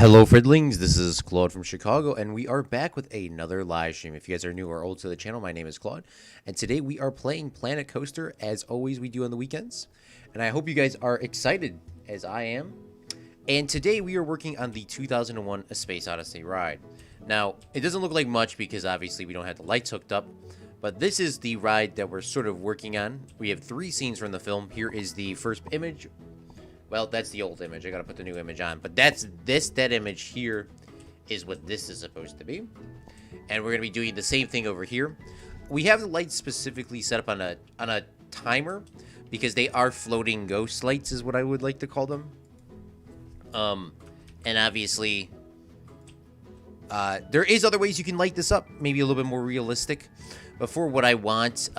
Hello, Fridlings. This is Claude from Chicago, and we are back with another live stream. If you guys are new or old to the channel, my name is Claude, and today we are playing Planet Coaster, as always we do on the weekends. And I hope you guys are excited, as I am. And today we are working on the 2001 A Space Odyssey ride. Now, it doesn't look like much because obviously we don't have the lights hooked up, but this is the ride that we're sort of working on. We have 3 scenes from the film. Here is the first image. Well, that's the old image. I gotta put the new image on. But that image here is what this is supposed to be. And we're gonna be doing the same thing over here. We have the lights specifically set up on a timer because they are floating ghost lights, is what I would like to call them. And obviously, there is other ways you can light this up, maybe a little bit more realistic. But for what I want,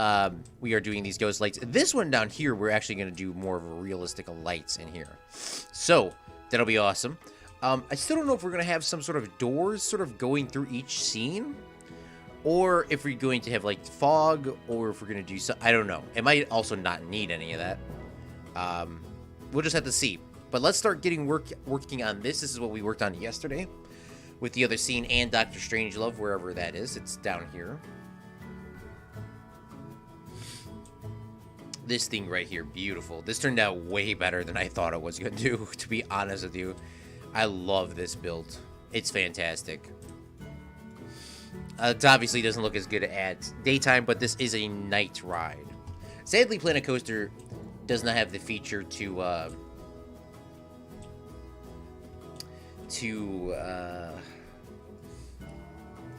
we are doing these ghost lights. This one down here, we're actually going to do more of a realistic lights in here. So, that'll be awesome. I still don't know if we're going to have some sort of doors sort of going through each scene. Or if we're going to have, like, fog. Or if we're going to do some... I don't know. It might also not need any of that. We'll just have to see. But let's start getting working on this. This is what we worked on yesterday. With the other scene and Dr. Strangelove, wherever that is. It's down here. This thing right here, beautiful. This turned out way better than I thought it was going to do, to be honest with you. I love this build. It's fantastic. It obviously doesn't look as good at daytime, but this is a night ride. Sadly, Planet Coaster does not have the feature to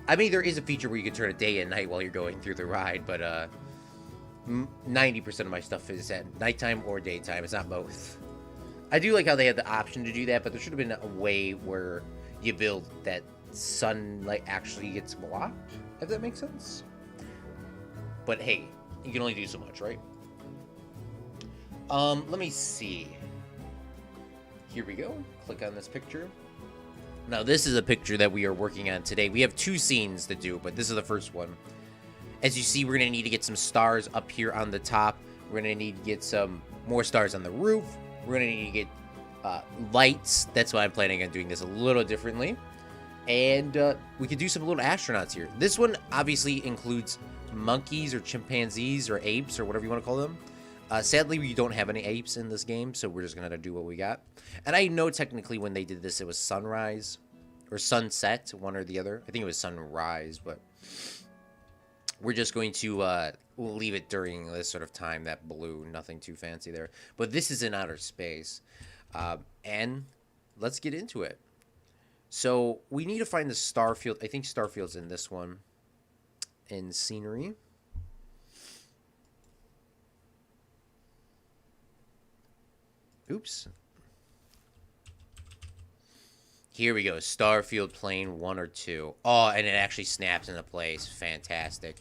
I mean, there is a feature where you can turn it day and night while you're going through the ride, but 90% of my stuff is at nighttime or daytime. It's not both. I do like how they had the option to do that, but there should have been a way where you build that sunlight actually gets blocked, if that makes sense. But hey, you can only do so much, right? Let me see. Here we go. Click on this picture. Now, this is a picture that we are working on today. We have 2 scenes to do, but this is the first one. As you see, we're going to need to get some stars up here on the top. We're going to need to get some more stars on the roof. We're going to need to get lights. That's why I'm planning on doing this a little differently. And we could do some little astronauts here. This one obviously includes monkeys or chimpanzees or apes or whatever you want to call them. Sadly, we don't have any apes in this game, so we're just going to have to do what we got. And I know technically when they did this, it was sunrise or sunset, one or the other. I think it was sunrise, but... we're just going to leave it during this sort of time, that blue, nothing too fancy there. But this is in outer space. And let's get into it. So we need to find the starfield. I think starfield's in this one. In scenery. Oops. Here we go. Starfield plane 1 or 2. Oh, and it actually snaps into place. Fantastic.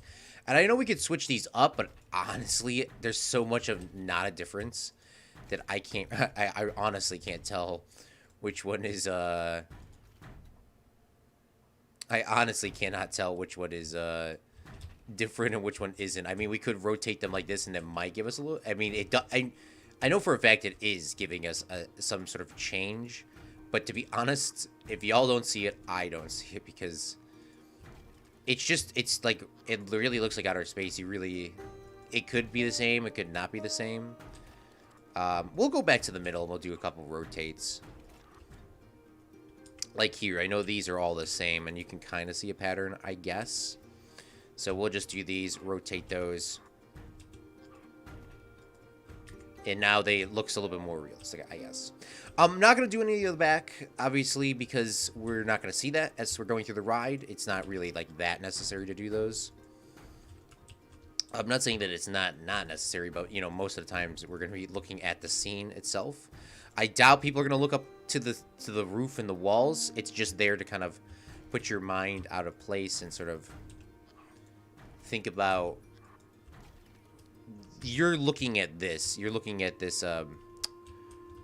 And I know we could switch these up, but honestly, there's so much of not a difference that I can't... I honestly can't tell which one is... I honestly cannot tell which one is different and which one isn't. I mean, we could rotate them like this and it might give us a little... I mean, I know for a fact it is giving us some sort of change. But to be honest, if y'all don't see it, I don't see it because it's like, it really looks like outer space. It could be the same. It could not be the same. We'll go back to the middle and we'll do a couple rotates. Like here, I know these are all the same and you can kind of see a pattern, I guess. So we'll just do these, rotate those. And now it looks a little bit more realistic, I guess. I'm not going to do any of the back, obviously, because we're not going to see that as we're going through the ride. It's not really, like, that necessary to do those. I'm not saying that it's not necessary, but, you know, most of the times we're going to be looking at the scene itself. I doubt people are going to look up to the roof and the walls. It's just there to kind of put your mind out of place and sort of think about... You're looking at this. You're looking at this,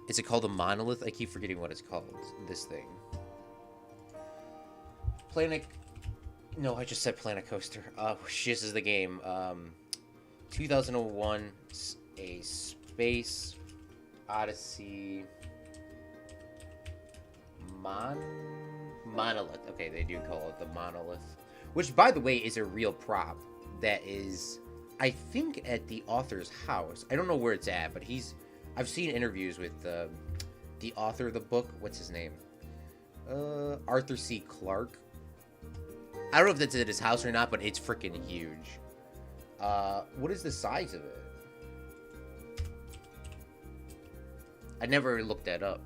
is it called a monolith? I keep forgetting what it's called. This thing. No, I just said Planet Coaster. This is the game. 2001, A Space Odyssey Monolith. Okay, they do call it the Monolith. Which, by the way, is a real prop that is, I think, at the author's house. I don't know where it's at, but I've seen interviews with the author of the book. What's his name? Arthur C. Clarke. I don't know if that's at his house or not, but it's freaking huge. What is the size of it? I never looked that up.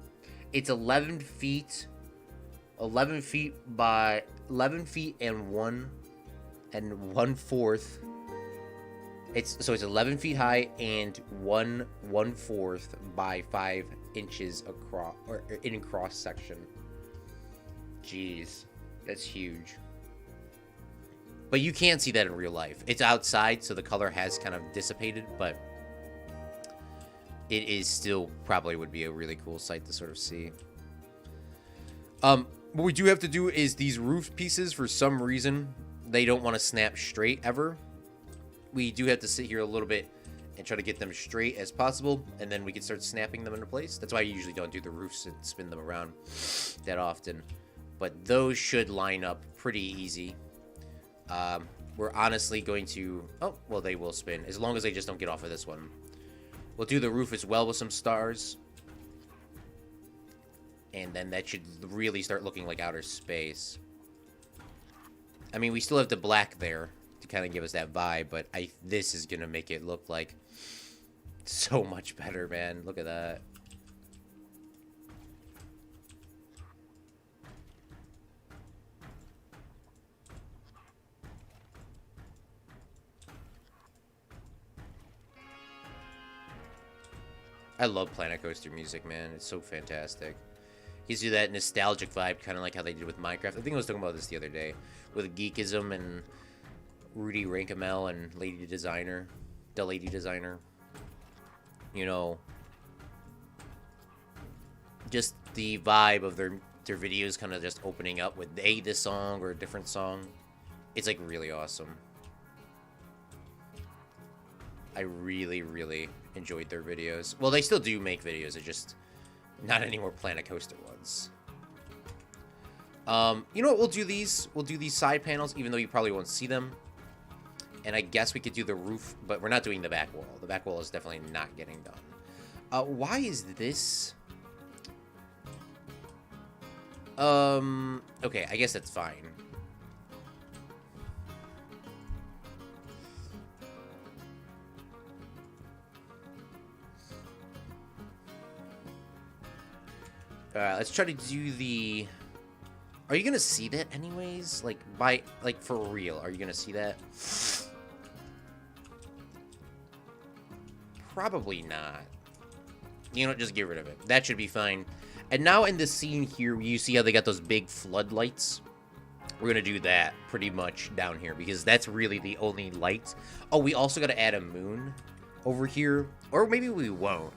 It's 11 feet. 11 feet by 11 feet and 1/4. It's 11 feet high and 1/4 by 5 inches across, or in cross section. Jeez, that's huge. But you can't see that in real life. It's outside, so the color has kind of dissipated, but it is still probably would be a really cool sight to sort of see. What we do have to do is these roof pieces, for some reason, they don't want to snap straight ever. We do have to sit here a little bit and try to get them straight as possible, and then we can start snapping them into place. That's why I usually don't do the roofs and spin them around that often. But those should line up pretty easy. We're honestly going to... Oh, well, they will spin, as long as they just don't get off of this one. We'll do the roof as well with some stars. And then that should really start looking like outer space. I mean, we still have the black there to kind of give us that vibe, but this is going to make it look like so much better, man. Look at that. I love Planet Coaster music, man. It's so fantastic. Gives you that nostalgic vibe, kind of like how they did with Minecraft. I think I was talking about this the other day with Geekism and Rudy Rankamel and Lady Designer, the Lady Designer. You know, just the vibe of their videos kind of just opening up with this song or a different song. It's like really awesome. I really, really enjoyed their videos. Well, they still do make videos. It's just not any more Planet Coaster ones. You know what? We'll do these. We'll do these side panels, even though you probably won't see them. And I guess we could do the roof, but we're not doing the back wall. The back wall is definitely not getting done. Why is this? Okay, I guess that's fine. Let's try to do the... Are you gonna see that anyways? Like, for real, are you gonna see that? Probably not. You know, just get rid of it. That should be fine. And now in the scene here, you see how they got those big floodlights? We're gonna do that pretty much down here, because that's really the only light. Oh, we also gotta add a moon over here. Or maybe we won't.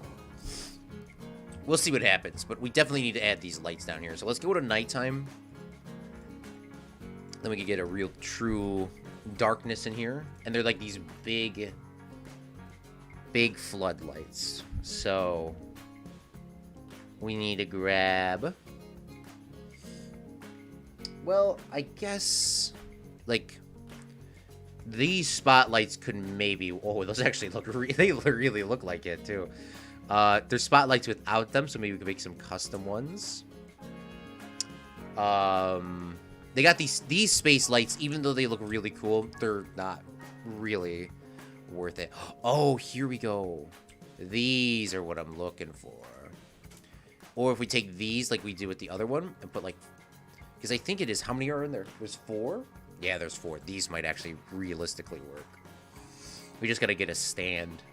We'll see what happens, but we definitely need to add these lights down here. So let's go to nighttime. Then we can get a real true darkness in here. And they're like these big floodlights. So we need to grab... Well, I guess, like, these spotlights could maybe... Oh, those actually look... They really look like it, too. There's spotlights without them, so maybe we can make some custom ones. They got these space lights, even though they look really cool, they're not really worth it. Oh, here we go. These are what I'm looking for. Or if we take these like we did with the other one and put like... Because I think it is... How many are in there? There's 4? Yeah, there's 4. These might actually realistically work. We just gotta get a stand.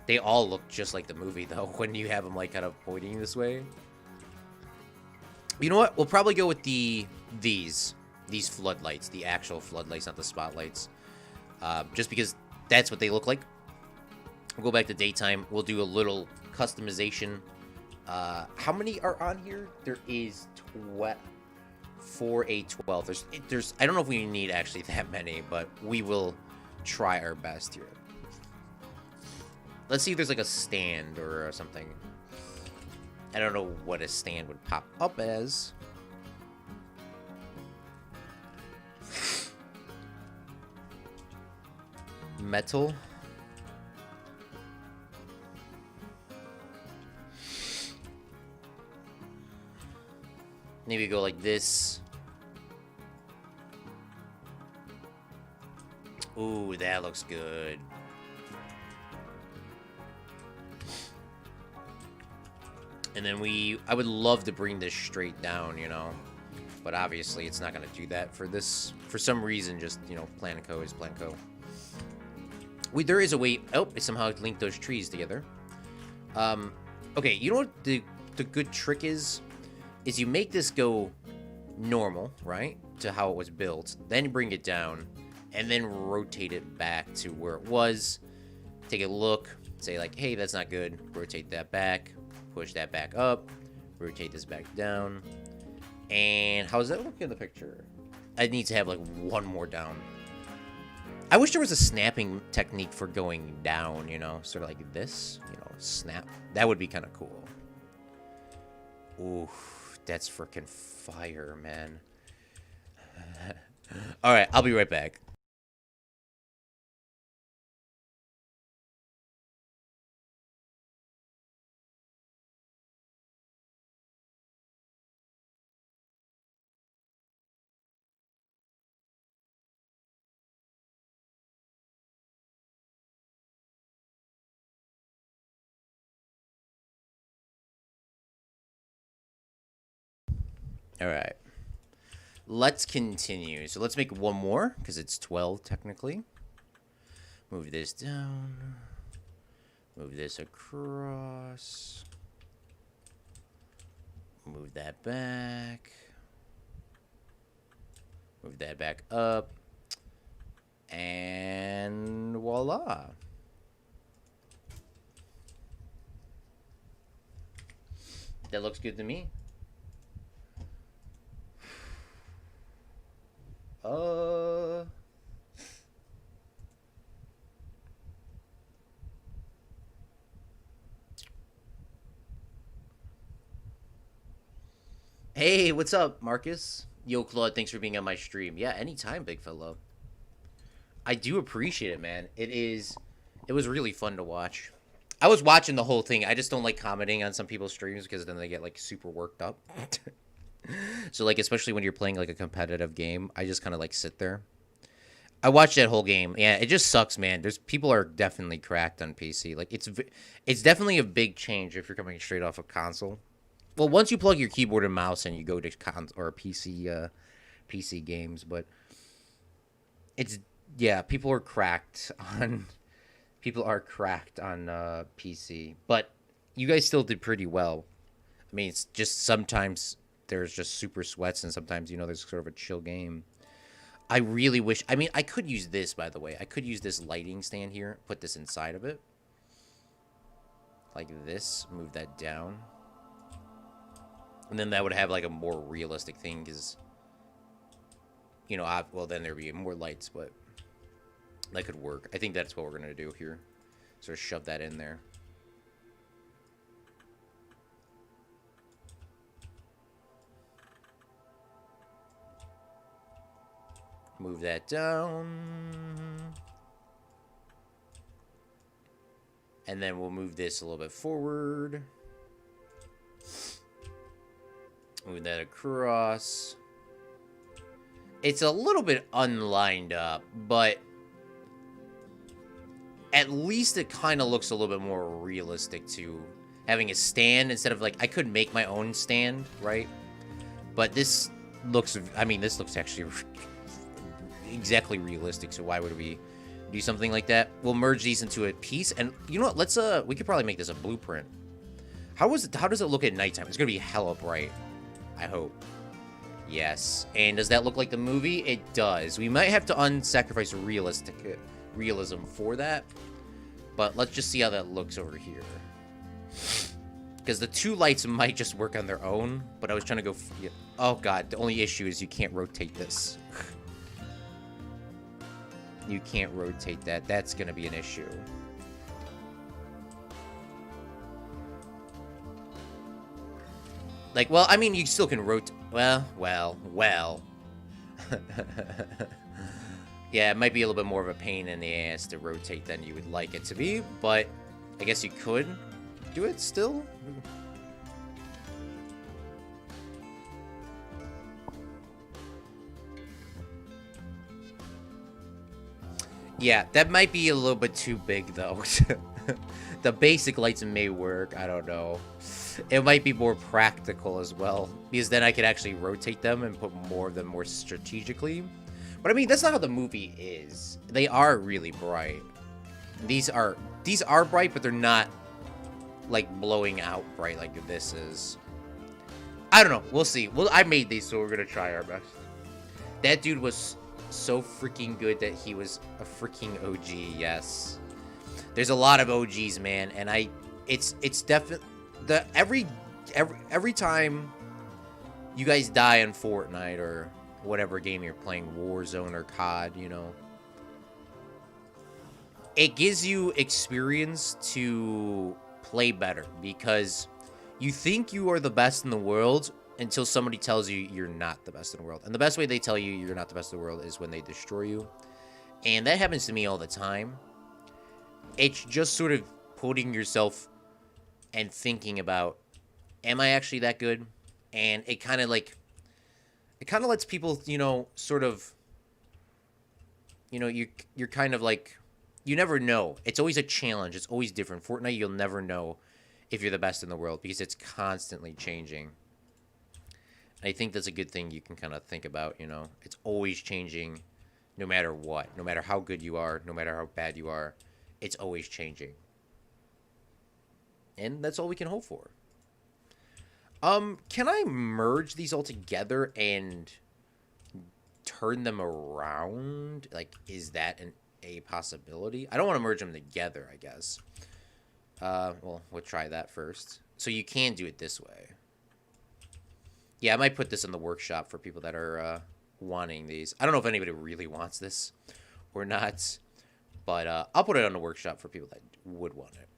They all look just like the movie, though, when you have them, like, kind of pointing this way. You know what? We'll probably go with these floodlights. The actual floodlights, not the spotlights. Just because that's what they look like. We'll go back to daytime. We'll do a little customization. How many are on here? There is 4, 8, 12. There's I don't know if we need actually that many, but we will try our best here. Let's see if there's like a stand or something. I don't know what a stand would pop up as. Metal. Maybe go like this. Ooh, that looks good. And then I would love to bring this straight down, you know. But obviously it's not going to do that for this. For some reason, just, you know, Planco is Planco. There is a way. Oh, I somehow linked those trees together. Okay, you know what the good trick is? Is you make this go normal, right? To how it was built. Then bring it down. And then rotate it back to where it was. Take a look. Say like, hey, that's not good. Rotate that back. Push that back up. Rotate this back down. And how does that look in the picture? I need to have like one more down. I wish there was a snapping technique for going down, you know? Sort of like this. You know, snap. That would be kind of cool. Ooh, that's freaking fire, man. Alright, I'll be right back. Alright. Let's continue. So let's make one more, because it's 12 technically. Move this down. Move this across. Move that back. Move that back up. And voila. That looks good to me. Hey, what's up, Marcus? Yo, Claude, thanks for being on my stream. Yeah, anytime, big fella. I do appreciate it, man. It was really fun to watch. I was watching the whole thing. I just don't like commenting on some people's streams because then they get, like, super worked up. So, like, especially when you're playing, like, a competitive game, I just kind of, like, sit there. I watched that whole game. Yeah, it just sucks, man. People are definitely cracked on PC. Like, it's definitely a big change if you're coming straight off a console. Well, once you plug your keyboard and mouse and you go to PC games, but people are cracked on PC. But you guys still did pretty well. I mean, it's just sometimes there's just super sweats, and sometimes, you know, there's sort of a chill game. I really wish... I mean, I could use this, by the way. I could use this lighting stand here. Put this inside of it. Like this. Move that down. And then that would have, like, a more realistic thing, because... You know, well, then there'd be more lights, but... That could work. I think that's what we're going to do here. Sort of shove that in there. Move that down. And then we'll move this a little bit forward. Move that across. It's a little bit unlined up, but at least it kind of looks a little bit more realistic to having a stand instead of, like, I could make my own stand, right? But this looks, I mean, this looks actually exactly realistic, so why would we do something like that? We'll merge these into a piece, and you know what, let's we could probably make this a blueprint. How does it look at nighttime? It's gonna be hella bright, I hope. Yes. And does that look like the movie? It does. We might have to unsacrifice realism for that, but let's just see how that looks over here, because the two lights might just work on their own, but I was trying to go oh god, the only issue is you can't rotate this. You can't rotate that. That's gonna be an issue. Like, well, I mean, you still can rotate. Well. Yeah, it might be a little bit more of a pain in the ass to rotate than you would like it to be, but I guess you could do it still. Yeah, that might be a little bit too big, though. The basic lights may work, I don't know. It might be more practical as well, because then I could actually rotate them and put more of them more strategically. But I mean, that's not how the movie is. They are really bright. These are bright, but they're not like blowing out bright like this is. I don't know. We'll see. Well, I made these, so we're gonna try our best. That dude was so freaking good that he was a freaking OG. Yes. There's a lot of OGs, man, and it's definitely every time you guys die in Fortnite or whatever game you're playing, Warzone or COD, you know, it gives you experience to play better because you think you are the best in the world until somebody tells you you're not the best in the world. And the best way they tell you you're not the best in the world is when they destroy you. And that happens to me all the time. It's just sort of putting yourself and thinking about, am I actually that good? And it kind of lets people, you know, sort of, you know, you're kind of like, you never know. It's always a challenge. It's always different. Fortnite, you'll never know if you're the best in the world because it's constantly changing. And I think that's a good thing you can kind of think about, you know. It's always changing no matter what. No matter how good you are, no matter how bad you are, it's always changing. And that's all we can hope for. Can I merge these all together and turn them around? Like, is that a possibility? I don't want to merge them together, I guess. Well, we'll try that first. So you can do it this way. Yeah, I might put this in the workshop for people that are wanting these. I don't know if anybody really wants this or not, but I'll put it on the workshop for people that would want it.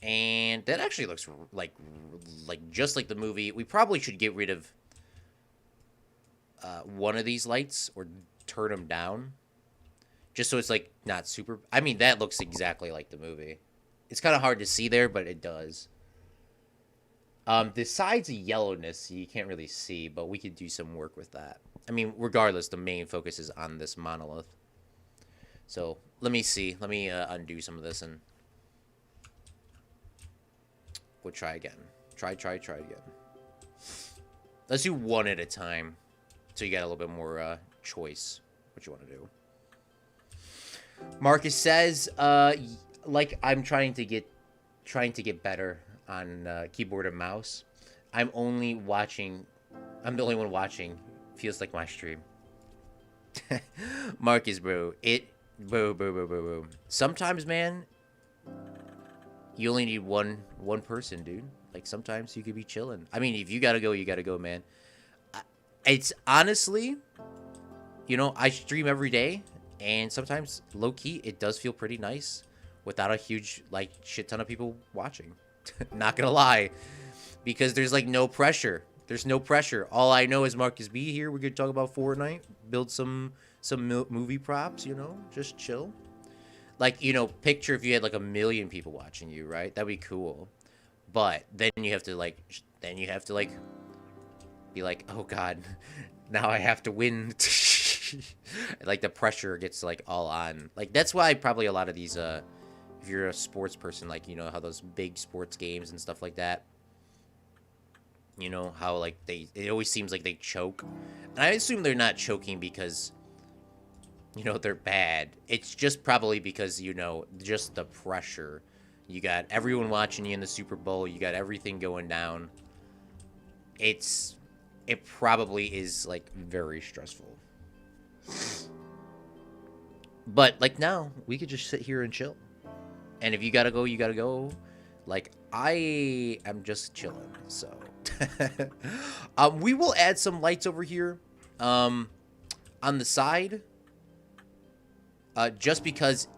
And that actually looks like just like the movie. We probably should get rid of one of these lights or turn them down. Just so it's like not super... I mean, that looks exactly like the movie. It's kind of hard to see there, but it does. The side's a yellowness, so you can't really see, but we could do some work with that. I mean, regardless, the main focus is on this monolith. So, let me see. Let me undo some of this and... We'll try again. Try again. Let's do one at a time, so you got a little bit more choice what you want to do. Marcus says, like I'm trying to get better on keyboard and mouse. I'm the only one watching. Feels like my stream. Marcus, bro. Boo. Sometimes, man, you only need one person, dude. Like, sometimes you could be chilling. I mean, if you gotta go, you gotta go, man. It's honestly, you know, I stream every day, and sometimes, low-key, it does feel pretty nice without a huge, like, shit ton of people watching. Not gonna lie. Because there's, like, no pressure. There's no pressure. All I know is Marcus B here. We're gonna talk about Fortnite. Build some movie props, you know? Just chill. Like, you know, picture if you had, like, 1 million people watching you, right? That'd be cool. But then you have to, like, be like, oh, God, now I have to win. Like, the pressure gets, like, all on. Like, that's why probably a lot of these, if you're a sports person, like, you know, how those big sports games and stuff like that, you know, how, like, it always seems like they choke. And I assume they're not choking because... you know, they're bad. It's just probably because, you know, just the pressure. You got everyone watching you in the Super Bowl. You got everything going down. It probably is, like, very stressful. But, like, now, we could just sit here and chill. And if you gotta go, you gotta go. Like, I am just chilling, so. We will add some lights over here. On the side. Just because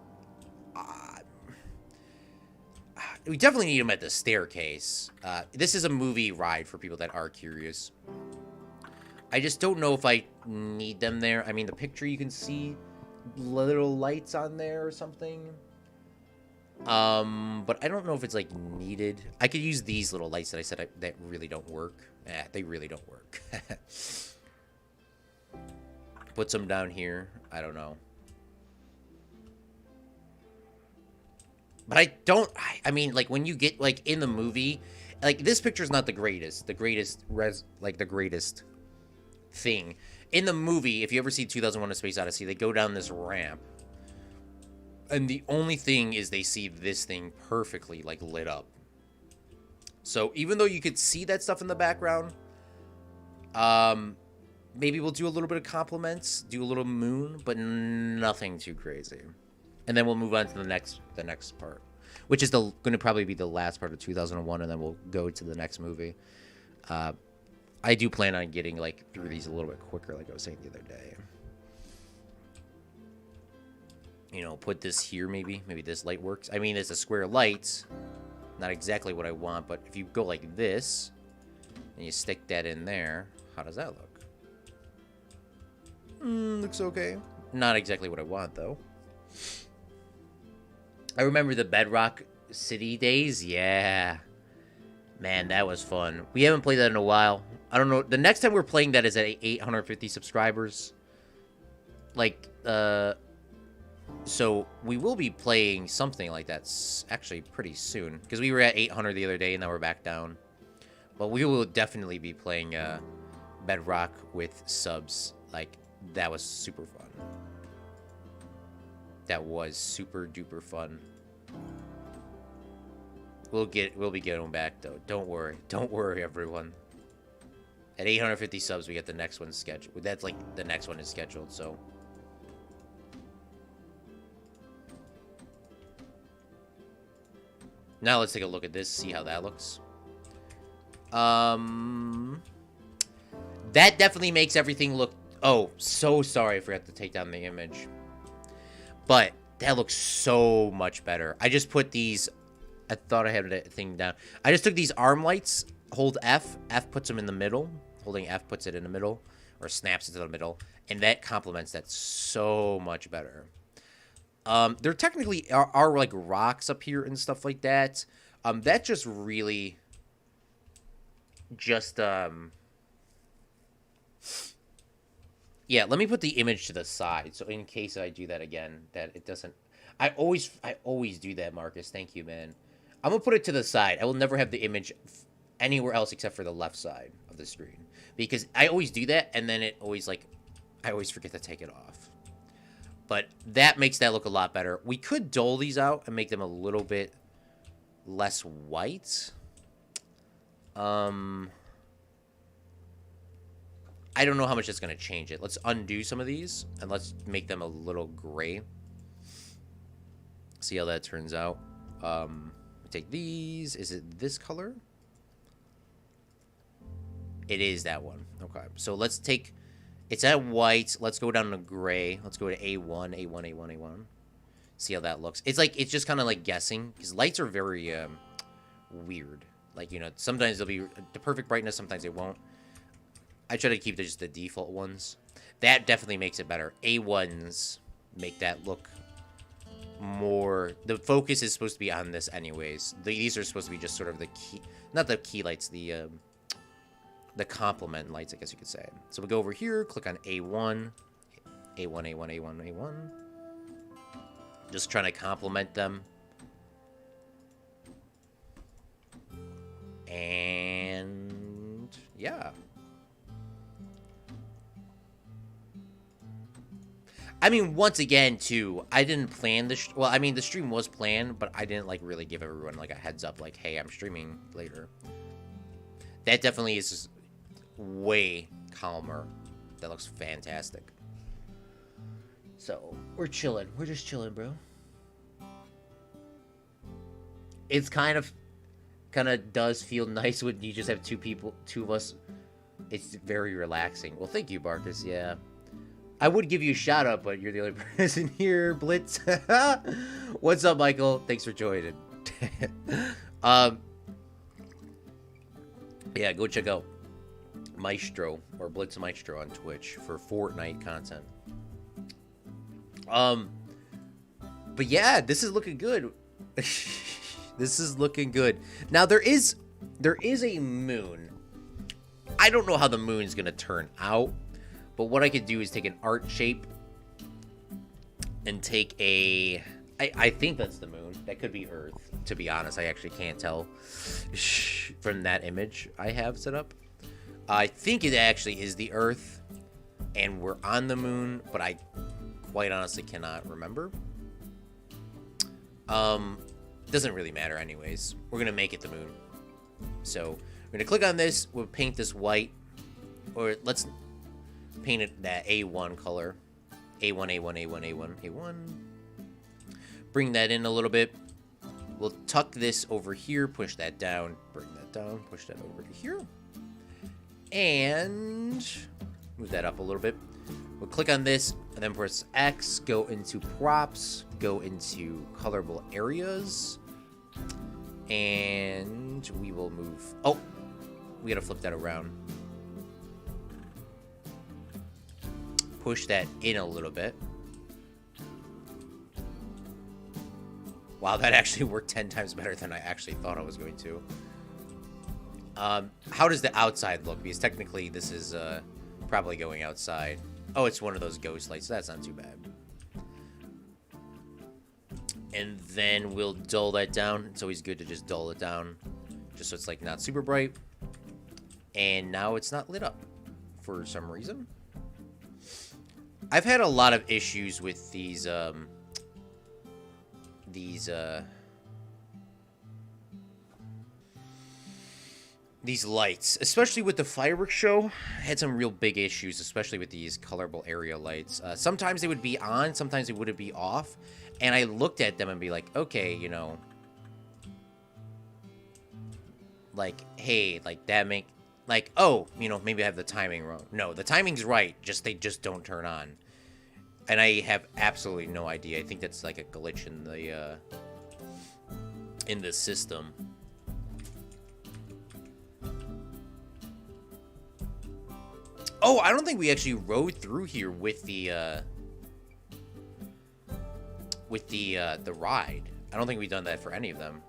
We definitely need them at the staircase. This is a movie ride for people that are curious. I just don't know if I need them there. I mean, the picture you can see little lights on there or something. But I don't know if it's, like, needed. I could use these little lights that I said that really don't work. They really don't work. Put some down here. I don't know. But I mean, like, when you get, like, in the movie, like, this picture's not the greatest thing. In the movie, if you ever see 2001: A Space Odyssey, they go down this ramp. And the only thing is they see this thing perfectly, like, lit up. So, even though you could see that stuff in the background, maybe we'll do a little bit of compliments, do a little moon, but nothing too crazy. And then we'll move on to the next part, which is going to probably be the last part of 2001, and then we'll go to the next movie. I do plan on getting, like, through these a little bit quicker, like I was saying the other day. You know, put this here, maybe. Maybe this light works. I mean, it's a square light. Not exactly what I want, but if you go like this, and you stick that in there, how does that look? Looks okay. Not exactly what I want, though. I remember the Bedrock City days. Yeah. Man, that was fun. We haven't played that in a while. I don't know. The next time we're playing that is at 850 subscribers. Like, so we will be playing something like that actually pretty soon. Because we were at 800 the other day, and now we're back down. But we will definitely be playing Bedrock with subs. Like, that was super fun. That was super duper fun. We'll be getting them back, though. Don't worry. Don't worry, everyone. At 850 subs, we get the next one scheduled. That's like the next one is scheduled, so. Now let's take a look at this, see how that looks. That definitely makes everything look... Oh, so sorry I forgot to take down the image. But that looks so much better. I just put these... I thought I had that thing down. I just took these arm lights, hold F. F puts them in the middle. Holding F puts it in the middle, or snaps it to the middle. And that complements that so much better. There technically are like rocks up here and stuff like that. That just really just yeah, let me put the image to the side so in case I do that again that it doesn't. I always do that, Marcus. Thank you, man. I'm gonna put it to the side. I will never have the image anywhere else except for the left side of the screen because I always do that and then it always like I always forget to take it off. But that makes that look a lot better. We could dull these out and make them a little bit less white. I don't know how much that's going to change it. Let's undo some of these and let's make them a little gray. See how that turns out. Take these. Is it this color? It is that one. Okay. So let's take... It's at white. Let's go down to gray. Let's go to A1, A1, A1, A1. See how that looks. It's like, it's just kind of like guessing. Because lights are very weird. Like, you know, sometimes they'll be the perfect brightness. Sometimes they won't. I try to keep just the default ones. That definitely makes it better. A1s make that look more... The focus is supposed to be on this anyways. These are supposed to be just sort of the key... Not the key lights, the complement lights, I guess you could say. So we go over here, click on A1. A1, A1, A1, A1. Just trying to complement them. And... yeah. I mean, once again, too, I didn't plan this... Well, I mean, the stream was planned, but I didn't, like, really give everyone, like, a heads up, like, hey, I'm streaming later. That definitely is way calmer. That looks fantastic. So, we're chilling. We're just chilling, bro. It's kind of does feel nice when you just have two of us. It's very relaxing. Well, thank you, Marcus, yeah. I would give you a shout out, but you're the only person here, Blitz. What's up, Michael? Thanks for joining. Yeah, go check out Maestro or Blitz Maestro on Twitch for Fortnite content. But yeah, this is looking good. This is looking good. Now there is a moon. I don't know how the moon's gonna turn out, but what I could do is take an art shape and take a. I think that's the moon. That could be Earth. To be honest, I actually can't tell from that image I have set up. I think it actually is the Earth, and we're on the moon, but I quite honestly cannot remember. Doesn't really matter anyways. We're gonna make it the moon. So we're gonna click on this. We'll paint this white, or let's paint it that A1 color. A1, A1, A1, A1, A1. Bring that in a little bit. We'll tuck this over here, push that down, bring that down, push that over to here. And move that up a little bit. We'll click on this, and then press X, go into props, go into colorable areas, and we will move. Oh, we gotta flip that around. Push that in a little bit. Wow, that actually worked 10 times better than I actually thought I was going to. How does the outside look? Because technically this is probably going outside. Oh, it's one of those ghost lights. So that's not too bad. And then we'll dull that down. It's always good to just dull it down, just so it's like not super bright. And now it's not lit up for some reason. I've had a lot of issues with these lights, especially with the fireworks show. I had some real big issues, especially with these colorable area lights. Sometimes they would be on, sometimes they wouldn't be off. And I looked at them and be like, okay, you know, like, hey, like that make, like, oh, you know, maybe I have the timing wrong. No, the timing's right, just they just don't turn on. And I have absolutely no idea. I think that's like a glitch in the system. Oh, I don't think we actually rode through here with the ride. I don't think we've done that for any of them.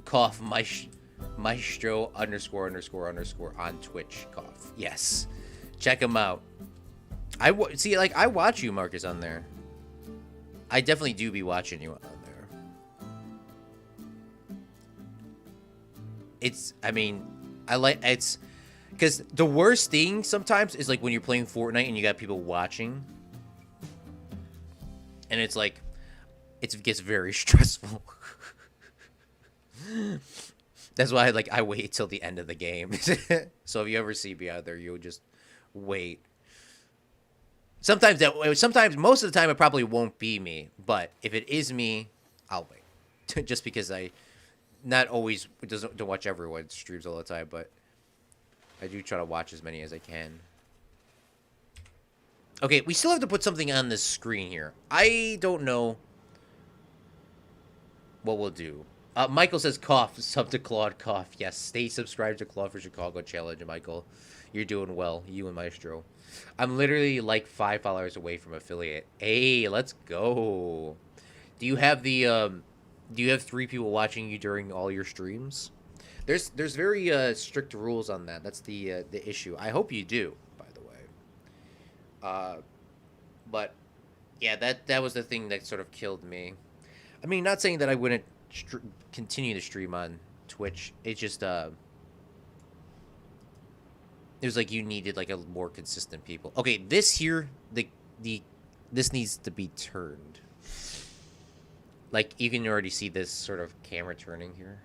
Cough Maestro _ on Twitch. Cough. Yes, check him out. See, like, I watch you, Marcus, on there. I definitely do be watching you on there. I mean, it's because the worst thing sometimes is like when you're playing Fortnite and you got people watching, and it's like, it gets very stressful. That's why I wait till the end of the game. So if you ever see me out there, you'll just wait. Sometimes most of the time it probably won't be me, but if it is me, I'll wait. Just because I not always don't watch everyone's streams all the time, but I do try to watch as many as I can. Okay, we still have to put something on this screen here. I don't know what we'll do. Michael says cough, sub to Claude, cough. Yes, stay subscribed to Claude for Chicago Challenge, Michael. You're doing well, you and Maestro. I'm literally like $5 away from affiliate. Hey, let's go. Do you have do you have 3 people watching you during all your streams? There's very strict rules on that. That's the issue. I hope you do, by the way. But yeah, that was the thing that sort of killed me. I mean, not saying that I wouldn't continue to stream on Twitch. It just it was like you needed like a more consistent people. Okay, this here, this needs to be turned. Like, you can already see this sort of camera turning here.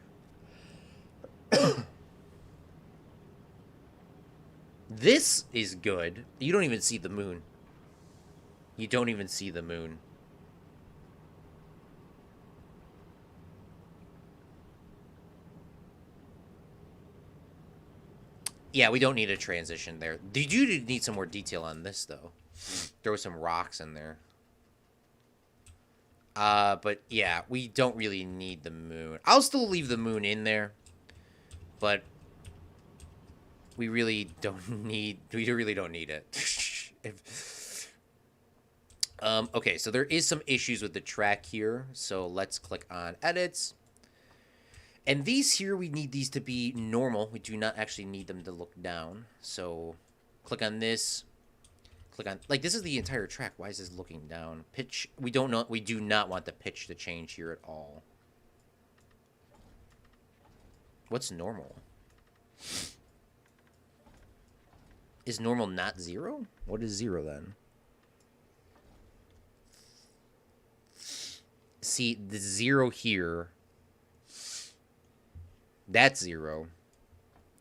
This is good. You don't even see the moon. You don't even see the moon. Yeah, we don't need a transition there. You do need some more detail on this, though. Throw some rocks in there. But yeah, we don't really need the moon. I'll still leave the moon in there, but we really don't need it. Okay, so there is some issues with the track here. So let's click on edits. And these here, we need these to be normal. We do not actually need them to look down. So click on this. Click on, like, this is the entire track. Why is this looking down? Pitch, we do not want the pitch to change here at all. What's normal? Is normal not 0? What is 0 then? See, the 0 here, that's 0.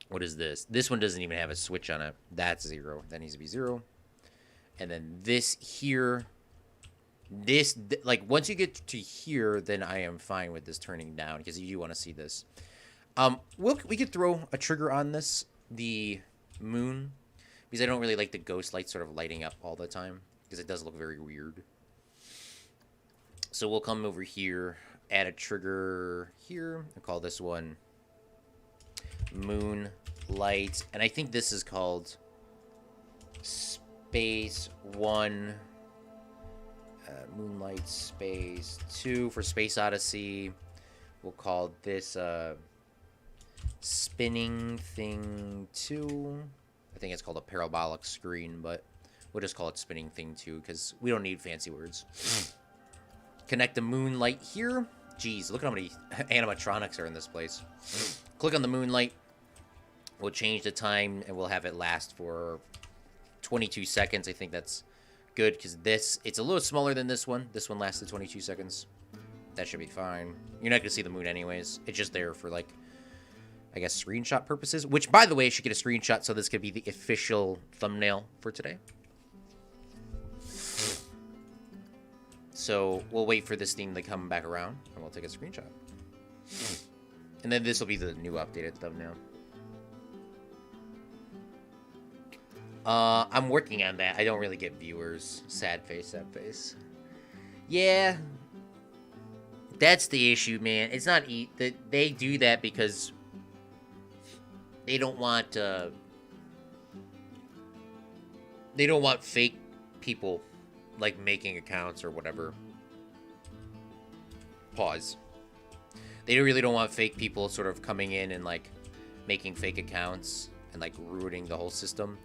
What is this? This one doesn't even have a switch on it. That's 0. That needs to be 0. And then this here, this, like, once you get to here, then I am fine with this turning down, because you do want to see this. We could throw a trigger on this, the moon, because I don't really like the ghost light sort of lighting up all the time, because it does look very weird. So we'll come over here, add a trigger here, and call this one moon light, and I think this is called Space 1, Moonlight Space 2 for Space Odyssey. We'll call this Spinning Thing 2. I think it's called a parabolic screen, but we'll just call it Spinning Thing 2 because we don't need fancy words. Connect the moonlight here. Jeez, look at how many animatronics are in this place. Click on the moonlight. We'll change the time and we'll have it last for 22 seconds. I think that's good because it's a little smaller than this one. This one lasted 22 seconds. That should be fine. You're not going to see the moon anyways. It's just there for, like, I guess, screenshot purposes. Which, by the way, I should get a screenshot so this could be the official thumbnail for today. So we'll wait for this thing to come back around and we'll take a screenshot. And then this will be the new updated thumbnail. I'm working on that. I don't really get viewers. Sad face, sad face. Yeah. That's the issue, man. It's not they do that because they don't want fake people like making accounts or whatever. Pause. They really don't want fake people sort of coming in and like making fake accounts and like ruining the whole system.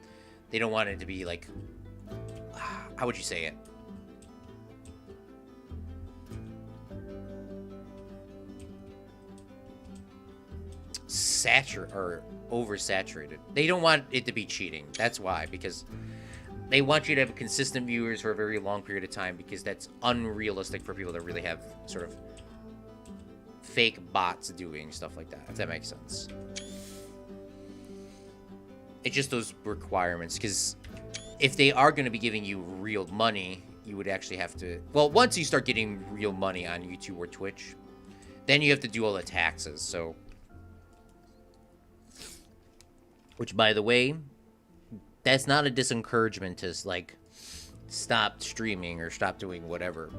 They don't want it to be like, how would you say it? Oversaturated. They don't want it to be cheating. That's why, because they want you to have consistent viewers for a very long period of time, because that's unrealistic for people that really have sort of fake bots doing stuff like that, if that makes sense. It's just those requirements, because if they are going to be giving you real money, you would actually have to... Well, once you start getting real money on YouTube or Twitch, then you have to do all the taxes, so... Which, by the way, that's not a disencouragement to, like, stop streaming or stop doing whatever.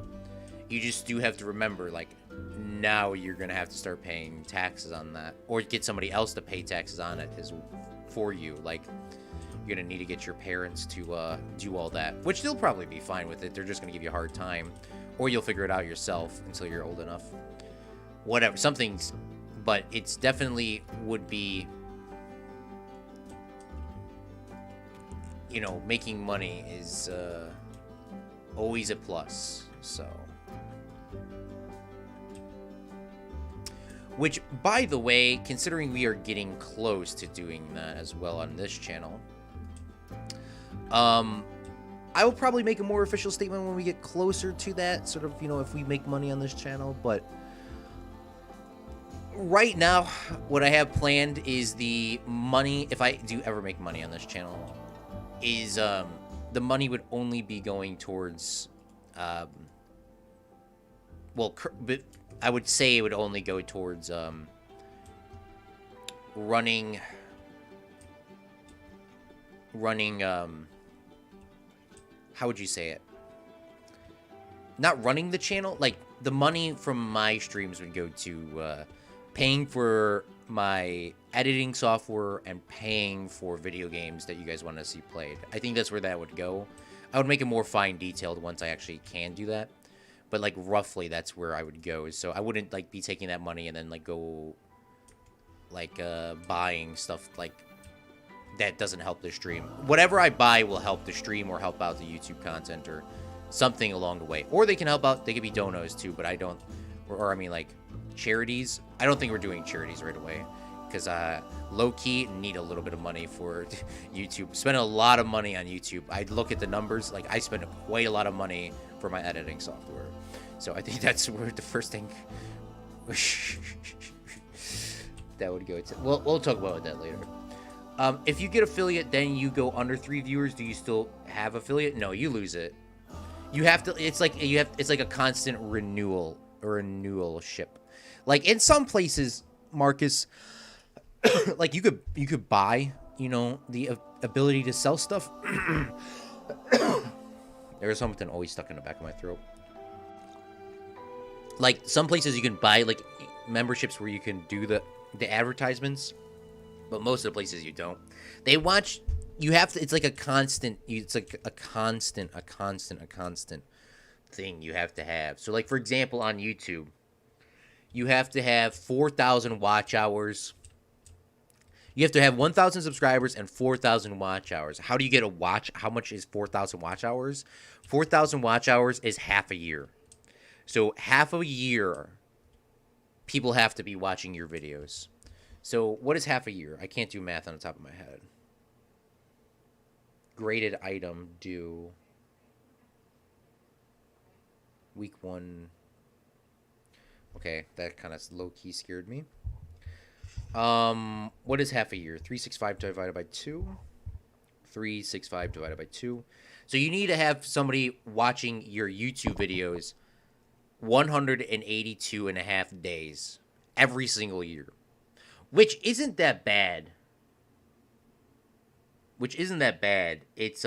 You just do have to remember, like, now you're going to have to start paying taxes on that. Or get somebody else to pay taxes on it for you. Like, you're going to need to get your parents to do all that. Which they'll probably be fine with it. They're just going to give you a hard time. Or you'll figure it out yourself until you're old enough. Whatever. Something's... But it's definitely would be... You know, making money is always a plus, so. Which, by the way, considering we are getting close to doing that as well on this channel, I will probably make a more official statement when we get closer to that, sort of, you know, if we make money on this channel, but right now, what I have planned is the money, if I do ever make money on this channel, is the money would only be going towards well, but I would say it would only go towards running how would you say it, not running the channel, like the money from my streams would go to paying for my editing software and paying for video games that you guys want to see played. I think that's where that would go. I would make it more fine detailed once I actually can do that. But, like, roughly that's where I would go. So I wouldn't, like, be taking that money and then, like, go, like, buying stuff, like, that doesn't help the stream. Whatever I buy will help the stream or help out the YouTube content or something along the way. Or they can help out, they could be donos too, but I don't, or I mean, like, charities. I don't think we're doing charities right away. Because low-key need a little bit of money for YouTube. Spend a lot of money on YouTube. I look at the numbers. Like, I spend quite a lot of money for my editing software. So I think that's where the first thing that would go to. We'll talk about that later. If you get affiliate, then you go under 3 viewers. Do you still have affiliate? No, you lose it. You have to. It's like a constant renewalship. Like in some places, Marcus. Like you could buy, you know, the ability to sell stuff. There's something always stuck in the back of my throat. Like some places you can buy like memberships where you can do the advertisements, but most of the places you don't. They watch. You have to. It's like a constant. It's like a constant thing you have to have. So like for example on YouTube, you have to have 4,000 watch hours. You have to have 1,000 subscribers and 4,000 watch hours. How do you get a watch? How much is 4,000 watch hours? 4,000 watch hours is half a year. So half a year, people have to be watching your videos. So what is half a year? I can't do math on the top of my head. Graded item due. Week 1. Okay, that kind of low-key scared me. What is half a year? 365 divided by 2. 365 divided by 2. So you need to have somebody watching your YouTube videos 182 and a half days every single year. Which isn't that bad. It's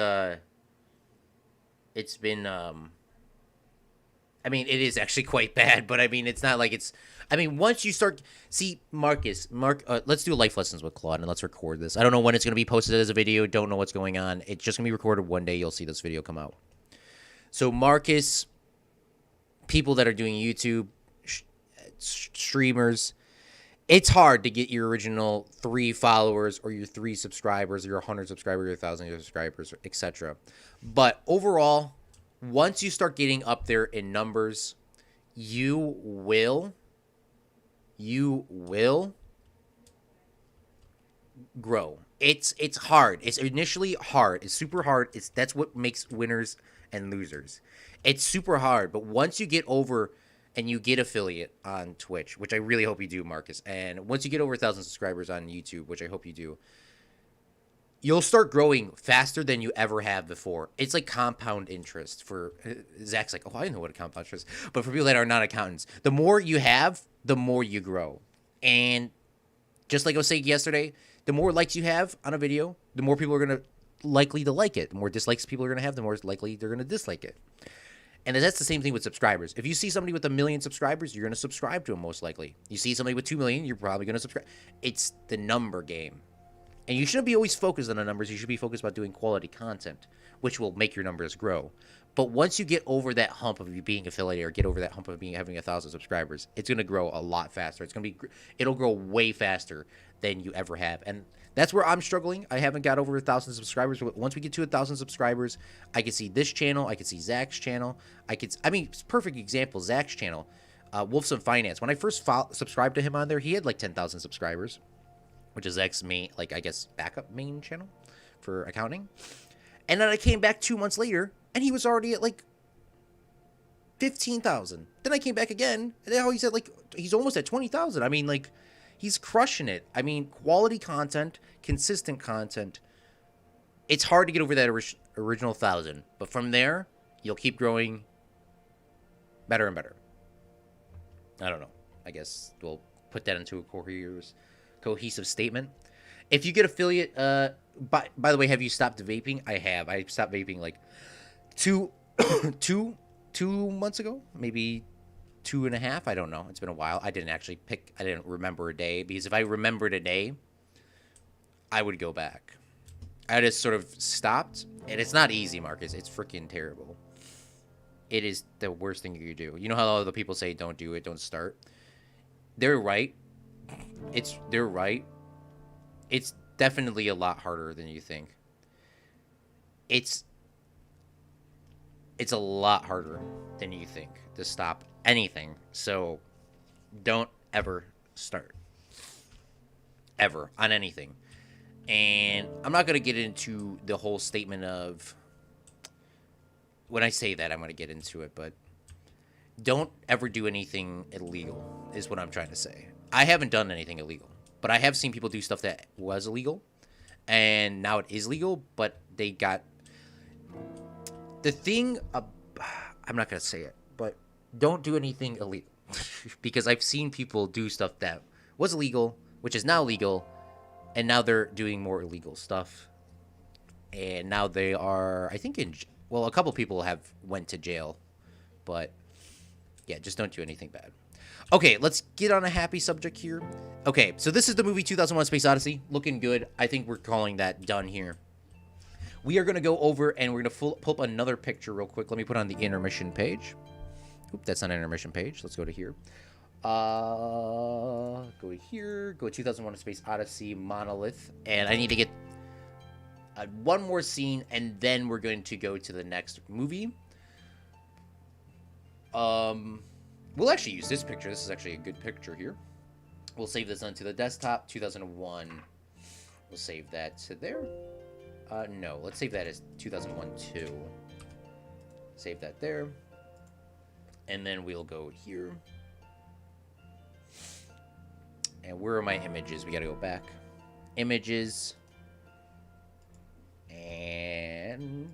been I mean, it is actually quite bad, but I mean, it's not like it's... I mean, once you start... See, Marcus, let's do life lessons with Claude, and let's record this. I don't know when it's going to be posted as a video. Don't know what's going on. It's just going to be recorded one day. You'll see this video come out. So, Marcus, people that are doing YouTube, streamers, it's hard to get your original 3 followers or your 3 subscribers or your 100 subscribers or your 1,000 subscribers, etc. But overall... Once you start getting up there in numbers, you will grow. It's hard. It's initially hard. It's super hard. That's what makes winners and losers. It's super hard, but once you get over and you get affiliate on Twitch, which I really hope you do, Marcus, and once you get over 1,000 subscribers on YouTube, which I hope you do, you'll start growing faster than you ever have before. It's like compound interest for... Zach's like, oh, I know what a compound interest is. But for people that are not accountants, the more you have, the more you grow. And just like I was saying yesterday, the more likes you have on a video, the more people are going to likely to like it. The more dislikes people are going to have, the more likely they're going to dislike it. And that's the same thing with subscribers. If you see somebody with 1 million subscribers, you're going to subscribe to them most likely. You see somebody with 2 million, you're probably going to subscribe. It's the number game. And you shouldn't be always focused on the numbers. You should be focused about doing quality content, which will make your numbers grow. But once you get over that hump of you being affiliated or get over that hump of having 1,000 subscribers, it's going to grow a lot faster. It'll grow way faster than you ever have. And that's where I'm struggling. I haven't got over 1,000 subscribers. But once we get to 1,000 subscribers, I can see this channel. I can see Zach's channel. Perfect example, Zach's channel, Wolfson Finance. When I first subscribed to him on there, he had like 10,000 subscribers. Which is Zach's main, like, I guess, backup main channel for accounting. And then I came back 2 months later, and he was already at, like, 15,000. Then I came back again, and now he's at, like, he's almost at 20,000. I mean, like, he's crushing it. I mean, quality content, consistent content. It's hard to get over that original 1,000. But from there, you'll keep growing better and better. I don't know. I guess we'll put that into a cohesive statement. If you get affiliate, by the way, have you stopped vaping? I have. I stopped vaping like two months ago, maybe 2.5. I don't know. It's been a while. I didn't remember a day, because if I remembered a day, I would go back. I just sort of stopped, and it's not easy, Marcus. It's freaking terrible. It is the worst thing you could do. You know how all the people say, don't do it, don't start? They're right. They're right. It's definitely a lot harder than you think. It's a lot harder than you think to stop anything. So don't ever start. Ever. On anything. And I'm not going to get into the whole statement of... When I say that, I'm going to get into it, but... Don't ever do anything illegal, is what I'm trying to say. I haven't done anything illegal, but I have seen people do stuff that was illegal, and now it is legal, but they got... The thing... I'm not going to say it, but don't do anything illegal. Because I've seen people do stuff that was illegal, which is now legal, and now they're doing more illegal stuff. And now they are, I think, well, a couple people have went to jail, but yeah, just don't do anything bad. Okay, let's get on a happy subject here. Okay, so this is the movie 2001: Space Odyssey. Looking good. I think we're calling that done here. We are going to go over and we're going to pull up another picture real quick. Let me put on the intermission page. Oop, that's not an intermission page. Let's go to here. Go to here. Go to 2001: Space Odyssey, Monolith. And I need to get one more scene, and then we're going to go to the next movie. We'll actually use this picture. This is actually a good picture here. We'll save this onto the desktop. 2001. We'll save that to there. No, let's save that as 2001 too. Save that there. And then we'll go here. And where are my images? We gotta go back. Images. And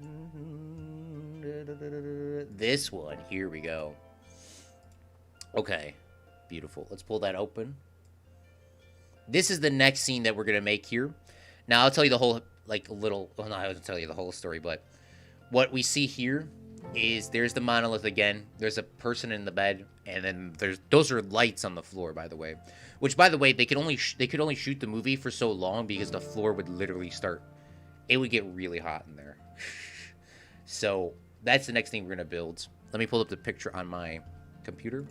this one. Here we go. Okay. Beautiful. Let's pull that open. This is the next scene that we're gonna make here. Now I'll tell you the whole, like, little... Well, no, I won't tell you the whole story, but what we see here is there's the monolith again. There's a person in the bed, and then those are lights on the floor, by the way. Which, by the way, they could only shoot the movie for so long because the floor would literally start... It would get really hot in there. So that's the next thing we're gonna build. Let me pull up the picture on my computer.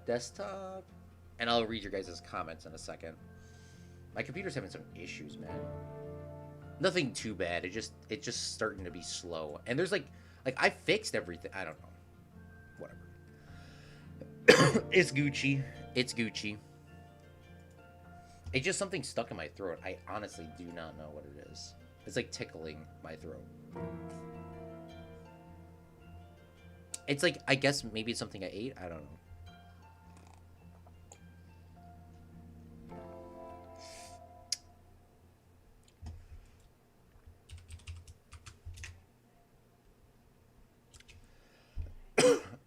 Desktop. And I'll read your guys' comments in a second. My computer's having some issues, man. Nothing too bad. It's just starting to be slow. And there's like I fixed everything. I don't know. Whatever. It's Gucci. It's Gucci. It's just something stuck in my throat. I honestly do not know what it is. It's like tickling my throat. It's like, I guess maybe it's something I ate. I don't know.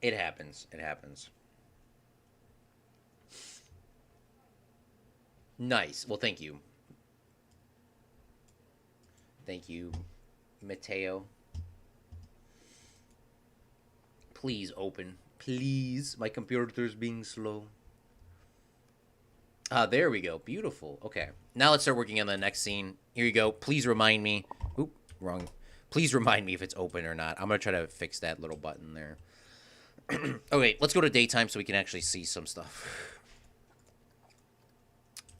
It happens. It happens. Nice. Well, thank you. Thank you, Mateo. Please open. Please. My computer's being slow. Ah, there we go. Beautiful. Okay. Now let's start working on the next scene. Here you go. Please remind me. Oop, wrong. Please remind me if it's open or not. I'm going to try to fix that little button there. Okay, let's go to daytime so we can actually see some stuff.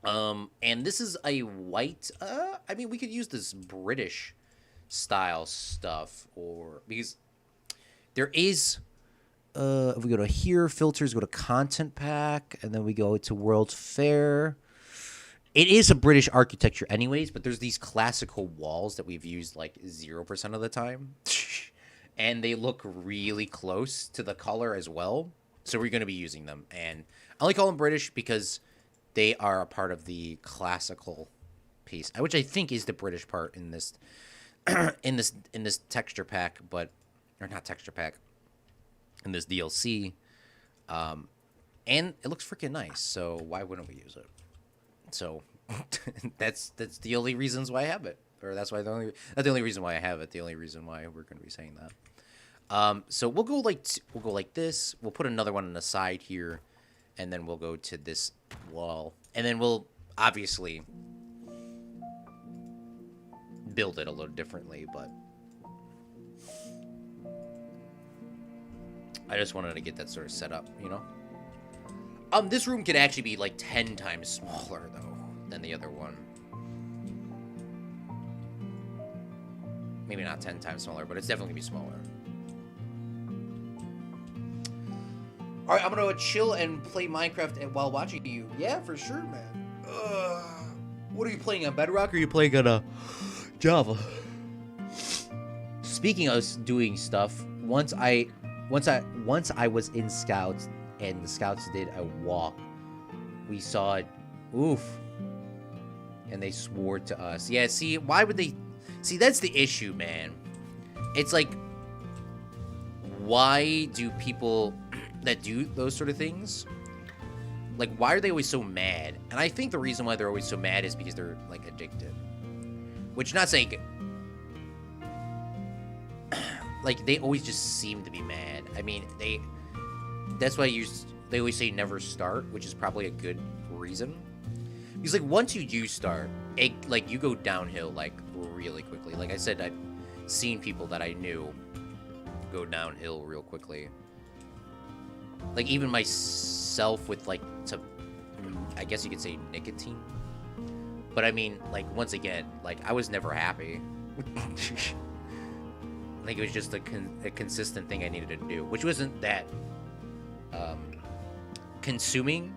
And this is a white, I mean, we could use this British style stuff, or, because there is, if we go to here, filters, go to content pack, and then we go to World's Fair. It is a British architecture anyways, but there's these classical walls that we've used like 0% of the time. And they look really close to the color as well. So we're going to be using them. And I only call them British because they are a part of the classical piece, which I think is the British part in this in this texture pack, but or not texture pack, in this DLC. And it looks freaking nice. So why wouldn't we use it? So that's the only reasons why I have it. Or that's why not the only reason why I have it. The only reason why we're going to be saying that. So we'll go like this. We'll put another one on the side here, and then we'll go to this wall, and then we'll obviously build it a little differently, but I just wanted to get that sort of set up, you know? This room could actually be like 10 times smaller, though, than the other one. Maybe not 10 times smaller, but it's definitely gonna be smaller. Alright, I'm gonna chill and play Minecraft while watching you. Yeah, for sure, man. What are you playing on Bedrock, or are you playing on Java? Speaking of doing stuff, once I was in Scouts, and the Scouts did a walk, we saw it. Oof. And they swore to us. Yeah, see, why would they... See, that's the issue, man. It's like, why do people that do those sort of things, like, why are they always so mad? And I think the reason why they're always so mad is because they're, like, addicted. Which, not saying... like, they always just seem to be mad. I mean, that's why they always say never start, which is probably a good reason. Because, like, once you do start, like, you go downhill, like, really quickly. Like I said, I've seen people that I knew go downhill real quickly. Like, even myself with, like, I guess you could say nicotine. But, I mean, like, once again, like, I was never happy. Like, it was just a consistent thing I needed to do, which wasn't that consuming,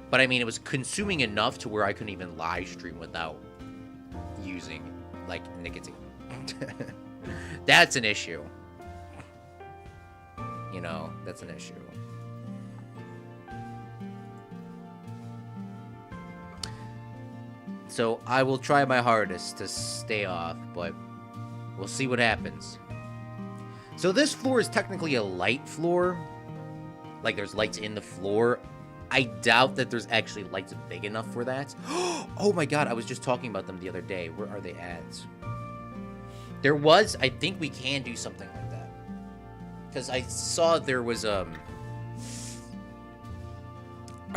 but I mean, it was consuming enough to where I couldn't even live stream without using, like, nicotine. That's an issue. You know, that's an issue. So I will try my hardest to stay off, but we'll see what happens. So this floor is technically a light floor. Like, there's lights in the floor. I doubt that there's actually lights big enough for that. Oh my god, I was just talking about them the other day. Where are they at? There was... I think we can do something like that. Because I saw there was, I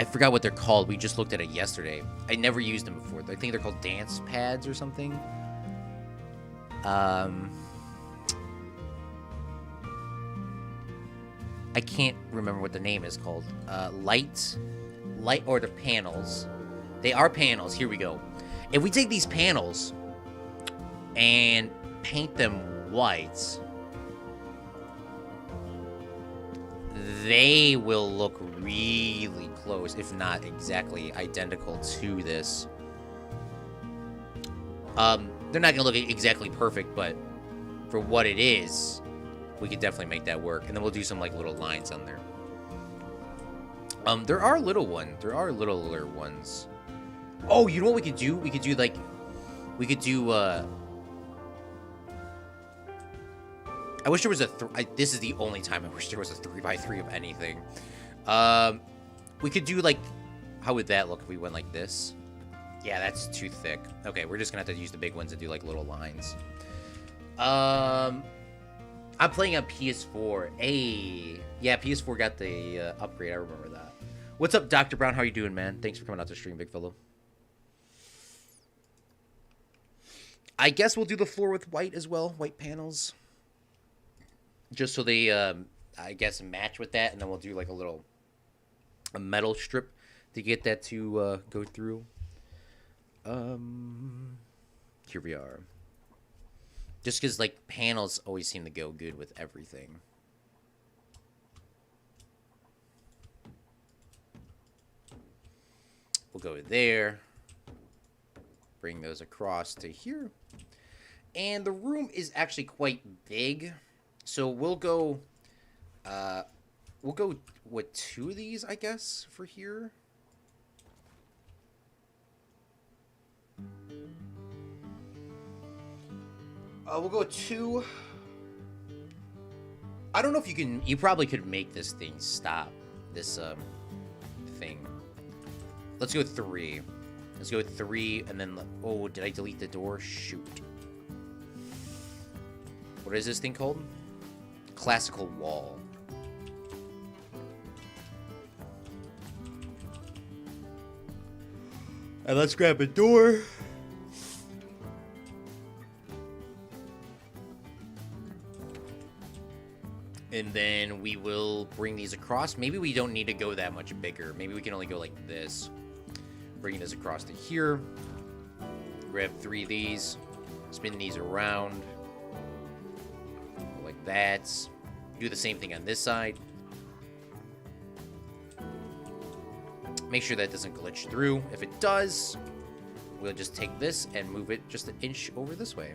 forgot what they're called. We just looked at it yesterday. I never used them before. I think they're called dance pads or something. I can't remember what the name is called. Light, or the panels. They are panels. Here we go. If we take these panels and paint them white, they will look really close, if not exactly identical to this. They're not gonna look exactly perfect, but for what it is, we could definitely make that work. And then we'll do some, like, little lines on there. There are little ones. There are littler ones. Oh, you know what we could do? We could do, like... We could do, I wish there was a... this is the only time I wish there was a 3x3 of anything. We could do, like... How would that look if we went like this? Yeah, that's too thick. Okay, we're just gonna have to use the big ones and do, like, little lines. I'm playing on PS4. Hey. Yeah, PS4 got the upgrade. I remember that. What's up, Dr. Brown? How you doing, man? Thanks for coming out to stream, big fellow. I guess we'll do the floor with white as well. White panels. Just so they, I guess, match with that. And then we'll do, like, a metal strip to get that to go through. Here we are. Just because, like, panels always seem to go good with everything. We'll go there. Bring those across to here. And the room is actually quite big. So we'll go with 2 of these, I guess, for here. We'll go with 2. I don't know if you can... You probably could make this thing stop. This, thing. Let's go with 3. Let's go with 3, and then... Oh, did I delete the door? Shoot. What is this thing called? classical wall. And let's grab a door. And then we will bring these across. Maybe we don't need to go that much bigger. Maybe we can only go like this. Bring this across to here. Grab 3 of these. Spin these around. Go like that. Do the same thing on this side. Make sure that doesn't glitch through. If it does, we'll just take this and move it just an inch over this way.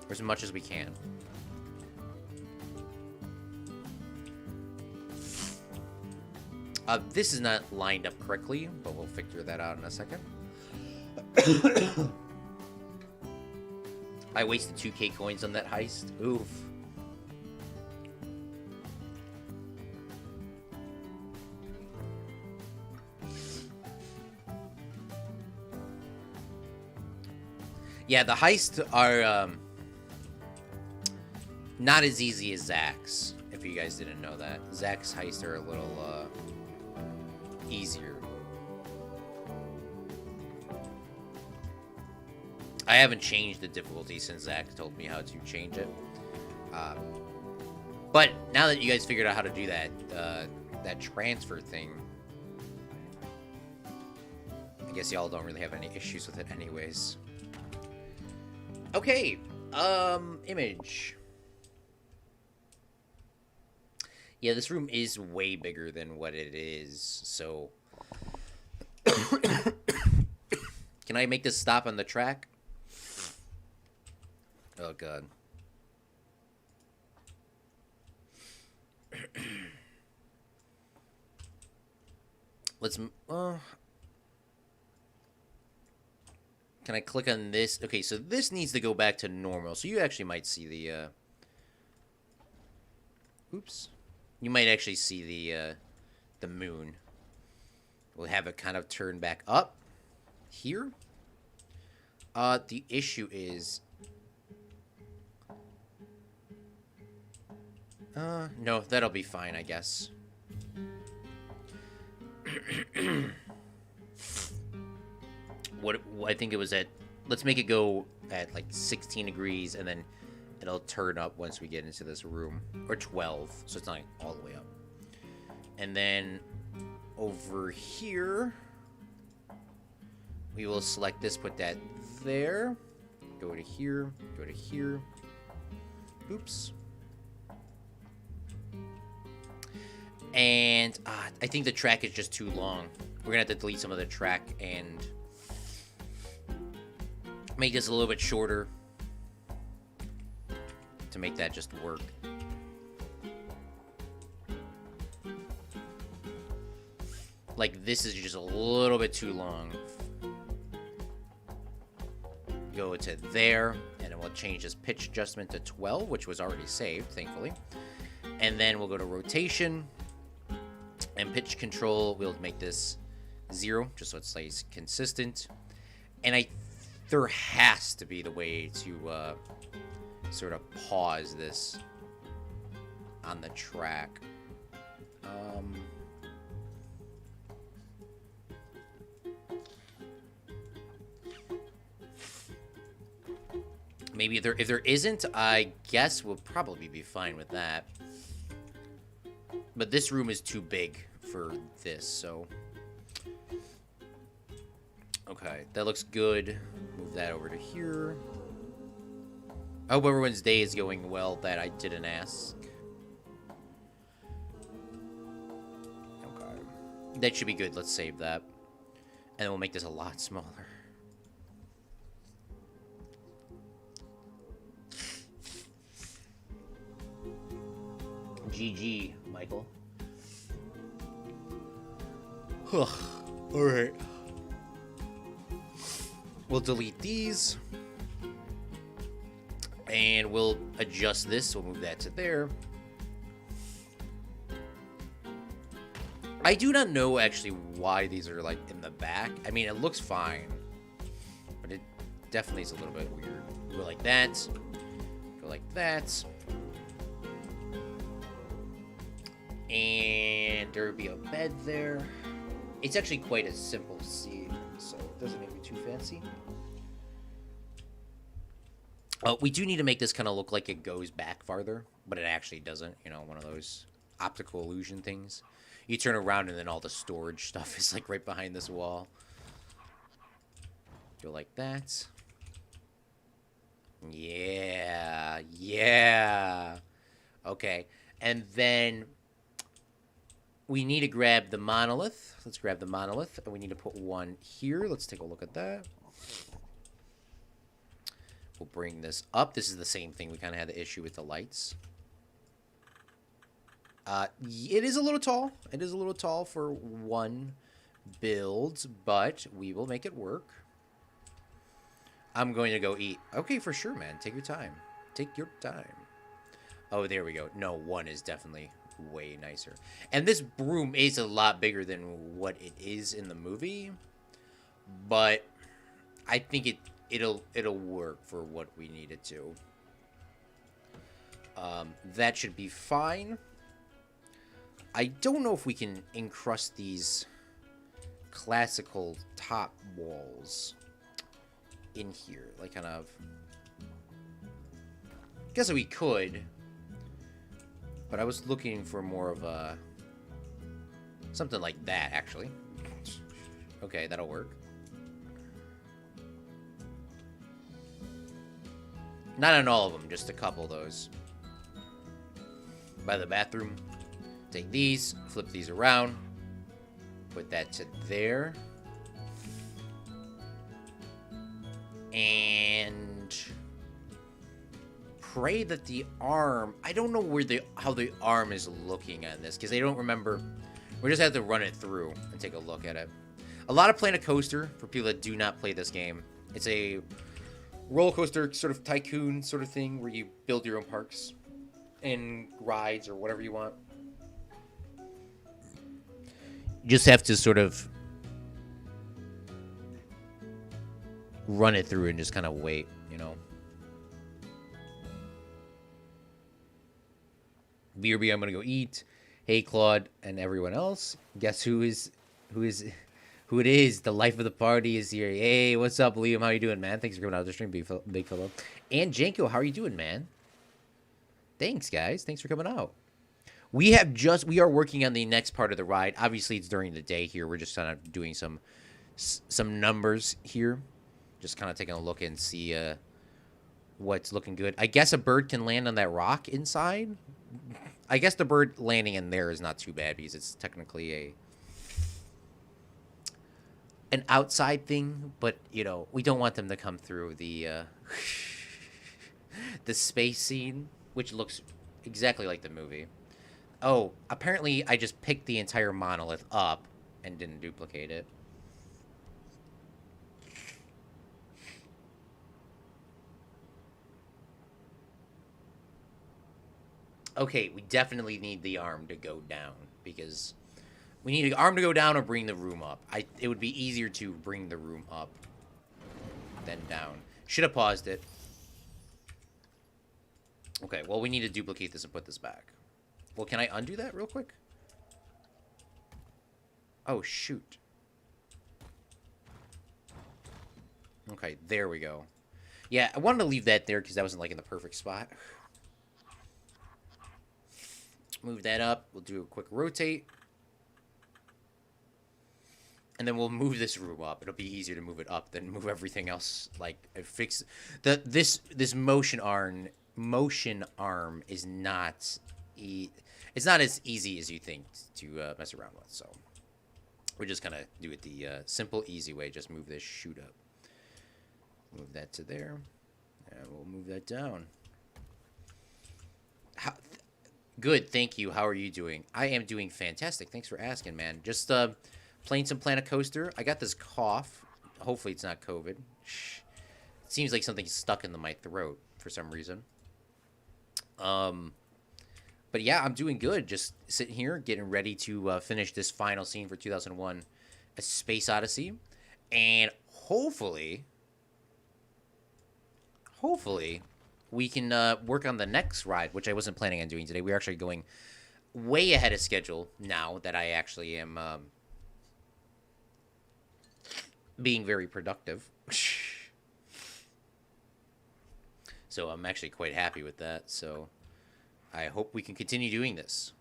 Or as much as we can. This is not lined up correctly, but we'll figure that out in a second. I wasted 2k coins on that heist. Oof. Yeah, the heists are not as easy as Zach's, if you guys didn't know that. Zach's heists are a little easier. I haven't changed the difficulty since Zach told me how to change it. But now that you guys figured out how to do that, that transfer thing, I guess y'all don't really have any issues with it anyways. Okay, image. Yeah, this room is way bigger than what it is, so... Can I make this stop on the track? Oh, God. Let's... Can I click on this? Okay, so this needs to go back to normal. So you actually might see the, oops. You might actually see the moon. We'll have it kind of turn back up here. The issue is... no, that'll be fine, I guess. What I think it was at, let's make it go at like 16 degrees and then it'll turn up once we get into this room, or 12, so it's not like all the way up. And then over here we will select this, put that there, go to here, go to here. Oops. And I think the track is just too long. We're gonna have to delete some of the track and make this a little bit shorter to make that just work. Like, this is just a little bit too long. Go to there, and then we'll change this pitch adjustment to 12, which was already saved, thankfully. And then we'll go to rotation and pitch control. We'll make this 0, just so it stays consistent. And there has to be the way to sort of pause this on the track. Maybe if there isn't, I guess we'll probably be fine with that. But this room is too big for this, so... Okay, that looks good. Move that over to here. I hope everyone's day is going well that I didn't ask. Okay. That should be good. Let's save that. And then we'll make this a lot smaller. GG, Michael. Alright. We'll delete these. And we'll adjust this. We'll move that to there. I do not know actually why these are like in the back. I mean, it looks fine. But it definitely is a little bit weird. Go like that. Go like that. And there would be a bed there. It's actually quite a simple scene, so it doesn't make it too fancy. We do need to make this kind of look like it goes back farther, but it actually doesn't. You know, one of those optical illusion things. You turn around and then all the storage stuff is like right behind this wall. Go like that. Yeah, yeah. Okay, and then we need to grab the monolith. Let's grab the monolith, and we need to put one here. Let's take a look at that. We'll bring this up. This is the same thing. We kind of had the issue with the lights. It is a little tall. It is a little tall for one build, but we will make it work. I'm going to go eat. Okay, for sure, man. Take your time. Take your time. Oh, there we go. No, one is definitely way nicer. And this broom is a lot bigger than what it is in the movie, but I think it'll work for what we need it to. That should be fine. I don't know if we can encrust these classical top walls in here, like kind of. Guess we could, but I was looking for more of a something like that, actually. Okay, that'll work. Not on all of them, just a couple of those. By the bathroom. Take these, flip these around. Put that to there. And pray that the arm... I don't know where how the arm is looking on this, because I don't remember. We just have to run it through and take a look at it. A lot of Planet Coaster for people that do not play this game. It's a roller coaster sort of tycoon sort of thing where you build your own parks and rides or whatever you want. You just have to sort of run it through and just kind of wait, you know. BRB, I'm gonna go eat. Hey, Claude and everyone else. Guess who it is? The life of the party is here. Hey, what's up, Liam? How you doing, man? Thanks for coming out to the stream, big fellow. And Janko, how are you doing, man? Thanks, guys. Thanks for coming out. We are working on the next part of the ride. Obviously, it's during the day here. We're just kind of doing some numbers here. Just kind of taking a look and see what's looking good. I guess a bird can land on that rock inside. I guess the bird landing in there is not too bad because it's technically an outside thing, but you know, we don't want them to come through the the space scene, which looks exactly like the movie. Oh, apparently I just picked the entire monolith up and didn't duplicate it. Okay, we definitely need the arm to go down because we need the arm to go down or bring the room up. It would be easier to bring the room up than down. Should have paused it. Okay, well, we need to duplicate this and put this back. Well, can I undo that real quick? Oh, shoot. Okay, there we go. Yeah, I wanted to leave that there because that wasn't, like, in the perfect spot. Move that up. We'll do a quick rotate. And then we'll move this room up. It'll be easier to move it up than move everything else. Like, fix... This motion arm is not... It's not as easy as you think to mess around with, so we're just gonna do it the simple, easy way. Just move this chute up. Move that to there, and we'll move that down. Good, thank you. How are you doing? I am doing fantastic. Thanks for asking, man. Just playing some Planet Coaster. I got this cough. Hopefully it's not COVID. It seems like something's stuck in my throat for some reason. But yeah, I'm doing good. Just sitting here, getting ready to finish this final scene for 2001, A Space Odyssey. And hopefully, we can work on the next ride, which I wasn't planning on doing today. We're actually going way ahead of schedule now that I actually am being very productive. So I'm actually quite happy with that. So I hope we can continue doing this.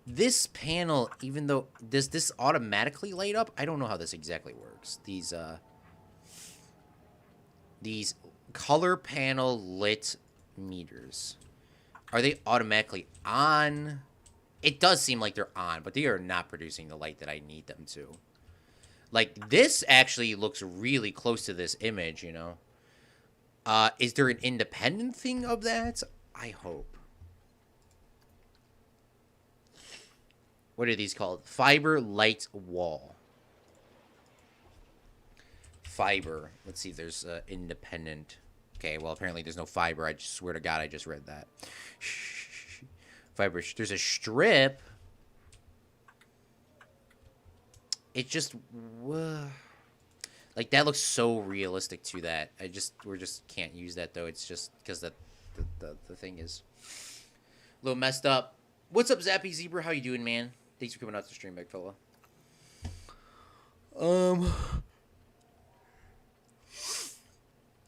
This panel, even though, does this automatically light up? I don't know how this exactly works. These color panel lit meters, are they automatically on? It does seem like they're on, but they are not producing the light that I need them to. Like, this actually looks really close to this image, you know? Is there an independent thing of that? I hope. What are these called? Fiber light wall. Fiber. Let's see if there's independent. Okay, well, apparently there's no fiber. I just swear to God, I just read that. Fiber. There's a strip. It just... like, that looks so realistic to that. We just can't use that, though. It's just because the thing is a little messed up. What's up, Zappy Zebra? How you doing, man? Thanks for coming out to stream, big fella.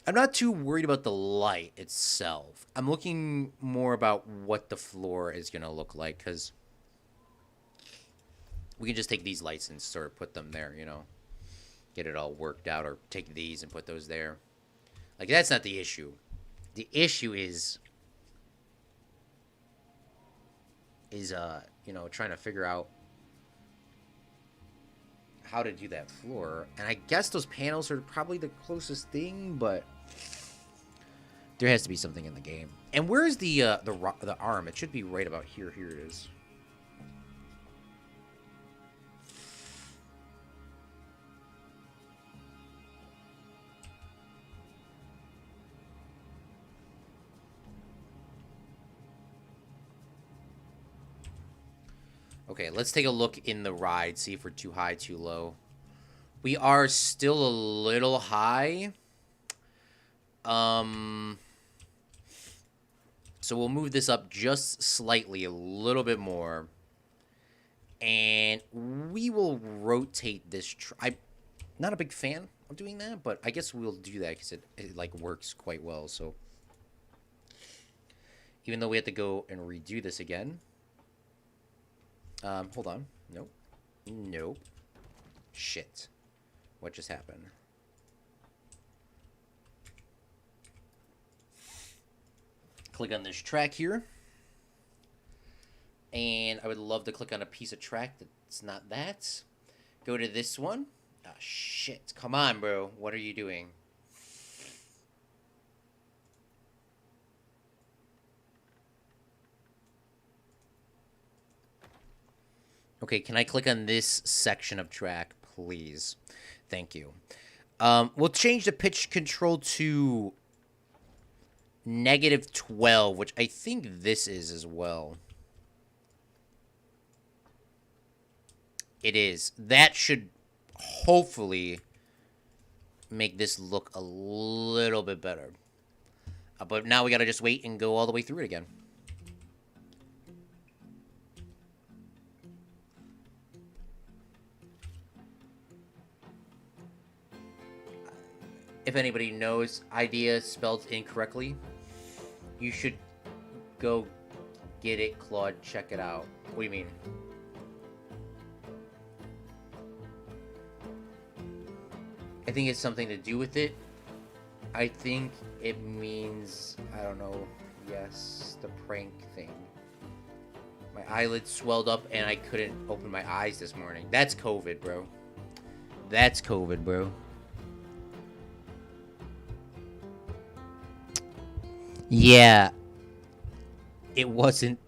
I'm not too worried about the light itself. I'm looking more about what the floor is going to look like, because we can just take these lights and sort of put them there, you know. Get it all worked out, or take these and put those there. Like, that's not the issue. The issue is you know, trying to figure out how to do that floor. And I guess those panels are probably the closest thing, but there has to be something in the game. And where's the arm? It should be right about here. Here it is. Okay, let's take a look in the ride, see if we're too high, too low. We are still a little high. So we'll move this up just slightly, a little bit more. And we will rotate this. I'm not a big fan of doing that, but I guess we'll do that because it like works quite well. So even though we have to go and redo this again. Hold on. Nope. Nope. Shit. What just happened? Click on this track here. And I would love to click on a piece of track that's not that. Go to this one. Ah, shit. Come on, bro. What are you doing? Okay, can I click on this section of track, please? Thank you. We'll change the pitch control to -12, which I think this is as well. It is. That should hopefully make this look a little bit better. But now we gotta just wait and go all the way through it again. If anybody knows idea spelled incorrectly, you should go get it, Claude. Check it out. What do you mean? I think it's something to do with it. I think it means, I don't know, yes, the prank thing. My eyelids swelled up and I couldn't open my eyes this morning. That's COVID, bro. That's COVID, bro. Yeah, it wasn't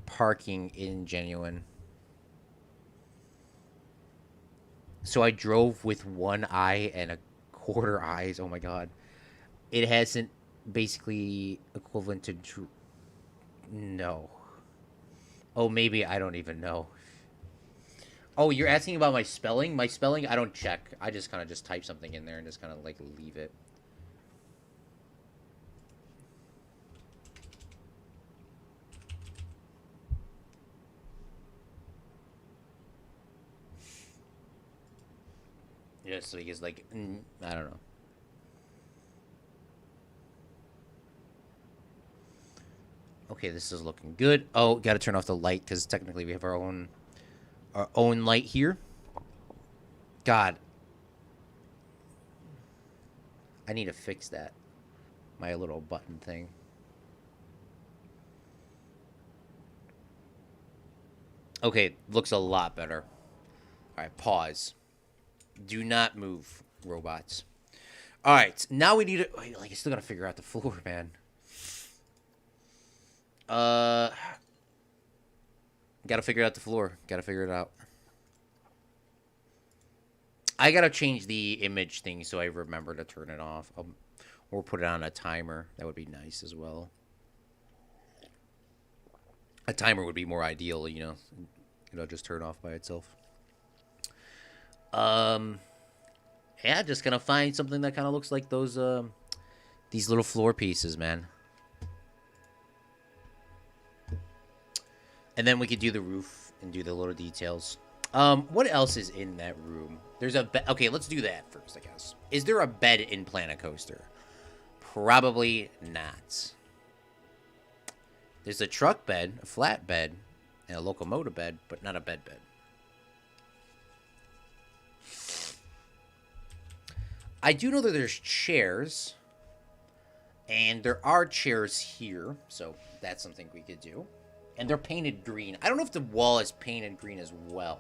parking in Genuine. So I drove with one eye and a quarter eyes. Oh my god. It hasn't basically equivalent to... No. Oh, maybe I don't even know. Oh, you're asking about my spelling? My spelling, I don't check. I just kind of just type something in there and just kind of like leave it. Yeah, so he gets like, I don't know. Okay, this is looking good. Oh, gotta turn off the light because technically we have our own light here. God, I need to fix that. My little button thing. Okay, looks a lot better. All right, pause. Do not move, robots. All right, now we need to. Like, I still gotta figure out the floor, man. Gotta figure out the floor. Gotta figure it out. I gotta change the image thing so I remember to turn it off. Or put it on a timer. That would be nice as well. A timer would be more ideal, you know. It'll just turn off by itself. Yeah, just gonna find something that kind of looks like those these little floor pieces, man. And then we could do the roof and do the little details. What else is in that room? There's a bed. Okay, let's do that first, I guess. Is there a bed in Planet Coaster? Probably not. There's a truck bed, a flat bed, and a locomotive bed, but not a bed. I do know that there's chairs, and there are chairs here, so that's something we could do. And they're painted green. I don't know if the wall is painted green as well,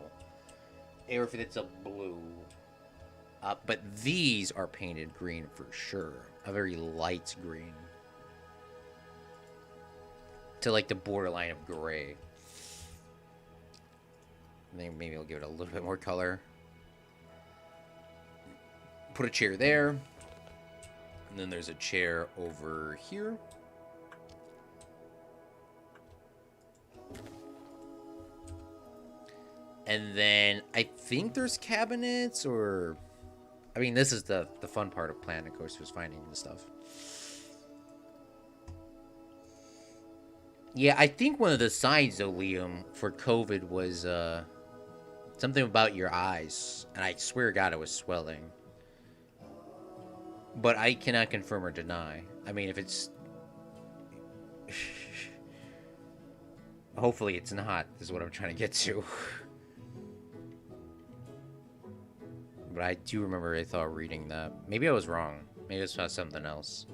or if it's a blue. But these are painted green for sure. A very light green. To like the borderline of gray. I think maybe I'll give it a little bit more color. Put a chair there. And then there's a chair over here. And then I think there's cabinets or... I mean, this is the fun part of Planet Coaster is finding the stuff. Yeah, I think one of the signs, though, Liam, for COVID was something about your eyes. And I swear to God it was swelling. But I cannot confirm or deny. I mean, if it's... Hopefully it's not, is what I'm trying to get to. But I do remember I thought reading that. Maybe I was wrong. Maybe I saw something else.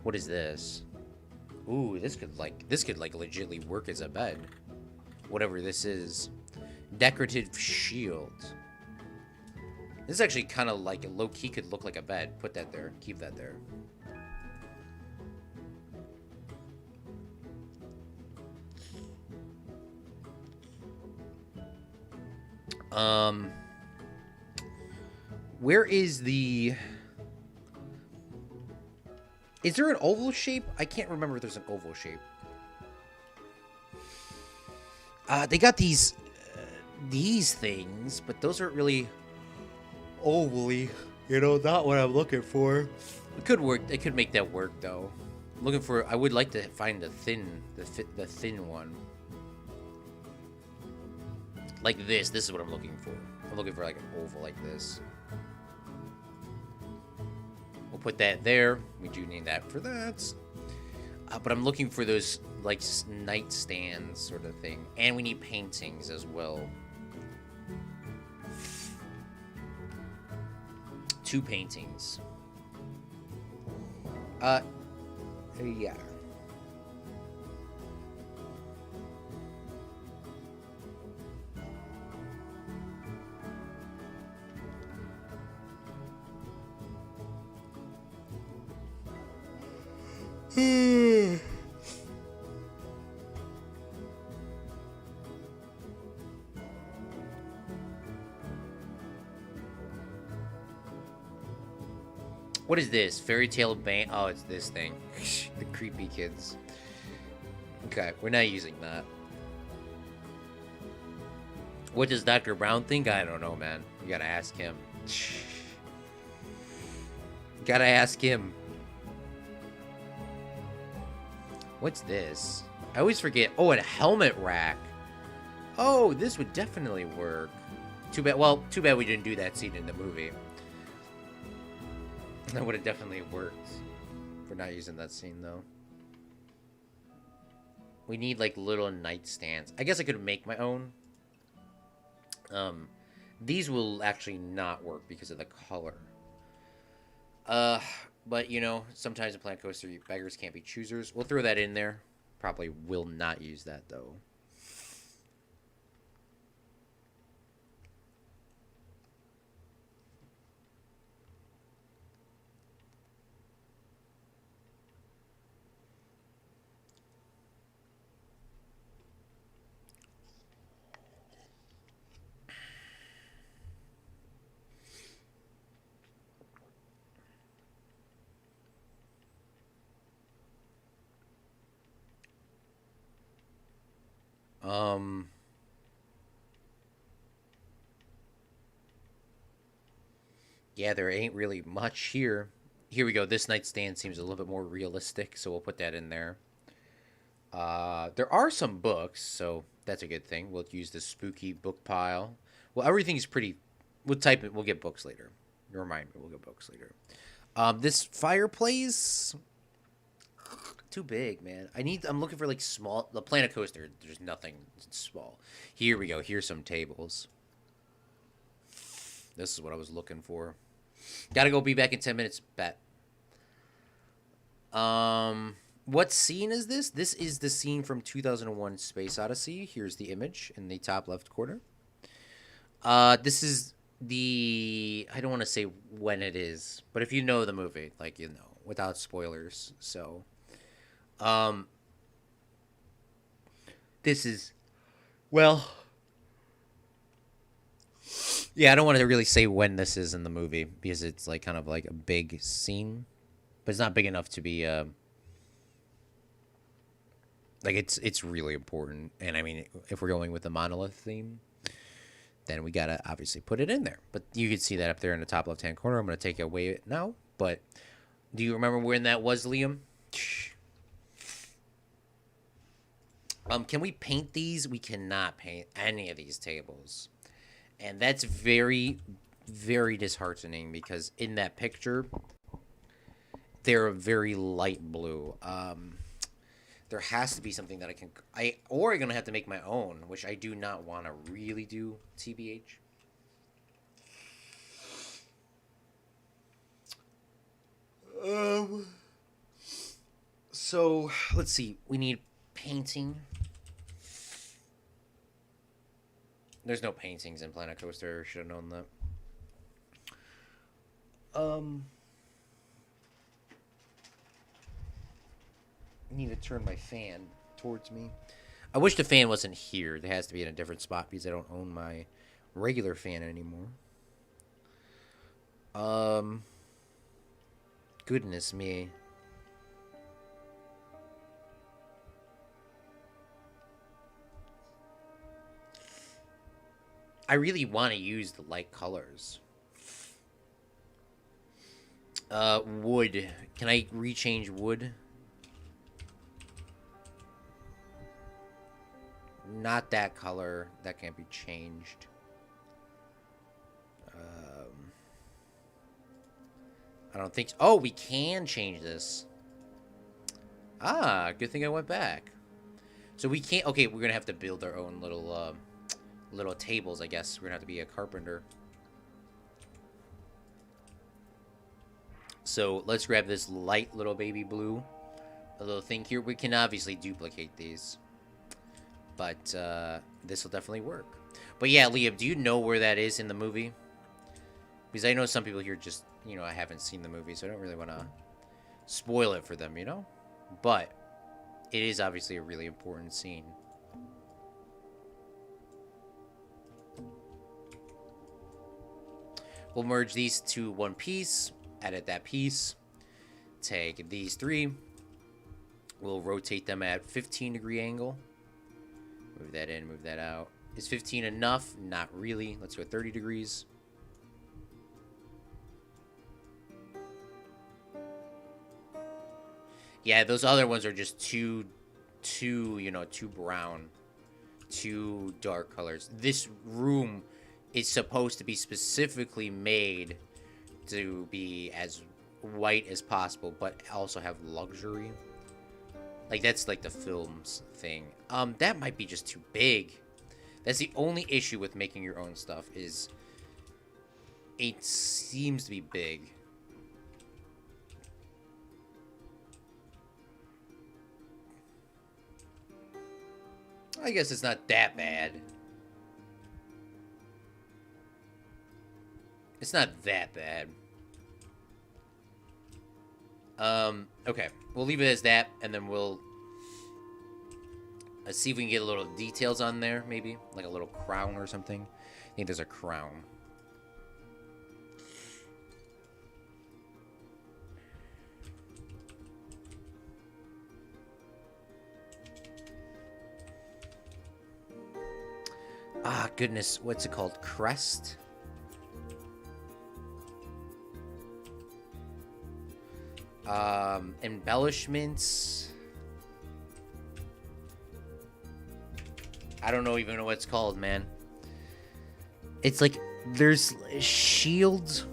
What is this? Ooh, this could legitimately work as a bed. Whatever this is. Decorative shield. This is actually kind of like, low-key could look like a bed. Put that there. Keep that there. Where is the... Is there an oval shape? I can't remember if there's an oval shape. They got these things, but those aren't really ovally. You know, not what I'm looking for. It could work. They could make that work, though. I'm looking for... I would like to find the thin one. Like this. This is what I'm looking for. I'm looking for like an oval like this. We'll put that there. We do need that for that. But I'm looking for those like nightstands sort of thing. And we need paintings as well. 2 paintings. Yeah. What is this? Fairy Tale Band? Oh, it's this thing. The creepy kids. Okay, we're not using that. What does Dr. Brown think? I don't know, man. You gotta ask him. Gotta ask him. What's this? I always forget. Oh, a helmet rack. Oh, this would definitely work. Too bad. Well, too bad we didn't do that scene in the movie. That would have definitely worked. We're not using that scene though. We need like little nightstands. I guess I could make my own. These will actually not work because of the color. But you know, sometimes in Planet Coaster, beggars can't be choosers. We'll throw that in there. Probably will not use that though. Yeah, there ain't really much here. Here we go. This nightstand seems a little bit more realistic, so we'll put that in there. There are some books, so that's a good thing. We'll use the spooky book pile. Well, everything's pretty. We'll type it. We'll get books later. Remind me. We'll get books later. This fireplace. Too big, man. I'm looking for like small. The Planet Coaster. There's nothing small. Here we go. Here's some tables. This is what I was looking for. Gotta go. Be back in 10 minutes. Bet. What scene is this? This is the scene from 2001 Space Odyssey. Here's the image in the top left corner. This is the... I don't want to say when it is, but if you know the movie, like, you know, without spoilers. So, this is... Well... Yeah, I don't want to really say when this is in the movie, because it's, like, kind of like a big scene. But it's not big enough to be... Like, it's really important. And, I mean, if we're going with the Monolith theme, then we got to obviously put it in there. But you can see that up there in the top left-hand corner. I'm going to take it away now. But do you remember when that was, Liam? Can we paint these? We cannot paint any of these tables. And that's very, very disheartening because in that picture, they're a very light blue. There has to be something that or I'm going to have to make my own, which I do not want to really do, TBH. So, let's see. We need painting. There's no paintings in Planet Coaster. Should have known that. Need to turn my fan towards me. I wish the fan wasn't here. It has to be in a different spot because I don't own my regular fan anymore. Goodness me. I really want to use the light colors. Wood. Can I rechange wood? Not that color. That can't be changed. I don't think so. Oh, we can change this. Ah, good thing I went back. So we can't... Okay, we're going to have to build our own little, little tables, I guess. We're going to have to be a carpenter. So let's grab this light little baby blue. A little thing here. We can obviously duplicate these. But this will definitely work. But yeah, Liam, do you know where that is in the movie? Because I know some people here just, you know, I haven't seen the movie, so I don't really want to spoil it for them, you know? But it is obviously a really important scene. We'll merge these to one piece, edit that piece, take these three, we'll rotate them at 15-degree angle. Move that in, move that out. Is 15 enough? Not really. Let's go 30 degrees. Yeah, those other ones are just too brown. too dark colors. This room is supposed to be specifically made to be as white as possible, but also have luxury. Like, that's like the film's thing. That might be just too big. That's the only issue with making your own stuff, is it seems to be big. I guess it's not that bad. It's not that bad. Okay. We'll leave it as that, and then we'll see if we can get a little details on there, maybe. Like a little crown or something. I think there's a crown. Ah, goodness. What's it called? Crest? Embellishments. I don't even know what it's called, man. It's like, there's shields.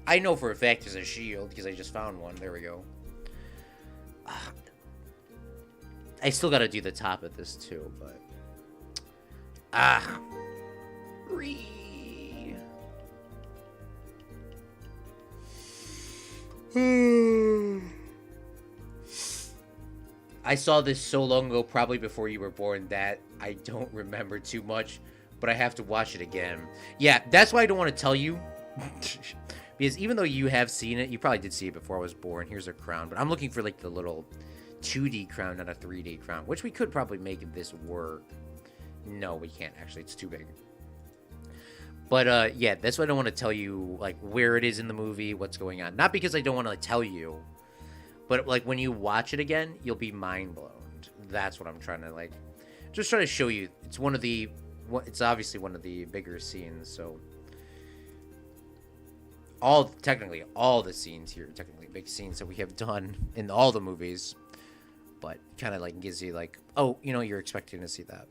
I know for a fact there's a shield, because I just found one. There we go. I still gotta do the top of this, too, but... I saw this so long ago, probably before you were born, that I don't remember too much, but I have to watch it again. Yeah, that's why I don't want to tell you. Because even though you have seen it, you probably did see it before I was born. Here's a crown, but I'm looking for like the little 2D crown, not a 3D crown, which we could probably make this work. No, we can't actually. It's too big. But yeah, that's why I don't want to tell you like where it is in the movie, what's going on. Not because I don't want to tell you, but like when you watch it again, you'll be mind blown. That's what I'm trying to like, just try to show you. It's one of the, it's obviously one of the bigger scenes. So technically all the scenes here, technically big scenes that we have done in all the movies, but kind of like gives you like, oh, you know, you're expecting to see that.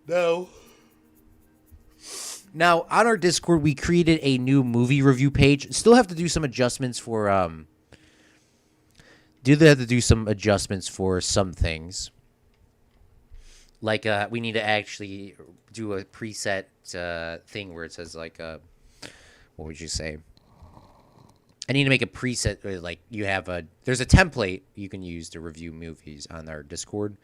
No. Now, on our Discord, we created a new movie review page. Still have to do some adjustments for, some things. Like, we need to actually do a preset, thing where it says, like, what would you say? I need to make a preset, like, there's a template you can use to review movies on our Discord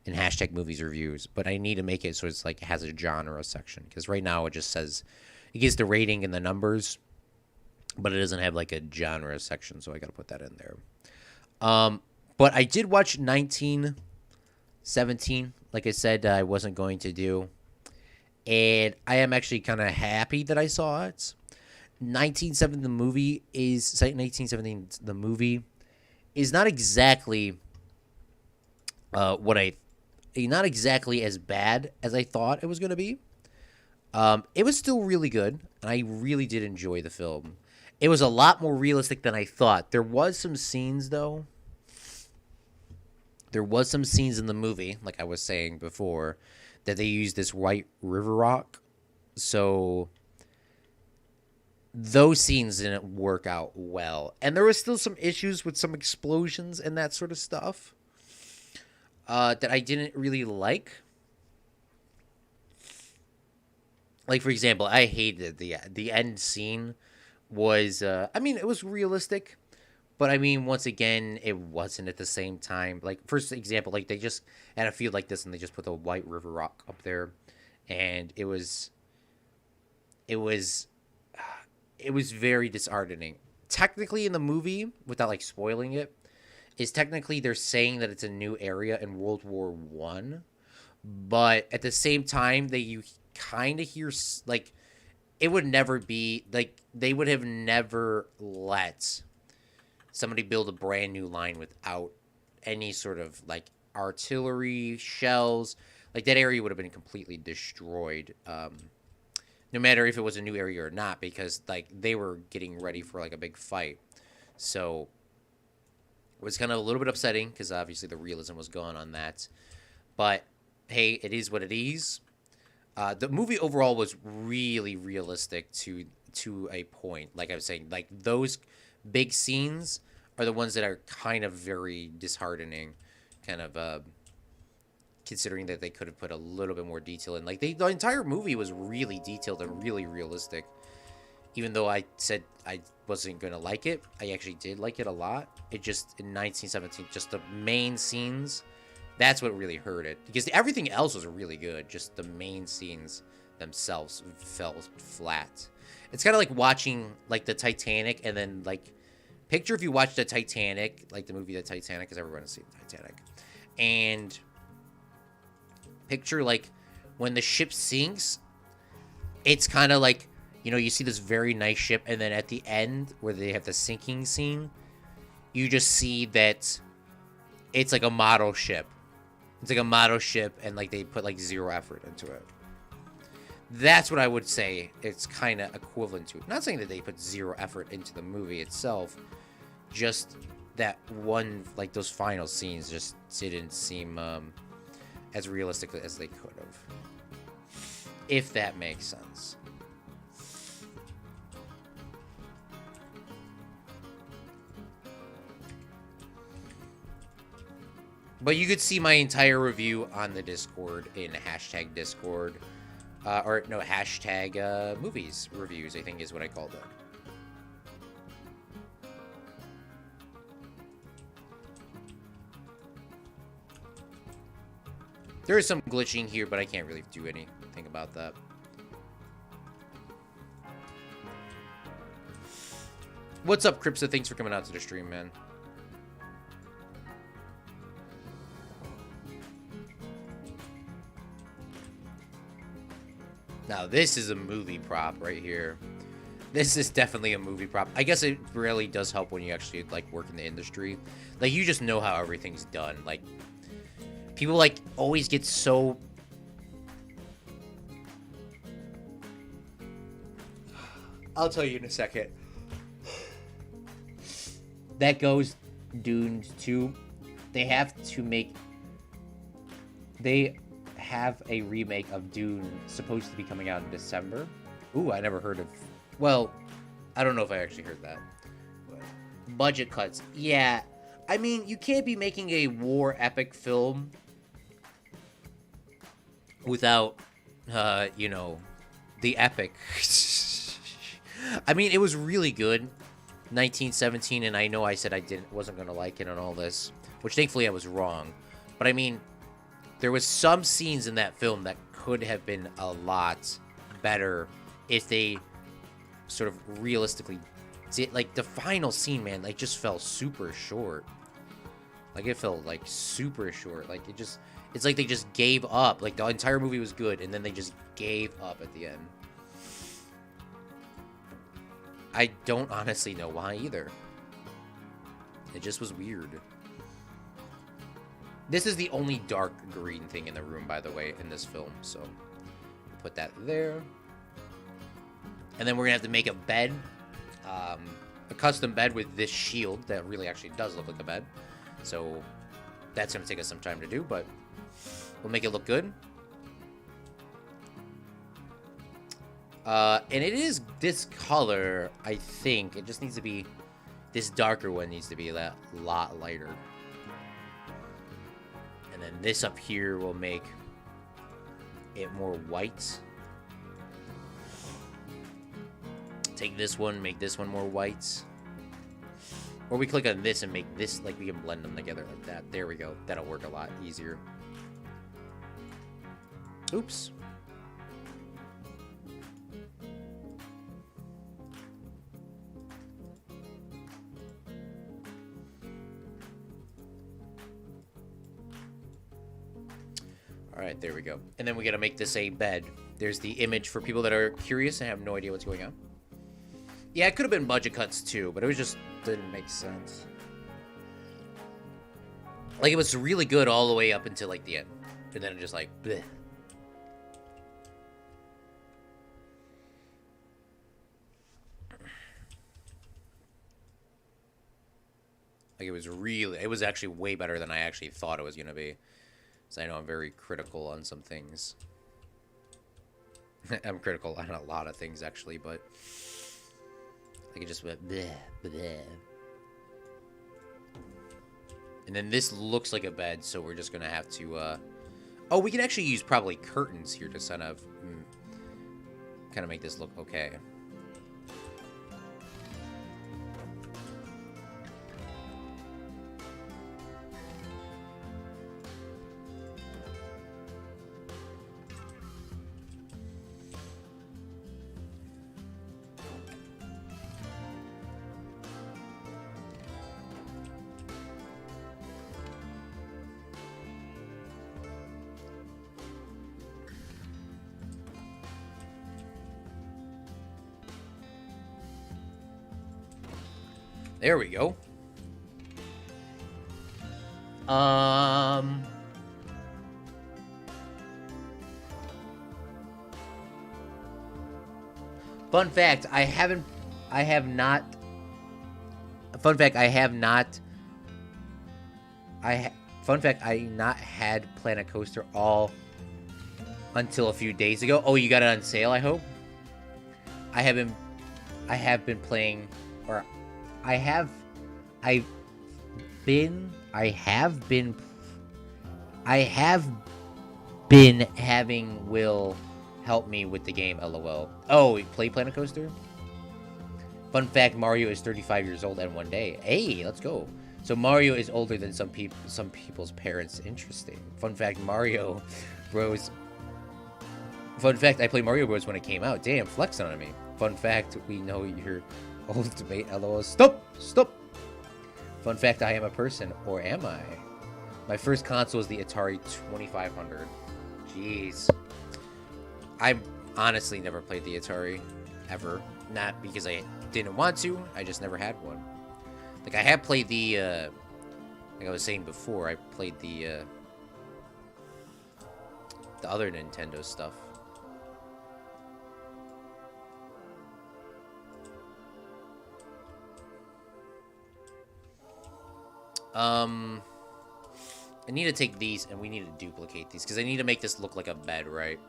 and hashtag movies reviews, but I need to make it so it's like, it has a genre section, because right now it just says, it gives the rating and the numbers, but it doesn't have like a genre section, so I gotta put that in there. But I did watch 1917, like I said, I wasn't going to do, and I am actually kind of happy that I saw it. 1917 the movie is not exactly not exactly as bad as I thought it was going to be. It was still really good, and I really did enjoy the film. It was a lot more realistic than I thought. There was some scenes, though. There was some scenes in the movie, like I was saying before, that they used this white river rock. So those scenes didn't work out well. And there was still some issues with some explosions and that sort of stuff that I didn't really like. Like, for example, I hated the end scene was, I mean, it was realistic. But, I mean, once again, it wasn't at the same time. Like, first example, like, they just had a field like this, and they just put the white river rock up there. And it was very disheartening. Technically, in the movie, without, like, spoiling it, is technically they're saying that it's a new area in World War One. But at the same time, you kind of hear, like, it would never be, like, they would have never let somebody build a brand new line without any sort of, like, artillery, shells. Like, that area would have been completely destroyed, no matter if it was a new area or not, because, like, they were getting ready for, like, a big fight. So it was kind of a little bit upsetting because obviously the realism was gone on that. But hey, it is what it is. The movie overall was really realistic to a point. Like I was saying, like those big scenes are the ones that are kind of very disheartening, kind of considering that they could have put a little bit more detail in. Like the entire movie was really detailed and really realistic. Even though I said I wasn't gonna like it, I actually did like it a lot. It just in 1917, just the main scenes, that's what really hurt it. Because everything else was really good. Just the main scenes themselves fell flat. It's kind of like watching like the Titanic, and then like picture if you watch the Titanic, like the movie The Titanic, because everyone has seen the Titanic, and picture like when the ship sinks, it's kind of like, you know, you see this very nice ship, and then at the end where they have the sinking scene, you just see that it's like a model ship. It's like a model ship, and like they put like zero effort into it. That's what I would say it's kind of equivalent to. Not saying that they put zero effort into the movie itself, just that one, like those final scenes just didn't seem as realistic as they could have. If that makes sense. But you could see my entire review on the Discord in hashtag Discord. Or no, hashtag movies reviews, I think is what I called it. There is some glitching here, but I can't really do anything about that. What's up, Cripsa? Thanks for coming out to the stream, man. Now, this is a movie prop right here. This is definitely a movie prop. I guess it really does help when you actually, like, work in the industry. Like, you just know how everything's done. Like, people, like, always get so... I'll tell you in a second. That goes Dune 2. They have to make... They have a remake of Dune supposed to be coming out in December. Ooh, I never heard of... Well, I don't know if I actually heard that. Budget cuts. Yeah. I mean, you can't be making a war epic film without, you know, the epic. I mean, it was really good. 1917, and I know I said wasn't going to like it and all this, which thankfully I was wrong. But I mean, there was some scenes in that film that could have been a lot better if they sort of realistically did. Like, the final scene, man, like, just fell super short. Like, it felt, like, super short. Like, it's like they just gave up. Like, the entire movie was good, and then they just gave up at the end. I don't honestly know why either. It just was weird. This is the only dark green thing in the room, by the way, in this film. So, we'll put that there. And then we're going to have to make a bed. A custom bed with this shield that really actually does look like a bed. So, that's going to take us some time to do, but we'll make it look good. And it is this color, I think. It just needs to be... This darker one needs to be a lot lighter. And then this up here will make it more white. Take this one, make this one more white. Or we click on this and make this, like, we can blend them together like that. There we go. That'll work a lot easier. Oops. Alright, there we go. And then we gotta make this a bed. There's the image for people that are curious and have no idea what's going on. Yeah, it could have been budget cuts too, but it was just didn't make sense. Like, it was really good all the way up until, like, the end. And then it just, like, bleh. Like, it was actually way better than I actually thought it was going to be. So I know I'm very critical on some things. I'm critical on a lot of things, actually, but I could just went bleh, bleh. And then this looks like a bed, so we're just going to have to, oh, we can actually use probably curtains here to kind of make this look okay. There we go. Fun fact, I have not had Planet Coaster all until a few days ago. Oh, you got it on sale, I hope? I have been playing, or I have been having Will help me with the game, lol. Oh, you play Planet Coaster? Fun fact, Mario is 35 years old and one day. Hey, let's go. So Mario is older than some people's parents. Interesting. Fun fact, Mario Bros. Fun fact, I played Mario Bros when it came out. Damn, flexing on me. Fun fact, we know you're old, mate. LOL. Stop! Fun fact, I am a person, or am I? My first console was the Atari 2500. Jeez. I honestly never played the Atari, ever. Not because I didn't want to, I just never had one. Like, I have played the, like I was saying before, I played the other Nintendo stuff. I need to take these, and we need to duplicate these, because I need to make this look like a bed, right?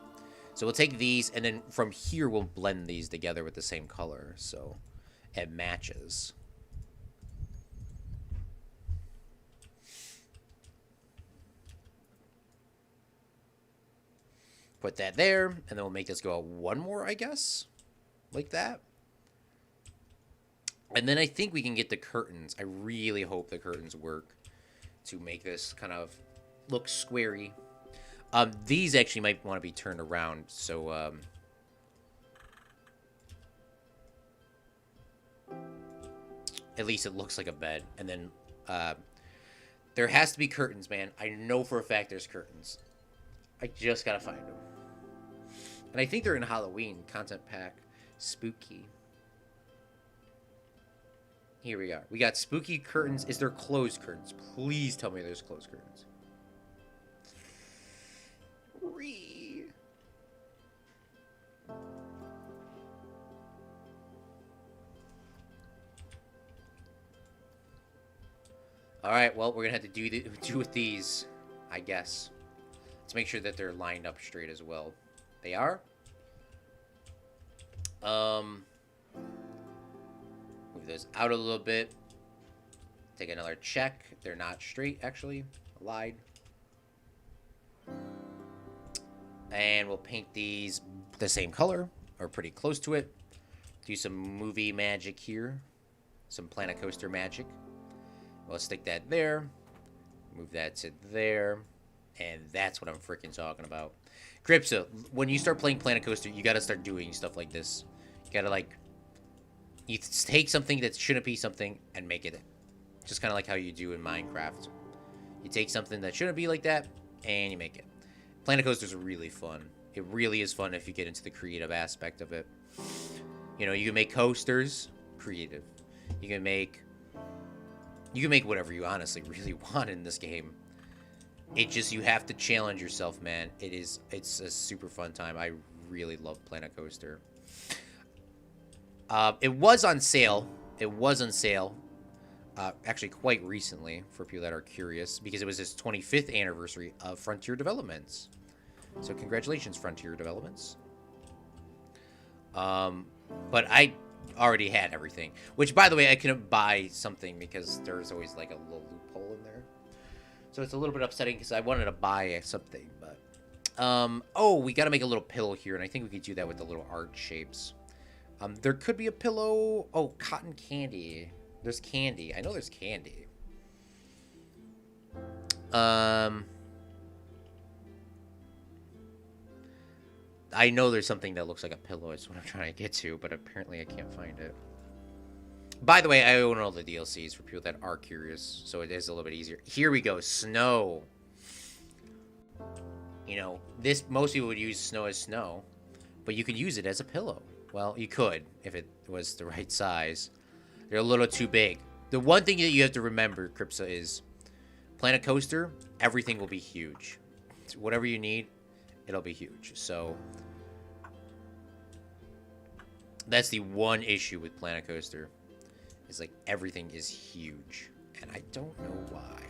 So we'll take these, and then from here, we'll blend these together with the same color, so it matches. Put that there, and then we'll make this go out one more, I guess, like that. And then I think we can get the curtains. I really hope the curtains work to make this kind of look squarey. These actually might want to be turned around, so at least it looks like a bed. And then there has to be curtains, man. I know for a fact there's curtains. I just gotta find them. And I think they're in Halloween content pack. Spooky. Here we are. We got spooky curtains. Is there closed curtains? Please tell me there's closed curtains. Alright, well, we're going to have to do with these, I guess. Let's make sure that they're lined up straight as well. They are. Move those out a little bit. Take another check. They're not straight, actually. I lied. And we'll paint these the same color, or pretty close to it. Do some movie magic here. Some Planet Coaster magic. We'll stick that there. Move that to there. And that's what I'm freaking talking about. Cripsa, when you start playing Planet Coaster, you gotta start doing stuff like this. You gotta, like, you take something that shouldn't be something and make it. Just kind of like how you do in Minecraft. You take something that shouldn't be like that, and you make it. Planet Coaster is really fun. It really is fun if you get into the creative aspect of it. You know, you can make coasters, creative. You can make whatever you honestly really want in this game. It just, you have to challenge yourself, man. It's a super fun time. I really love Planet Coaster. It was on sale. actually quite recently, for people that are curious, because it was his 25th anniversary of Frontier Developments. So congratulations, Frontier Developments. But I already had everything. Which, by the way, I couldn't buy something because there's always like a little loophole in there. So it's a little bit upsetting because I wanted to buy something, but... oh, we gotta make a little pillow here, and I think we could do that with the little art shapes. There could be a pillow... Oh, cotton candy. There's candy. I know there's candy. I know there's something that looks like a pillow. It's what I'm trying to get to, but apparently I can't find it. By the way, I own all the DLCs for people that are curious, so it is a little bit easier. Here we go. Snow. You know, most people would use snow as snow, but you could use it as a pillow. Well, you could if it was the right size. They're a little too big. The one thing that you have to remember, Cripsa, is Planet Coaster, everything will be huge. Whatever you need, it'll be huge. So that's the one issue with Planet Coaster. Is like everything is huge. And I don't know why.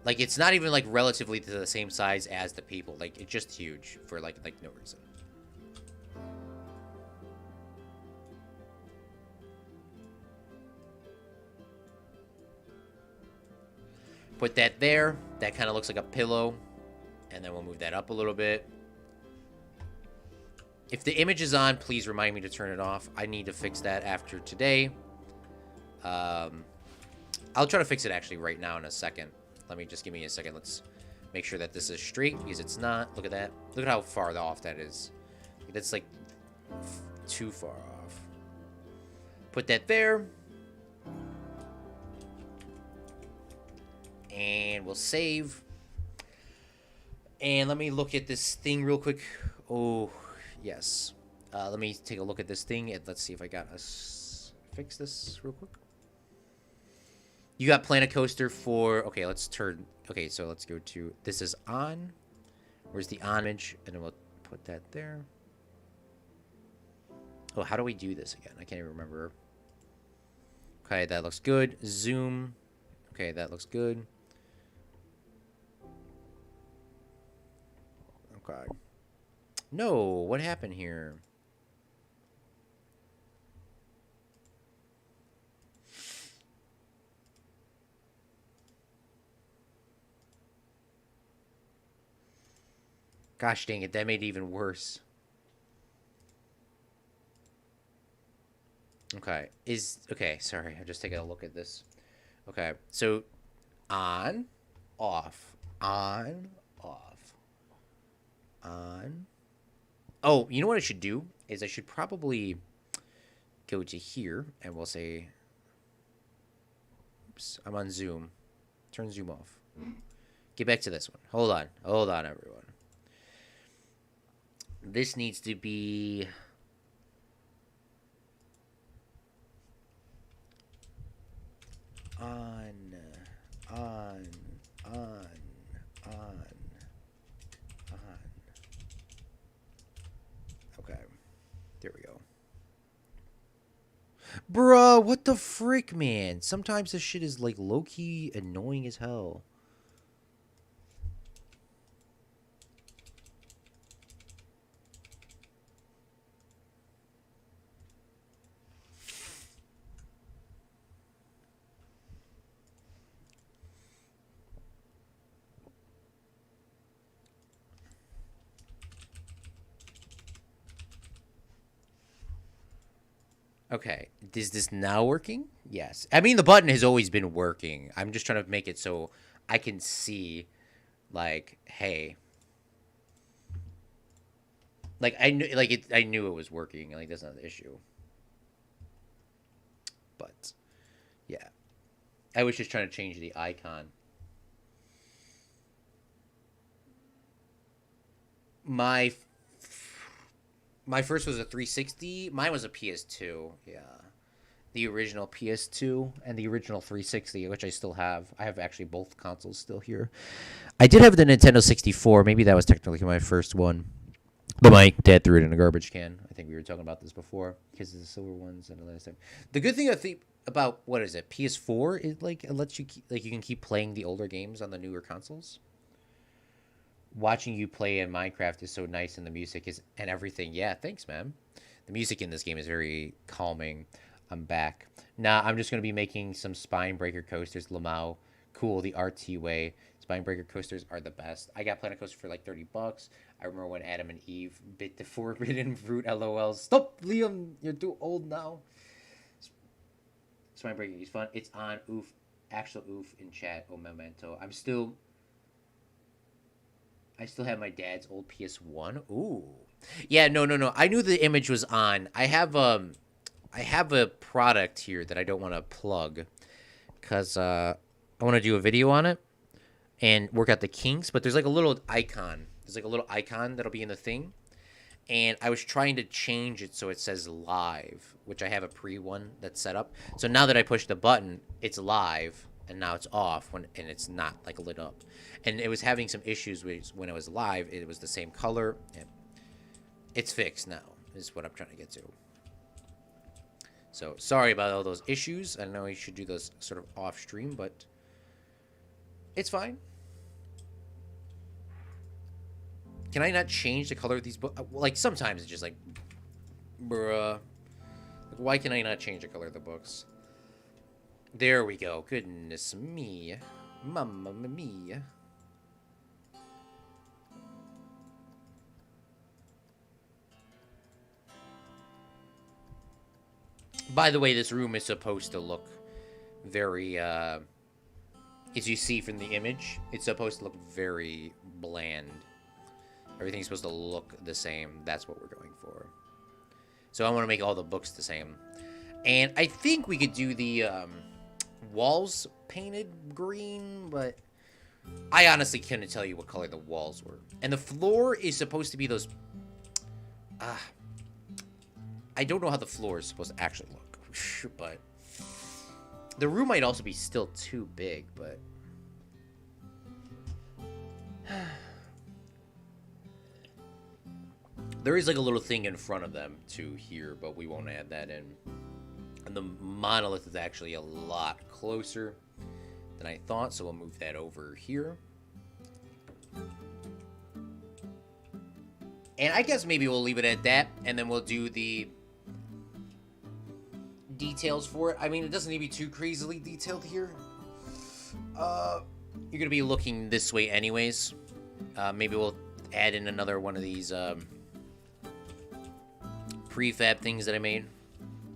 Like it's not even like relatively to the same size as the people. Like it's just huge for like no reason. Put that there. That kind of looks like a pillow. And then we'll move that up a little bit. If the image is on, please remind me to turn it off. I need to fix that after today. I'll try to fix it actually right now in a second. Give me a second. Let's make sure that this is straight because it's not. Look at that. Look at how far off that is. That's like too far off. Put that there. And we'll save. And let me look at this thing real quick. Oh, yes. Let me take a look at this thing and let's see if I got us fix this real quick. You got Planet Coaster for... Okay, let's turn... Okay, so let's go to... This is on. Where's the on image? And then we'll put that there. Oh, how do we do this again? I can't even remember. Okay, that looks good. Zoom. Okay, that looks good. Okay. No, what happened here? Gosh dang it, that made it even worse. Okay, okay, sorry, I'm just taking a look at this. Okay, so on, off, on, off, on. Oh, you know what I should do? Is I should probably go to here and we'll say, oops, I'm on Zoom. Turn Zoom off. Get back to this one. Hold on, everyone. This needs to be on. Okay. There we go. Bruh, what the frick, man? Sometimes this shit is like low-key annoying as hell. Okay, is this now working? Yes. I mean, the button has always been working. I'm just trying to make it so I can see, like, hey. Like, I knew it was working. Like, that's not the issue. But, yeah. I was just trying to change the icon. My first was a 360. Mine was a PS2. Yeah. The original PS2 and the original 360, which I still have. I have actually both consoles still here. I did have the Nintendo 64. Maybe that was technically my first one. But my dad threw it in a garbage can, I think. think we were talking about this before because of the silver ones and the last time. The good thing I think about what is it PS4 is like it lets you you can keep playing the older games on the newer consoles. Watching you play in Minecraft is so nice, and the music is and everything. Yeah, thanks, man. The music in this game is very calming. I'm back. Nah, I'm just gonna be making some spine breaker coasters. Lamau, cool. The RT way. Spine breaker coasters are the best. I got Planet Coaster for like $30. I remember when Adam and Eve bit the forbidden fruit. LOL. Stop, Liam. You're too old now. Spine breaker is fun. It's on. Oof. Actual oof in chat. Oh, memento. I still have my dad's old PS1. Ooh. Yeah, no. I knew the image was on. I have a product here that I don't want to plug because I want to do a video on it and work out the kinks, but there's like a little icon. There's like a little icon that'll be in the thing. And I was trying to change it so it says live, which I have a pre-one that's set up. So now that I push the button, it's live, and now it's off and it's not like lit up. And it was having some issues with when it was live. It was the same color. And it's fixed now, is what I'm trying to get to. So sorry about all those issues. I know you should do those sort of off stream, but it's fine. Can I not change the color of these books? Like, sometimes it's just like, bruh. Like, why can I not change the color of the books? There we go. Goodness me. Mamma mia. By the way, this room is supposed to look very, as you see from the image, it's supposed to look very bland. Everything's supposed to look the same. That's what we're going for. So I want to make all the books the same. And I think we could do the walls painted green, but I honestly couldn't tell you what color the walls were. And the floor is supposed to be those... I don't know how the floor is supposed to actually look, but the room might also be still too big, but... There is like a little thing in front of them too here, but we won't add that in. And the monolith is actually a lot closer than I thought, so we'll move that over here. And I guess maybe we'll leave it at that, and then we'll do the details for it. I mean, it doesn't need to be too crazily detailed here. You're going to be looking this way anyways. Maybe we'll add in another one of these prefab things that I made.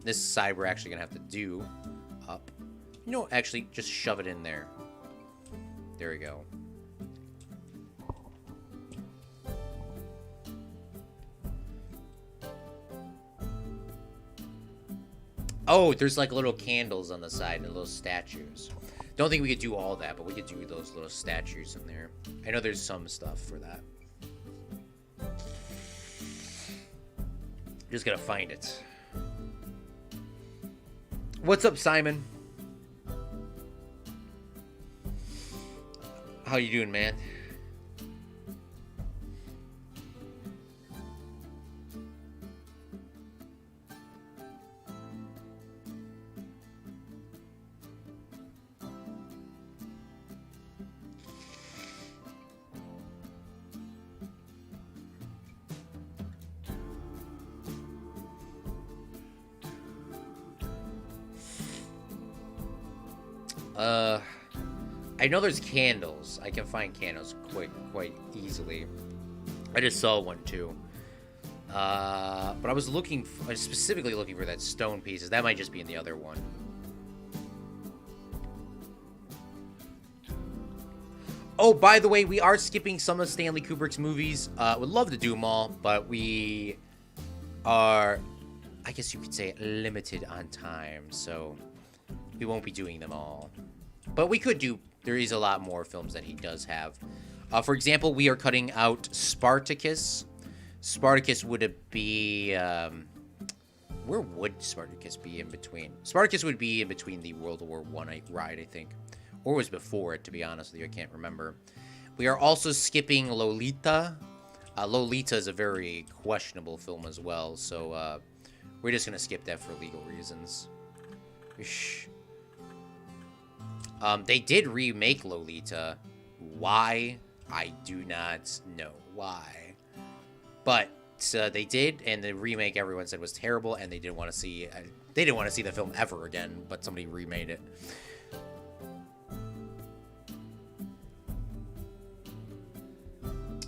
This side we're actually going to have to do up. You know, actually, just shove it in there. There we go. Oh, there's like little candles on the side and little statues. Don't think we could do all that, but we could do those little statues in there. I know there's some stuff for that. Just gotta find it. What's up, Simon? How you doing, man? I know there's candles. I can find candles quite easily. I just saw one too. But I was specifically looking for that stone pieces. That might just be in the other one. Oh, by the way, we are skipping some of Stanley Kubrick's movies. Would love to do them all, but we are, I guess you could say, limited on time, so we won't be doing them all. But we could do, there is a lot more films that he does have. For example, we are cutting out Spartacus. Spartacus would be, where would Spartacus be in between? Spartacus would be in between the World War I ride, I think. Or was before it, to be honest with you. I can't remember. We are also skipping Lolita. Lolita is a very questionable film as well, so we're just gonna skip that for legal reasons. They did remake Lolita. Why? I do not know why. But they did, and the remake everyone said was terrible, and they didn't want to see. They didn't want to see the film ever again, but somebody remade it.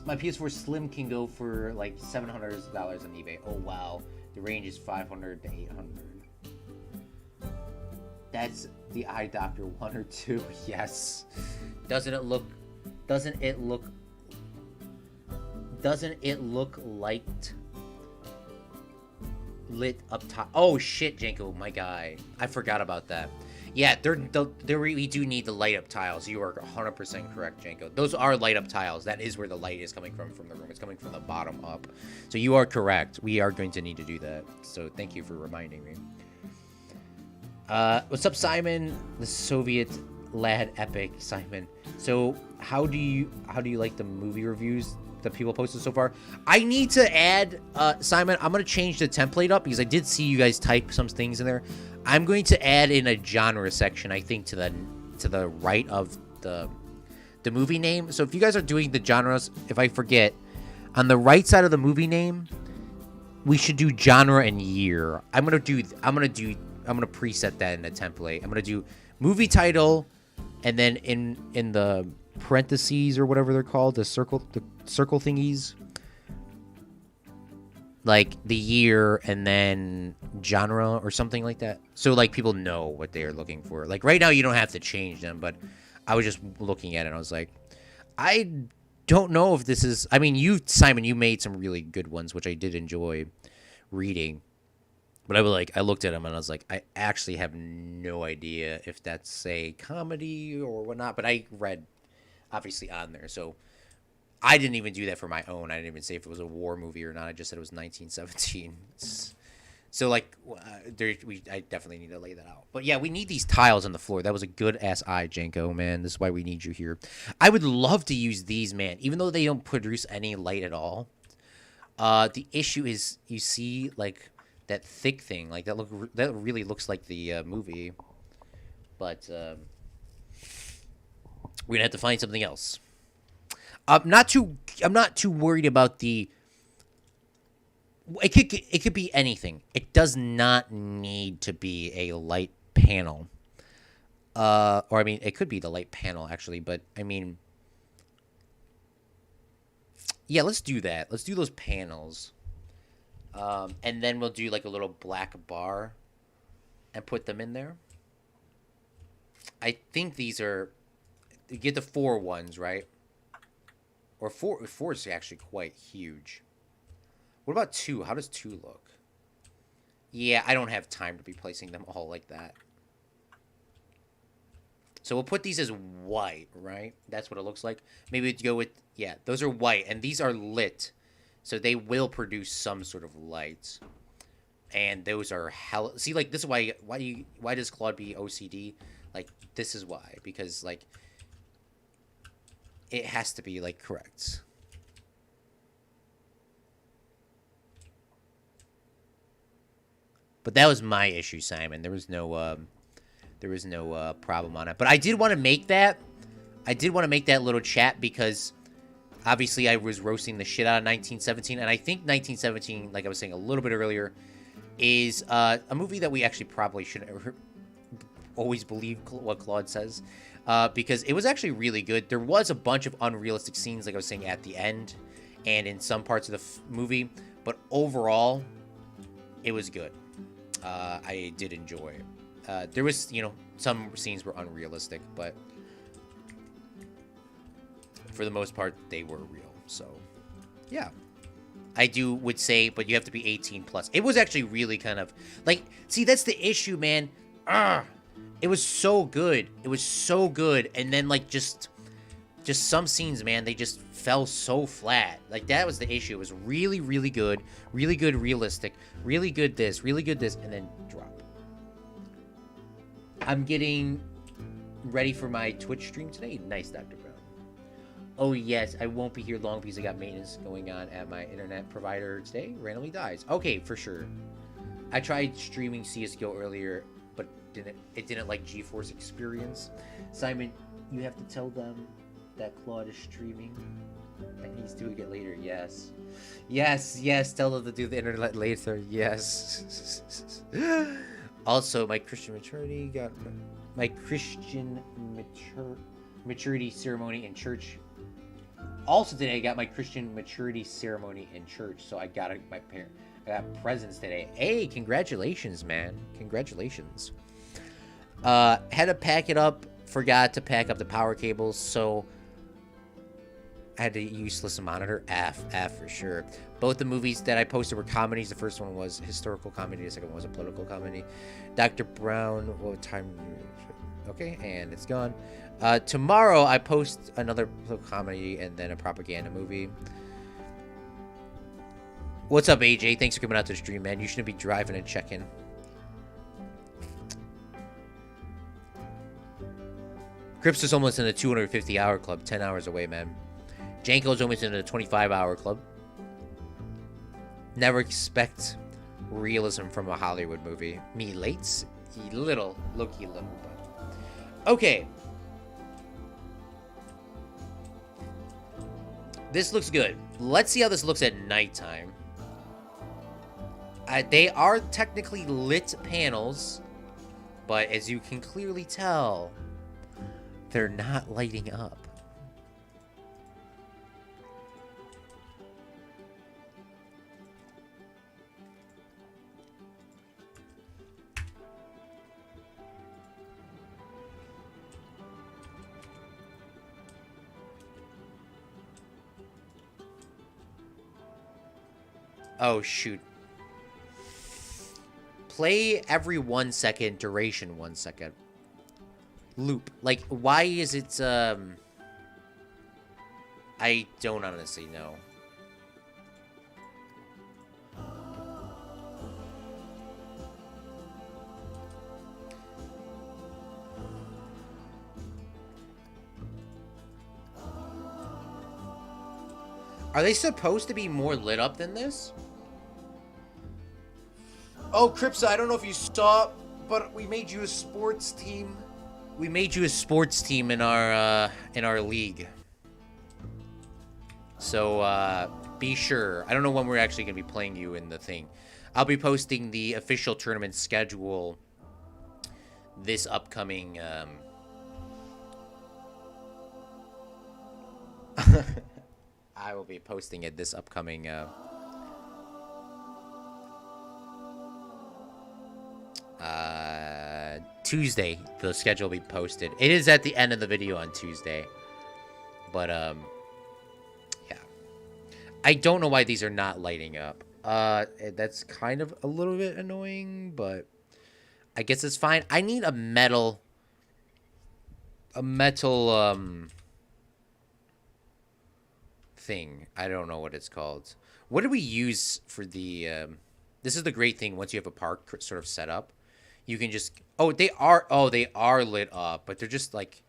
My PS4 Slim can go for like $700 on eBay. Oh wow, the range is 500 to 800. That's the Eye Doctor 1 or 2. Yes. Doesn't it look light lit up top? Oh shit, Janko, my guy. I forgot about that. Yeah, they really do need the light up tiles. You are 100% correct, Janko. Those are light up tiles. That is where the light is coming from the room. It's coming from the bottom up. So you are correct. We are going to need to do that. So thank you for reminding me. What's up, Simon? The Soviet lad epic, Simon. So how do you like the movie reviews that people posted so far? I need to add, Simon, I'm going to change the template up because I did see you guys type some things in there. I'm going to add in a genre section, I think, to the right of the movie name. So if you guys are doing the genres, if I forget, on the right side of the movie name, we should do genre and year. I'm going to preset that in the template. I'm going to do movie title, and then in the parentheses or whatever they're called, the circle thingies, like the year and then genre or something like that. So like people know what they are looking for. Like right now you don't have to change them, but I was just looking at it and I was like, I don't know if this is, I mean, Simon, you made some really good ones, which I did enjoy reading. But I looked at them and I was like, I actually have no idea if that's a comedy or whatnot. But I read, obviously, on there. So I didn't even do that for my own. I didn't even say if it was a war movie or not. I just said it was 1917. So, like, I definitely need to lay that out. But, yeah, we need these tiles on the floor. That was a good-ass eye, Janko, man. This is why we need you here. I would love to use these, man, even though they don't produce any light at all. The issue is, you see, like, that thick thing, like that really looks like the movie, but we're gonna have to find something else. I'm not too worried about the. It could be anything. It does not need to be a light panel, or I mean, it could be the light panel actually, but I mean, yeah, let's do that. Let's do those panels. And then we'll do like a little black bar and put them in there. I think these are, you get the 4 ones, right? Or 4 is actually quite huge. What about 2? How does 2 look? Yeah, I don't have time to be placing them all like that. So we'll put these as white, right? That's what it looks like. Maybe we'd go with, yeah, those are white and these are lit. So they will produce some sort of light, and those are hell. See, like this is why does Claude be OCD? Like this is why, because like it has to be like correct. But that was my issue, Simon. There was no problem on it. But I did want to make that. I did want to make that little chat because. Obviously, I was roasting the shit out of 1917, and I think 1917, like I was saying a little bit earlier, is a movie that we actually probably shouldn't always believe what Claude says, because it was actually really good. There was a bunch of unrealistic scenes, like I was saying, at the end, and in some parts of the movie, but overall, it was good. I did enjoy it. There was, some scenes were unrealistic, but for the most part, they were real. So, yeah. I would say, but you have to be 18 plus. It was actually really kind of, like, see, that's the issue, man. It was so good. It was so good. And then, like, just some scenes, man, they just fell so flat. Like, that was the issue. It was really, really good, realistic, really good this, and then drop. I'm getting ready for my Twitch stream today. Nice, Dr. Brown. Oh yes, I won't be here long because I got maintenance going on at my internet provider today. Randomly dies. Okay, for sure. I tried streaming CSGO earlier, but it didn't like GeForce experience. Simon, you have to tell them that Claude is streaming and he's doing it later. Yes. Yes, yes, tell them to do the internet later. Yes. Also, my Christian maturity got my Christian maturity ceremony in church. Also today, I got my Christian maturity ceremony in church, so I got I got presents today. Hey, congratulations, man! Congratulations. Had to pack it up. Forgot to pack up the power cables, so I had to useless monitor. F for sure. Both the movies that I posted were comedies. The first one was historical comedy. The second one was a political comedy. Dr. Brown. What time? Okay, and it's gone. Tomorrow I post another comedy and then a propaganda movie. What's up, AJ? Thanks for coming out to the stream, man. You shouldn't be driving and checking. Crips is almost in the 250-hour club, 10 hours away, man. Janko's almost in the 25-hour club. Never expect realism from a Hollywood movie. Me lates? Little. Low-key little, but... Okay. This looks good. Let's see how this looks at nighttime. They are technically lit panels, but as you can clearly tell, they're not lighting up. Oh, shoot. Play every 1 second, duration 1 second. Loop. Like, why is it, I don't honestly know. Are they supposed to be more lit up than this? Oh, Cripsa, I don't know if you saw, but we made you a sports team. We made you a sports team in our league. So, be sure. I don't know when we're actually going to be playing you in the thing. I'll be posting the official tournament schedule this upcoming, I will be posting it this upcoming, Tuesday. The schedule will be posted. It is at the end of the video on Tuesday. But, yeah. I don't know why these are not lighting up. That's kind of a little bit annoying, but I guess it's fine. I need a metal, thing. I don't know what it's called. What do we use for the, this is the great thing once you have a park sort of set up. You can just... Oh, they are lit up, but they're just like...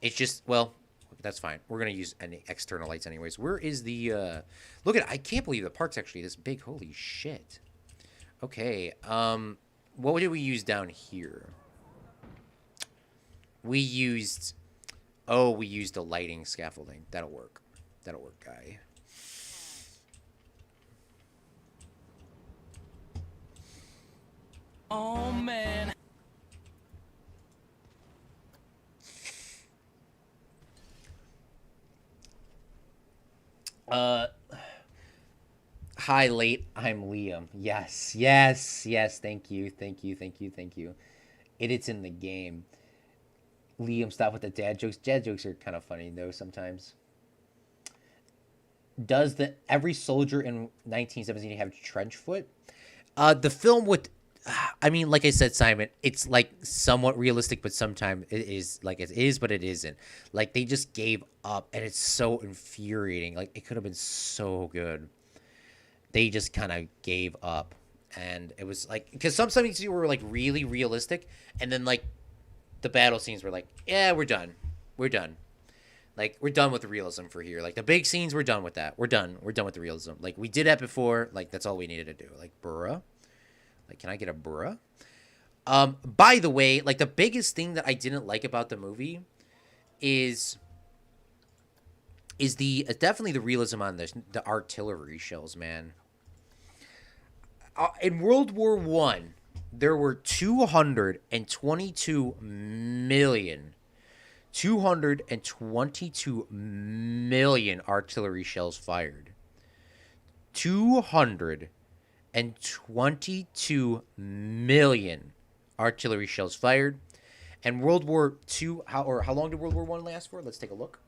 It's just... Well, that's fine. We're going to use any external lights anyways. Where is the... Look at it. I can't believe the park's actually this big. Holy shit. Okay. What did we use down here? We used... Oh, we used the lighting scaffolding. That'll work. That'll work, guy. Oh, man. Hi, late. I'm Liam. Yes, yes, yes. Thank you, thank you, thank you, thank you. It's in the game. Liam, stop with the dad jokes. Dad jokes are kind of funny, though, sometimes. Does every soldier in 1917 have trench foot? The film with... I mean, like I said, Simon, it's like somewhat realistic, but sometimes it is like it is, but it isn't. Like they just gave up, and it's so infuriating. Like it could have been so good. They just kind of gave up, and it was like because some scenes were like really realistic, and then like the battle scenes were like, yeah, we're done, Like, we're done with the realism for here. Like, the big scenes, we're done with that. We're done. We're done with the realism. Like, we did that before. Like, that's all we needed to do. Like, bruh. Like, can I get a bruh? By the way, like, the biggest thing that I didn't like about the movie is the definitely the realism on the artillery shells, man. In World War One, there were 222 million 222 million artillery shells fired. 222 million artillery shells fired. And World War II, how long did World War One last for? Let's take a look.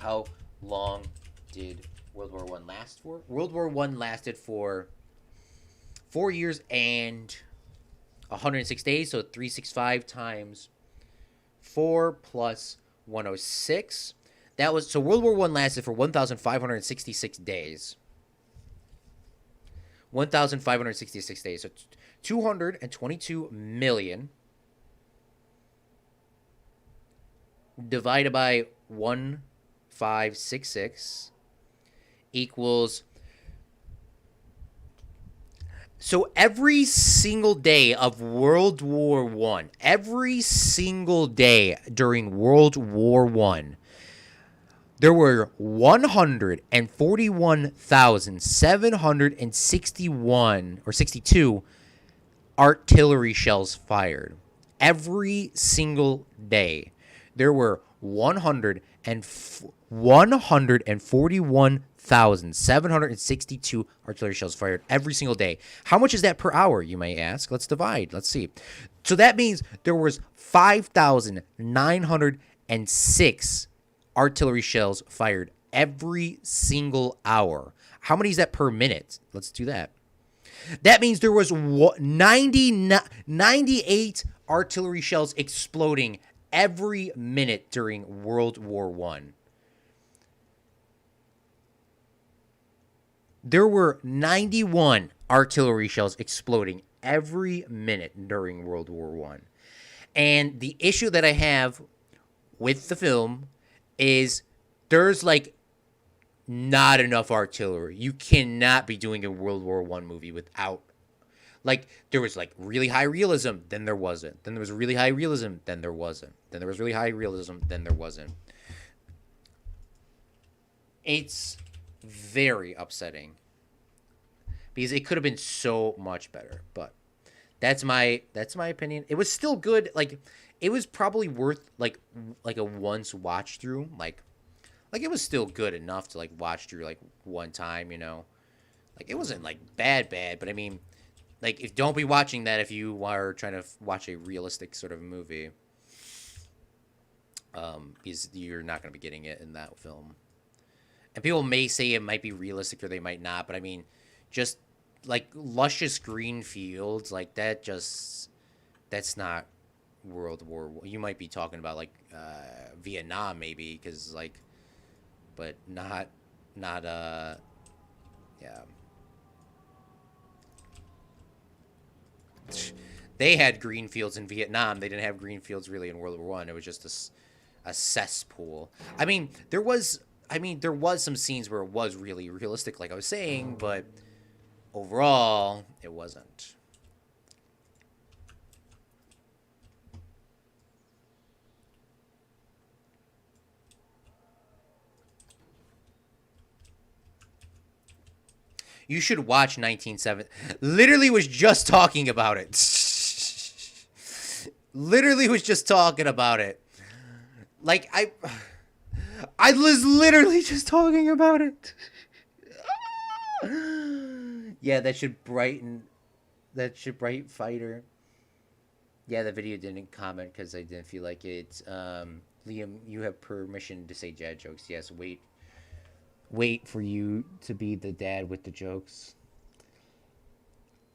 How long did World War One last for? World War One lasted for 4 years and 106 days, so 365 times 4 plus 106. That was so World War One lasted for 1,566 days. 1,566 days. So 222 million divided by 1,566 equals. So every single day of World War One, every single day during World War One, there were 141,761 or 62 artillery shells fired. Every single day, there were 141,762 artillery shells fired every single day. How much is that per hour, you may ask? Let's divide. Let's see. So that means there was 5,906 artillery shells fired every single hour. How many is that per minute? Let's do that. That means there was 98 artillery shells exploding every minute during World War One. There were 91 artillery shells exploding every minute during World War One. And the issue that I have with the film is there's like not enough artillery. You cannot be doing a World War One movie without, like, there was like really high realism, then there wasn't. Then there was really high realism, then there wasn't. Then there was really high realism, then there wasn't. It's very upsetting because it could have been so much better, but that's my opinion. It was still good. Like, it was probably worth like a once watch through. Like it was still good enough to like watch through like one time, you know. Like, it wasn't like bad, but I mean, like, if don't be watching that if you are trying to watch a realistic sort of movie, because you're not going to be getting it in that film. And people may say it might be realistic or they might not, but I mean, just like luscious green fields like that, that's not World War. You might be talking about like Vietnam maybe, because like, but not yeah. They had green fields in Vietnam. They didn't have green fields really in World War One. It was just a cesspool. I mean, there was some scenes where it was really realistic, like I was saying, but overall, it wasn't. You should watch 1970. Literally was just talking about it. Literally was just talking about it. Like, I was literally just talking about it. Yeah, that should brighten Fighter. Yeah, the video didn't comment because I didn't feel like it. Liam, you have permission to say dad jokes. Yes, wait for you to be the dad with the jokes.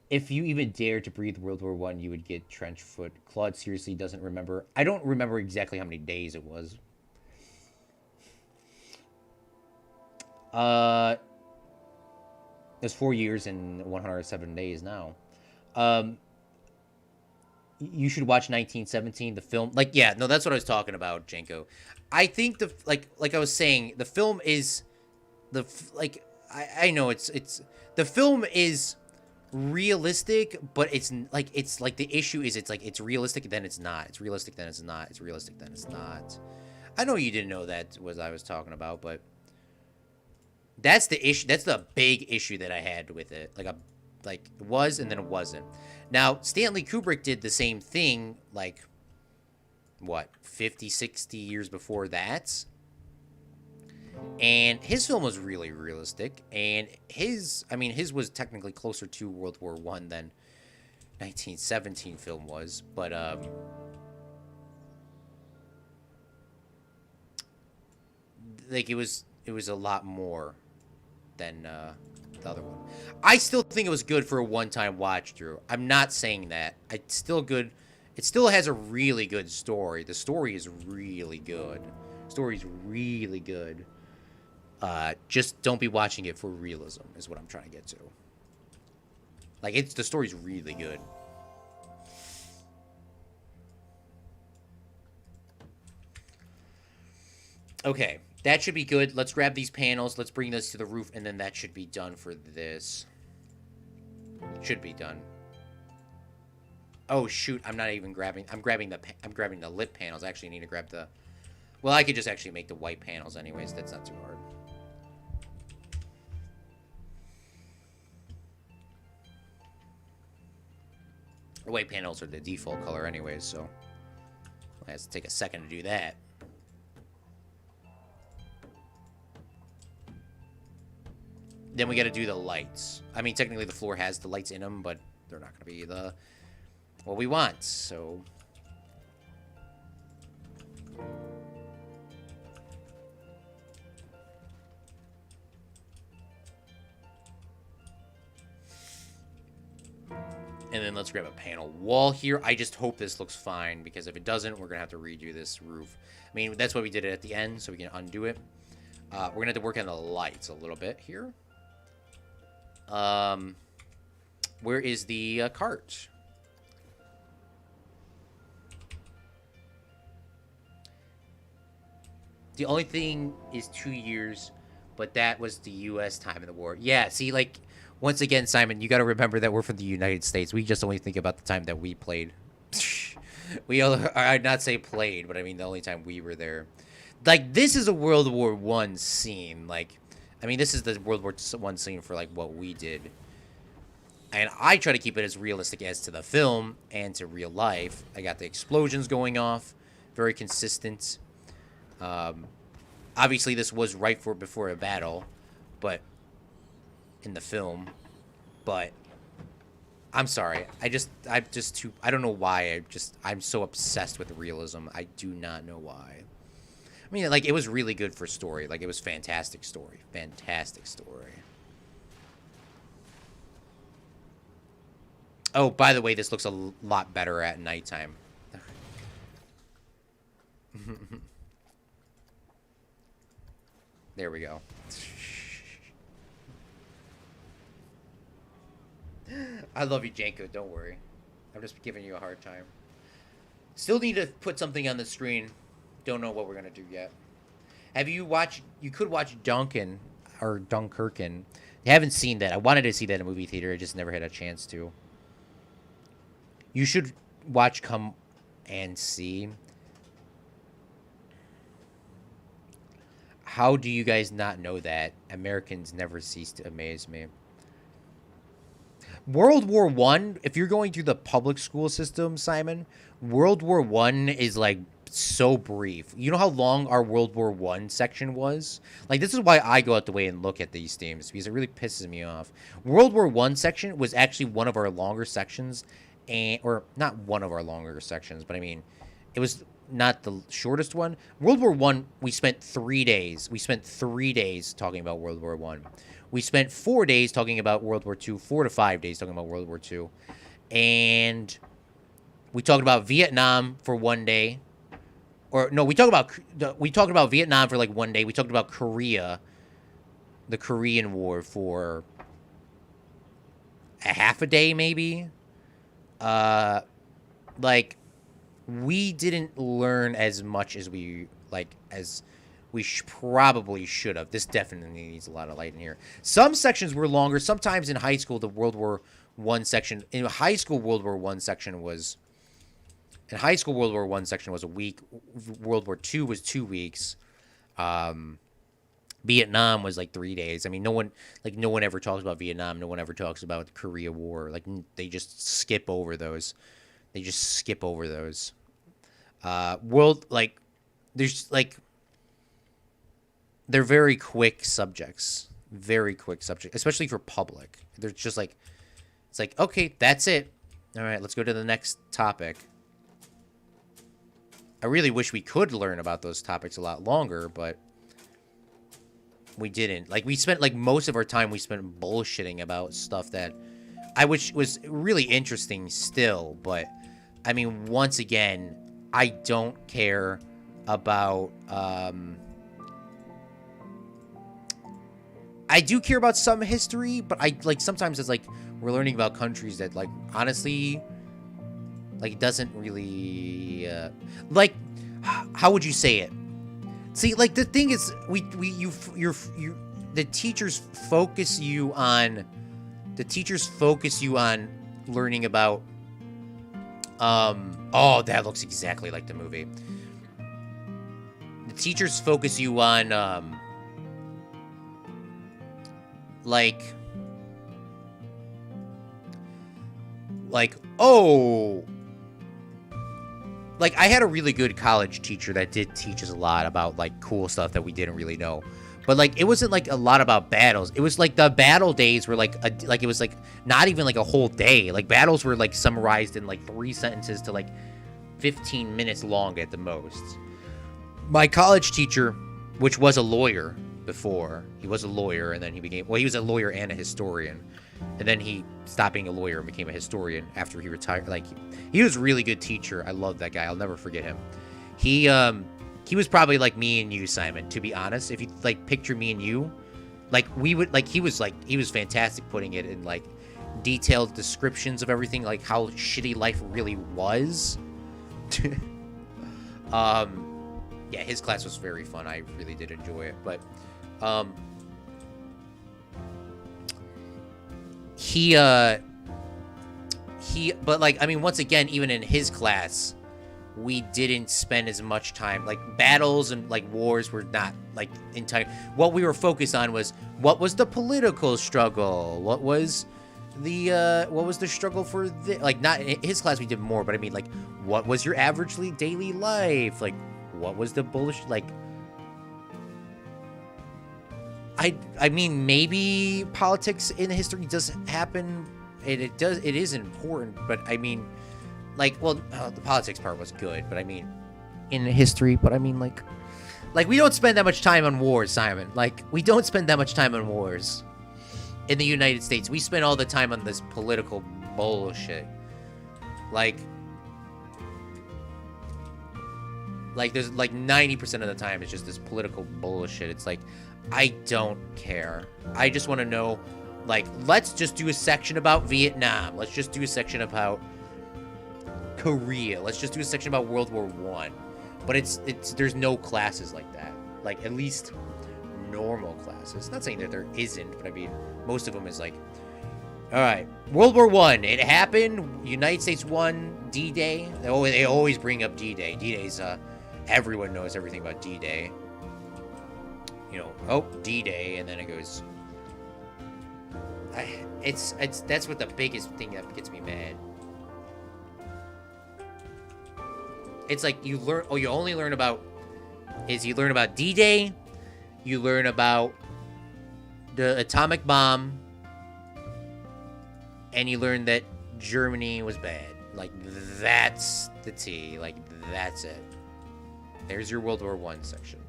If you even dare to breathe World War One, you would get trench foot. Claude seriously doesn't remember. I don't remember exactly how many days it was. It's 4 years and 107 days now. You should watch 1917, the film. Like, yeah, no, that's what I was talking about, Janko. I think like I was saying, the film is like I know it's the film is realistic, but it's like the issue is it's like it's realistic then it's not. It's realistic then it's not. It's realistic then it's not. I know you didn't know that was I was talking about, but that's the issue. That's the big issue that I had with it. Like it was and then it wasn't. Now, Stanley Kubrick did the same thing like what, 50, 60 years before that. And his film was really realistic, and his was technically closer to World War One than 1917 film was, but like it was a lot more than the other one. I still think it was good for a one-time watch through. I'm not saying that. It's still good. It still has a really good story. The story is really good. The story's really good. Just don't be watching it for realism, is what I'm trying to get to. Like, the story's really good. Okay, that should be good. Let's grab these panels. Let's bring this to the roof, and then that should be done for this. Should be done. Oh shoot! I'm not even grabbing. I'm grabbing the lit panels. I actually need to grab the. Well, I could just actually make the white panels, anyways. That's not too hard. The white panels are the default color, anyways. So it has to take a second to do that. Then we got to do the lights. I mean, technically the floor has the lights in them, but they're not going to be what we want. So and then let's grab a panel wall here. I just hope this looks fine, because if it doesn't, we're going to have to redo this roof. I mean, that's why we did it at the end, so we can undo it. We're going to have to work on the lights a little bit here. Where is the cart? The only thing is 2 years, but that was the U.S. time of the war. Yeah, see, like, once again, Simon, you got to remember that we're from the United States. We just only think about the time that we played. I'd not say played, but I mean the only time we were there. Like, this is a World War I scene. Like, I mean, this is the World War I scene for, like, what we did. And I try to keep it as realistic as to the film and to real life. I got the explosions going off. Very consistent. Obviously, this was right before a battle, but in the film. But I'm sorry. I don't know why. I'm so obsessed with realism. I do not know why. I mean, like, it was really good for story. Like, it was fantastic story. Fantastic story. Oh, by the way, this looks a lot better at nighttime. There we go. I love you, Janko. Don't worry. I'm just giving you a hard time. Still need to put something on the screen. Don't know what we're going to do yet. Have you watched... You could watch Duncan or Dunkirken. I haven't seen that. I wanted to see that in a movie theater. I just never had a chance to. You should watch Come and See. How do you guys not know that? Americans never cease to amaze me. World War One, if you're going through the public school system, Simon, World War One is like so brief. You know how long our World War One section was? Like, this is why I go out the way and look at these themes, because it really pisses me off. World War One section was actually one of our longer sections, or not one of our longer sections, but I mean, it was not the shortest one. World War One, we spent 3 days. We spent 3 days talking about World War One. We spent 4 days talking about World War II, 4 to 5 days talking about World War II. And we talked about Vietnam for 1 day. Or, no, we talked about Vietnam for like 1 day. We talked about Korea, the Korean War, for a half a day, maybe. like, we didn't learn as much as we probably should have. This definitely needs a lot of light in here. Some sections were longer. Sometimes in high school, the World War One section, in high school, World War One section was, in high school, World War One section was a week. World War Two was 2 weeks. Vietnam was like 3 days. I mean, no one ever talks about Vietnam. No one ever talks about the Korea War. Like, they just skip over those. They just skip over those. There's like, they're very quick subjects, especially for public. They're just like, it's like, okay, that's it. All right, let's go to the next topic. I really wish we could learn about those topics a lot longer, but we didn't. Like, we spent, like, most of our time we spent bullshitting about stuff that I wish was really interesting still, but, I mean, once again, I don't care about, I do care about some history, but sometimes it's like, we're learning about countries that, like, honestly, like, it doesn't really, like, how would you say it? See, like, the thing is, the teachers focus you on learning about, oh, that looks exactly like the movie. The teachers focus you on, oh, like, I had a really good college teacher that did teach us a lot about, like, cool stuff that we didn't really know. But, like, it wasn't, like, a lot about battles. It was, like, the battle days were, like, it was, like, not even, like, a whole day. Like, battles were, like, summarized in, like, 3 sentences to, like, 15 minutes long at the most. My college teacher, which was a lawyer before, he was a lawyer, and then he was a lawyer and a historian. And then he stopped being a lawyer and became a historian after he retired. Like, he was a really good teacher. I love that guy. I'll never forget him. He was probably like me and you, Simon, to be honest. If you, like, picture me and you, like, we would, like, he was fantastic putting it in, like, detailed descriptions of everything, like, how shitty life really was. Yeah, his class was very fun. I really did enjoy it. But, but, like, I mean, once again, even in his class, we didn't spend as much time, like, battles and, like, wars were not, like, entire. What we were focused on was, what was the political struggle? What was the struggle for like, not in his class we did more, but I mean, like, what was your average daily life? Like, what was the bullshit? Like, I mean, maybe politics in history does happen. It is important, but I mean, like, well, the politics part was good, but I mean, in history, but I mean, like, we don't spend that much time on wars, Simon. Like, we don't spend that much time on wars in the United States. We spend all the time on this political bullshit. Like, there's, like, 90% of the time it's just this political bullshit. It's like, I don't care. I just want to know, like, let's just do a section about Vietnam. Let's just do a section about Korea. Let's just do a section about World War I. But there's no classes like that. Like, at least normal classes. Not saying that there isn't, but I mean, most of them is like, all right, World War I, it happened. United States won D-Day. They always bring up D-Day. D-Day's, everyone knows everything about D-Day. You know, oh, D-Day, and then it goes. That's what the biggest thing that gets me mad. It's like you only learn about D-Day, you learn about the atomic bomb, and you learn that Germany was bad. Like, that's the tea. Like, that's it. There's your World War I section.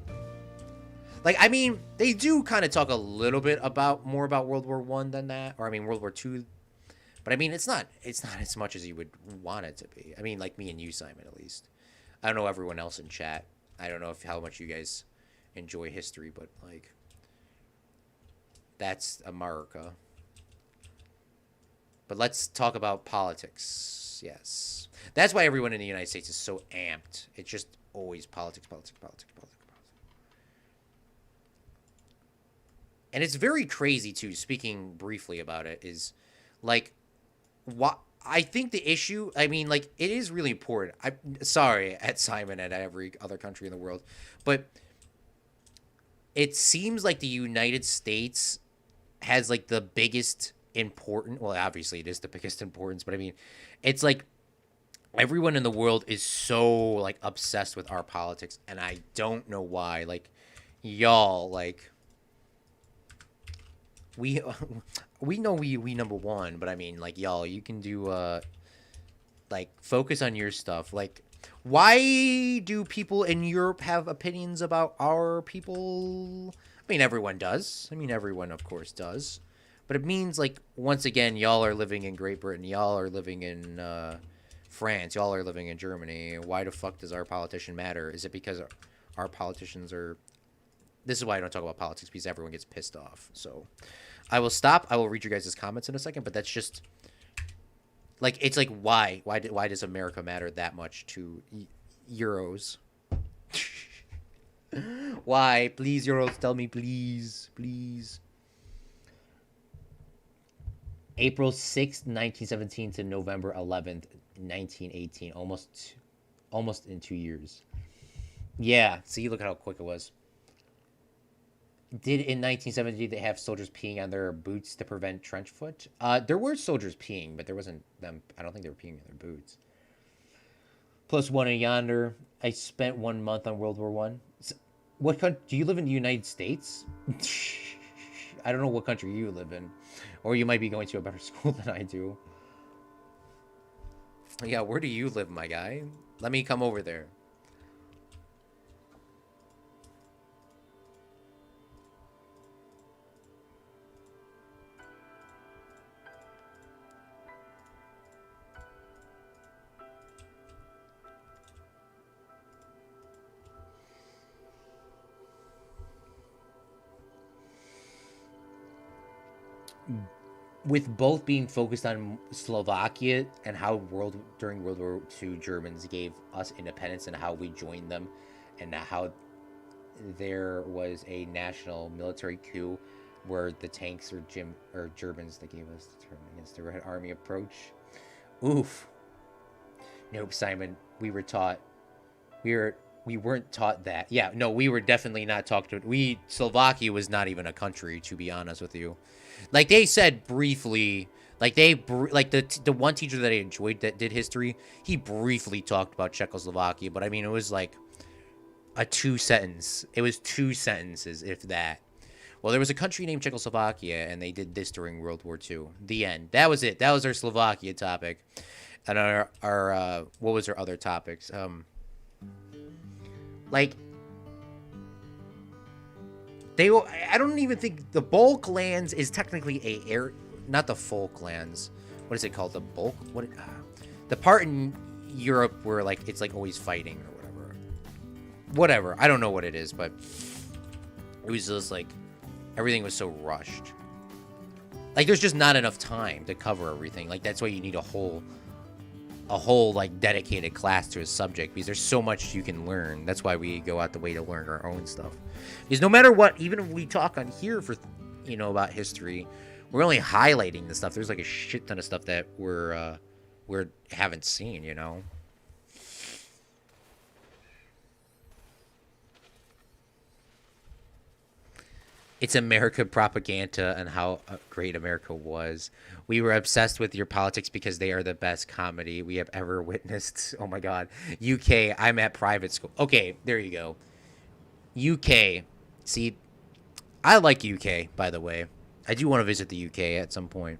Like, I mean, they do kind of talk a little bit more about World War I than that, or I mean World War II. But I mean, it's not as much as you would want it to be. I mean, like me and you, Simon, at least. I don't know everyone else in chat. I don't know how much you guys enjoy history, but, like, that's America. But let's talk about politics. yes. That's why everyone in the United States is so amped. It's just always politics, politics, politics, politics, politics. And it's very crazy too. Speaking briefly about it, is like, what I think the issue. I mean, like, it is really important. I'm sorry at Simon and at every other country in the world, but it seems like the United States has like the biggest important. Well, obviously it is the biggest importance, but I mean, it's like everyone in the world is so like obsessed with our politics, and I don't know why. Like, y'all, like, we we know we number one, but I mean, like, y'all, you can do like, focus on your stuff. Like, why do people in Europe have opinions about our people? I mean, everyone does. I mean, everyone, of course, does. But it means, like, once again, y'all are living in Great Britain. Y'all are living in France. Y'all are living in Germany. Why the fuck does our politician matter? Is it because our politicians are... This is why I don't talk about politics, because everyone gets pissed off. So I will stop. I will read your guys' comments in a second, but that's just... Like, it's like, why? Why does America matter that much to Euros? Why? Please, Euros, tell me, please. Please. April 6th, 1917 to November 11th, 1918. Almost in 2 years. Yeah, see, look how quick it was. Did in 1970 they have soldiers peeing on their boots to prevent trench foot? There were soldiers peeing, but there wasn't them. I don't think they were peeing on their boots. Plus one in yonder. I spent 1 month on World War One. What country do you live in? The United States? I don't know what country you live in, or you might be going to a better school than I do. Yeah, where do you live, my guy? Let me come over there. With both being focused on Slovakia and how during World War II Germans gave us independence and how we joined them, and how there was a national military coup where the tanks or Germans that gave us the turn against the Red Army approach. Oof. Nope, Simon. We weren't taught that. Yeah, no, we were definitely not taught to. Slovakia was not even a country, to be honest with you. Like, they said briefly, like, the one teacher that I enjoyed that did history, he briefly talked about Czechoslovakia, but I mean, it was like a 2-sentence. It was 2 sentences, if that. Well, there was a country named Czechoslovakia, and they did this during World War II. The end. That was it. That was our Slovakia topic. And our what was our other topics? Like, I don't even think the Balklands is technically not the Falklands. What is it called? The Balk? The part in Europe where, like, it's like always fighting or whatever. Whatever. I don't know what it is, but it was just like everything was so rushed. Like, there's just not enough time to cover everything. Like, that's why you need a whole like dedicated class to a subject, because there's so much you can learn. That's why we go out the way to learn our own stuff. Because no matter what, even if we talk on here for, about history, we're only highlighting the stuff. There's like a shit ton of stuff that we haven't seen, It's America propaganda and how great America was. We were obsessed with your politics because they are the best comedy we have ever witnessed. Oh my God. UK, I'm at private school. Okay, there you go. UK. See, I like UK, by the way. I do want to visit the UK at some point.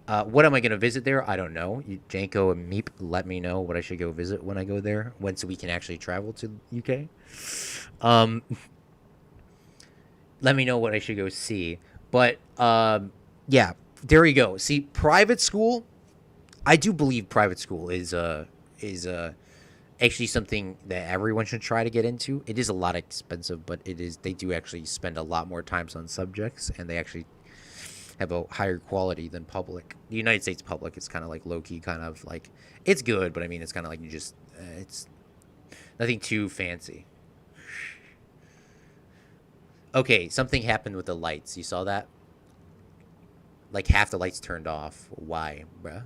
What am I going to visit there? I don't know. Janko and Meep, let me know what I should go visit when I go there. So we can actually travel to UK. Let me know what I should go see. But, yeah, there you go. See, private school, I do believe private school is actually something that everyone should try to get into. It is a lot expensive, but they do actually spend a lot more time on subjects, and they actually have a higher quality than public. The United States public is kind of like low key, kind of like it's good, but I mean it's kind of like you just it's nothing too fancy. Okay, something happened with the lights. You saw that? Like half the lights turned off. Why, bruh?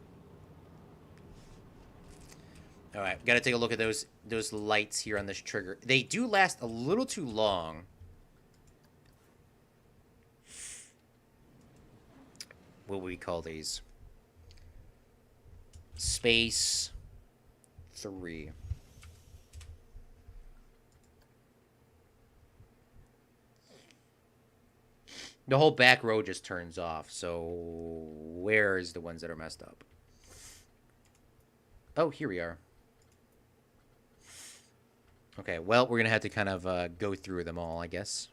All right, got to take a look at those lights here on this trigger. They do last a little too long. What would we call these? Space 3. The whole back row just turns off. So where is the ones that are messed up? Oh, here we are. Okay, well, we're going to have to kind of go through them all, I guess.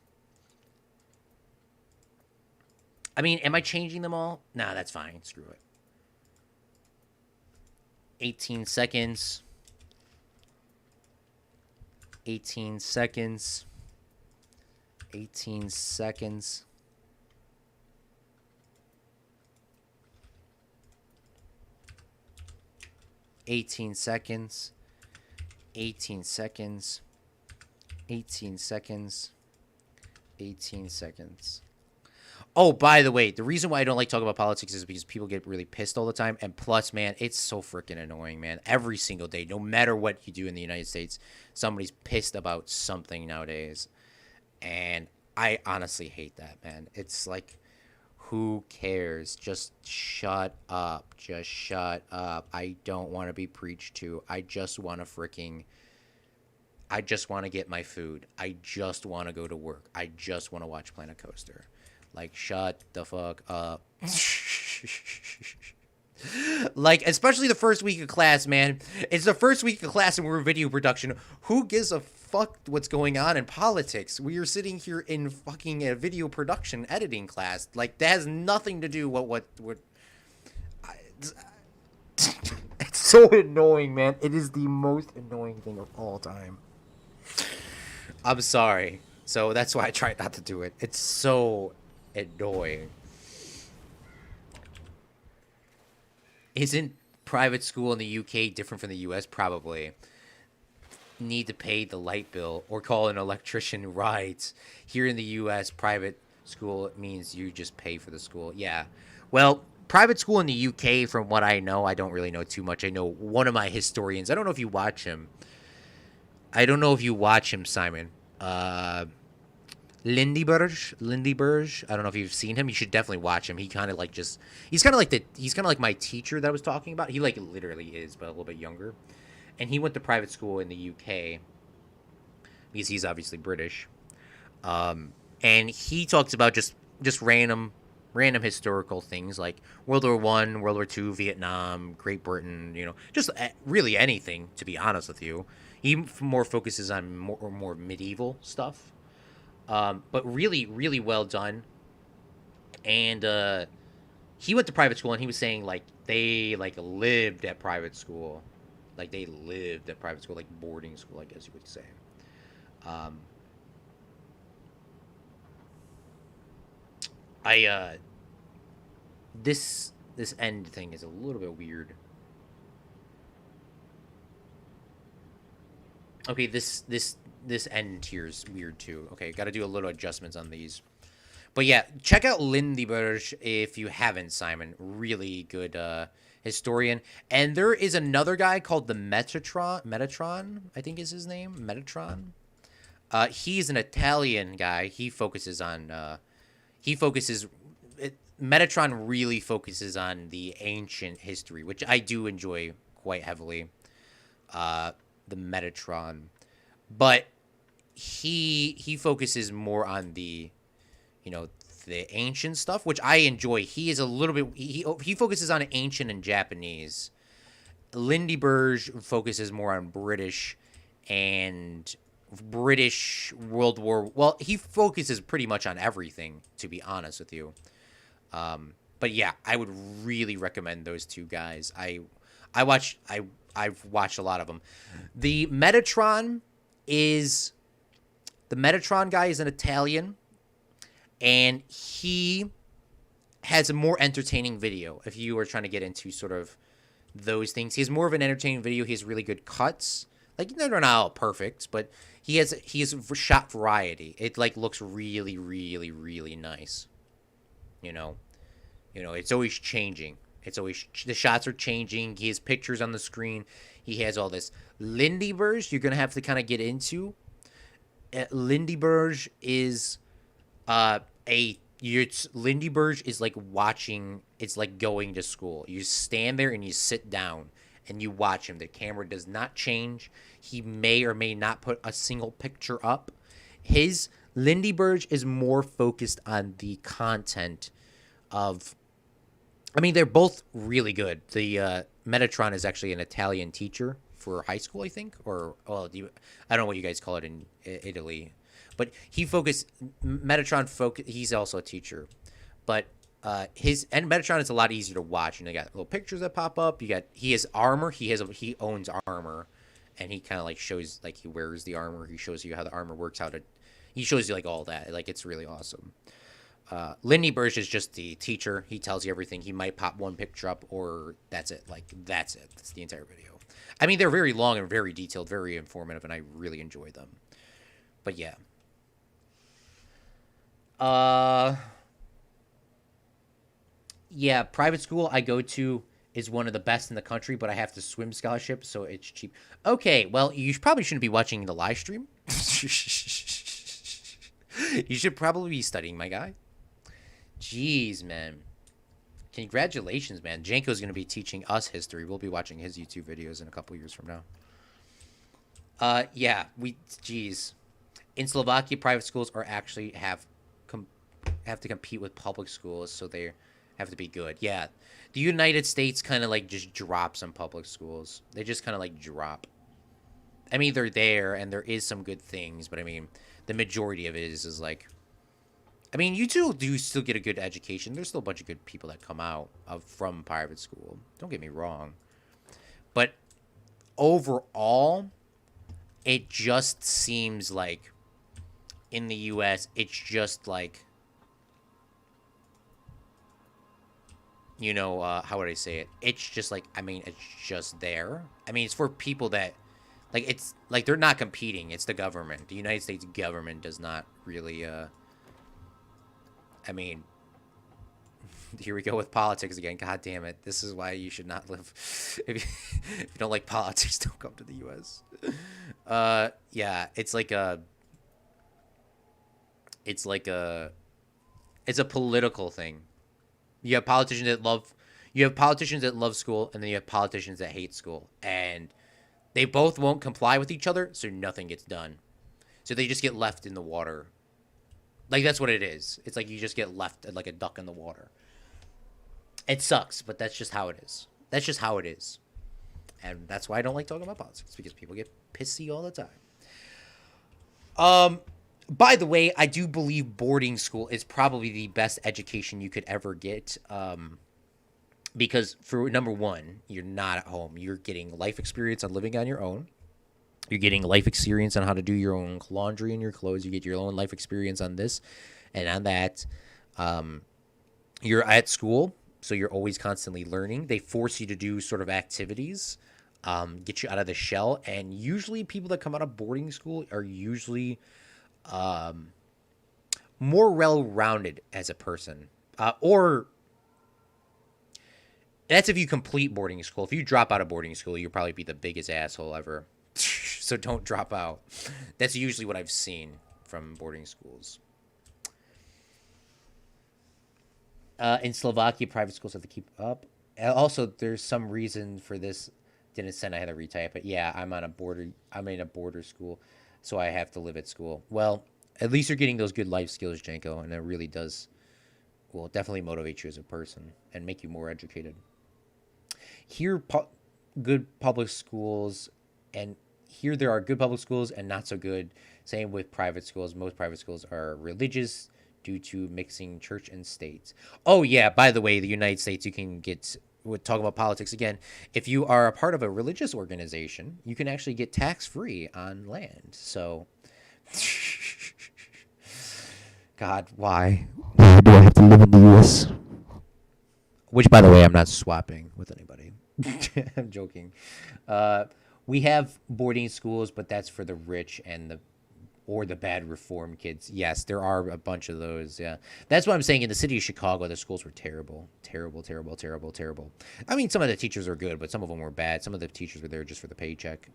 I mean, am I changing them all? Nah, that's fine. Screw it. 18 seconds. 18 seconds. 18 seconds. 18 seconds. 18 seconds. 18 seconds. 18 seconds. Oh, by the way, the reason why I don't like talking about politics is because people get really pissed all the time. And plus, man, it's so freaking annoying, man. Every single day, no matter what you do in the United States, somebody's pissed about something nowadays. And I honestly hate that, man. It's like, who cares? Just shut up. Just shut up. I don't want to be preached to. I just want to get my food. I just want to go to work. I just want to watch Planet Coaster. Like, shut the fuck up. Like, especially the first week of class, man. It's the first week of class and we're in video production. Who gives a fuck what's going on in politics? We are sitting here in fucking a video production editing class. Like, that has nothing to do with what it's so annoying, man. It is the most annoying thing of all time. I'm sorry. So that's why I try not to do it. It's so annoying. Isn't private school in the UK different from the US? Probably. Need to pay the light bill or call an electrician, right? Here in the US, private school means you just pay for the school. Yeah. Well, private school in the UK, from what I know, I don't really know too much. I know one of my historians. I don't know if you watch him. Simon. Lindy Burge. I don't know if you've seen him. You should definitely watch him. He's kind of like my teacher that I was talking about. He like literally is, but a little bit younger. And he went to private school in the UK because he's obviously British. And he talks about just random historical things like World War I, World War II, Vietnam, Great Britain, just really anything, to be honest with you. He more focuses on more medieval stuff. But really, really well done. And he went to private school, and he was saying, like, they, like, lived at private school. Like, they lived at private school, like, boarding school, I guess you would say. This end thing is a little bit weird. Okay, this end tier is weird too. Okay, got to do a little adjustments on these. But yeah, check out Lindy Burge if you haven't, Simon. Really good historian. And there is another guy called the Metatron, I think is his name. Metatron. He's an Italian guy. Metatron really focuses on the ancient history, which I do enjoy quite heavily. The Metatron. But he focuses more on the ancient stuff, which I enjoy. He is a little bit he focuses on ancient and Japanese. Lindy Burge focuses more on British World War. Well, he focuses pretty much on everything, to be honest with you. But yeah, I would really recommend those two guys. I've watched a lot of them. The Metatron guy is an Italian, and he has a more entertaining video. If you are trying to get into sort of those things, he has more of an entertaining video. He has really good cuts. Like, they're not all perfect, but he has shot variety. It like looks really, really, really nice. You know, it's always changing. It's always, the shots are changing. He has pictures on the screen. He has all this. Lindyberg, you're gonna have to kind of get into. Lindyberg is Lindyberg is like watching. It's like going to school. You stand there and you sit down and you watch him. The camera does not change. He may or may not put a single picture up. His Lindyberg is more focused on the content of. I mean, they're both really good. The Metatron is actually an Italian teacher for high school, I think, or I don't know what you guys call it in Italy, but Metatron. He's also a teacher, but Metatron is a lot easier to watch, and they got little pictures that pop up. He has armor. He owns armor, and he kind of like shows, like, he wears the armor. He shows you how the armor works. He shows you like all that. Like, it's really awesome. Lindyberg is just the teacher. He tells you everything. He might pop one picture up, or that's it. Like, that's it. That's the entire video. I mean, they're very long and very detailed, very informative, and I really enjoy them. But yeah. Yeah, private school I go to is one of the best in the country, but I have the swim scholarship, so it's cheap. Okay, well, you probably shouldn't be watching the live stream. You should probably be studying, my guy. Jeez, man. Congratulations, man. Janko's going to be teaching us history. We'll be watching his YouTube videos in a couple years from now. Yeah, jeez. In Slovakia, private schools are actually have to compete with public schools, so they have to be good. Yeah. The United States kind of like just drops on public schools. They just kind of like drop. I mean, they're there, and there is some good things, but I mean, the majority of it is like, I mean, you do still get a good education. There's still a bunch of good people that come out from private school. Don't get me wrong. But overall, it just seems like in the U.S., it's just like, how would I say it? It's just like, I mean, it's just there. I mean, it's for people that, like, it's like they're not competing. It's the government. The United States government does not really, I mean, here we go with politics again. God damn it. This is why you should not live. If you don't like politics, don't come to the U.S. Yeah, it's a political thing. You have politicians that love school, and then you have politicians that hate school. And they both won't comply with each other, so nothing gets done. So they just get left in the water. Like, that's what it is. It's like you just get left like a duck in the water. It sucks, but that's just how it is. That's just how it is. And that's why I don't like talking about politics, because people get pissy all the time. By the way, I do believe boarding school is probably the best education you could ever get. Because, for number one, you're not at home. You're getting life experience on living on your own. You're getting life experience on how to do your own laundry and your clothes. You get your own life experience on this and on that. You're at school, so you're always constantly learning. They force you to do sort of activities, get you out of the shell. And usually people that come out of boarding school are usually more well-rounded as a person. Or that's if you complete boarding school. If you drop out of boarding school, you'll probably be the biggest asshole ever. So don't drop out. That's usually what I've seen from boarding schools. In Slovakia, private schools have to keep up. Also, there's some reason for this. Didn't send. I had to retype it. Yeah, I'm in a border school, so I have to live at school. Well, at least you're getting those good life skills, Janko, and it really does. Will definitely motivate you as a person and make you more educated. Here, good public schools, and here there are good public schools and not so good. Same with private schools. Most private schools are religious due to mixing church and state. Oh, yeah, by the way, the United States, you can get, we'll talk about politics again. If you are a part of a religious organization, you can actually get tax-free on land. So, God, why? Why do I have to live in the U.S.? Which, by the way, I'm not swapping with anybody. I'm joking. Uh, we have boarding schools, but that's for the rich and the bad reform kids. Yes, there are a bunch of those. Yeah, that's what I'm saying. In the city of Chicago, the schools were terrible, terrible, terrible, terrible, terrible. I mean, some of the teachers were good, but some of them were bad. Some of the teachers were there just for the paycheck.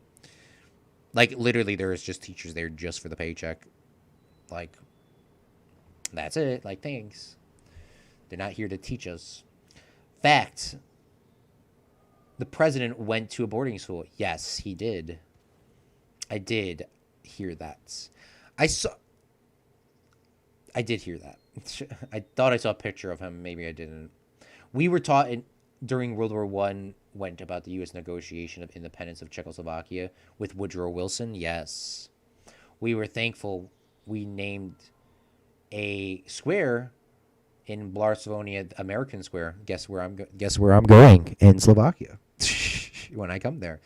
Like literally, there was just teachers there just for the paycheck. Like that's it. Like thanks. They're not here to teach us. Fact: the president went to a boarding school. Yes, he did. I did hear that. I saw. I did hear that. I thought I saw a picture of him. Maybe I didn't. We were taught during World War One went about the U.S. negotiation of independence of Czechoslovakia with Woodrow Wilson. Yes, we were thankful. We named a square in Barcelona, American Square. Guess where I'm going in Slovakia when I come there.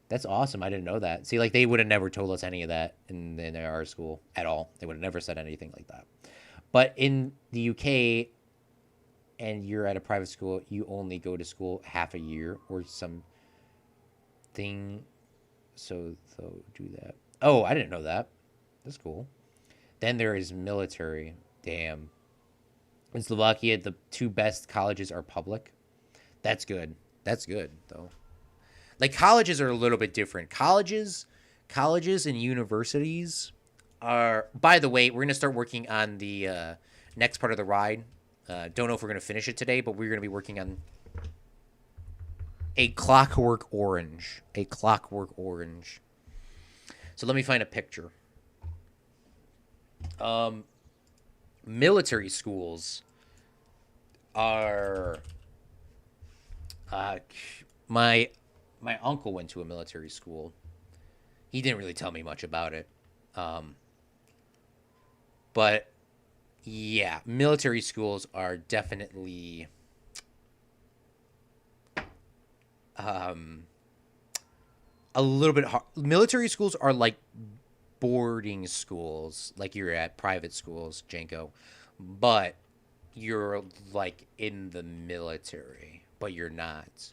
That's awesome. I didn't know that. See, like they would have never told us any of that in our school at all. They would have never said anything like that. But in the UK, and you're at a private school, you only go to school half a year or something. So do that. Oh, I didn't know that. That's cool. Then there is military. Damn. In Slovakia, the two best colleges are public. That's good. That's good though. Like colleges are a little bit different. Colleges and universities are. By the way, we're gonna start working on the next part of the ride. Don't know if we're gonna finish it today, but we're gonna be working on a Clockwork Orange. A Clockwork Orange. So let me find a picture. Military schools are. My uncle went to a military school. He didn't really tell me much about it. But yeah, military schools are definitely a little bit hard. Military schools are like boarding schools, like you're at private schools, Janko. But you're like in the military, but you're not.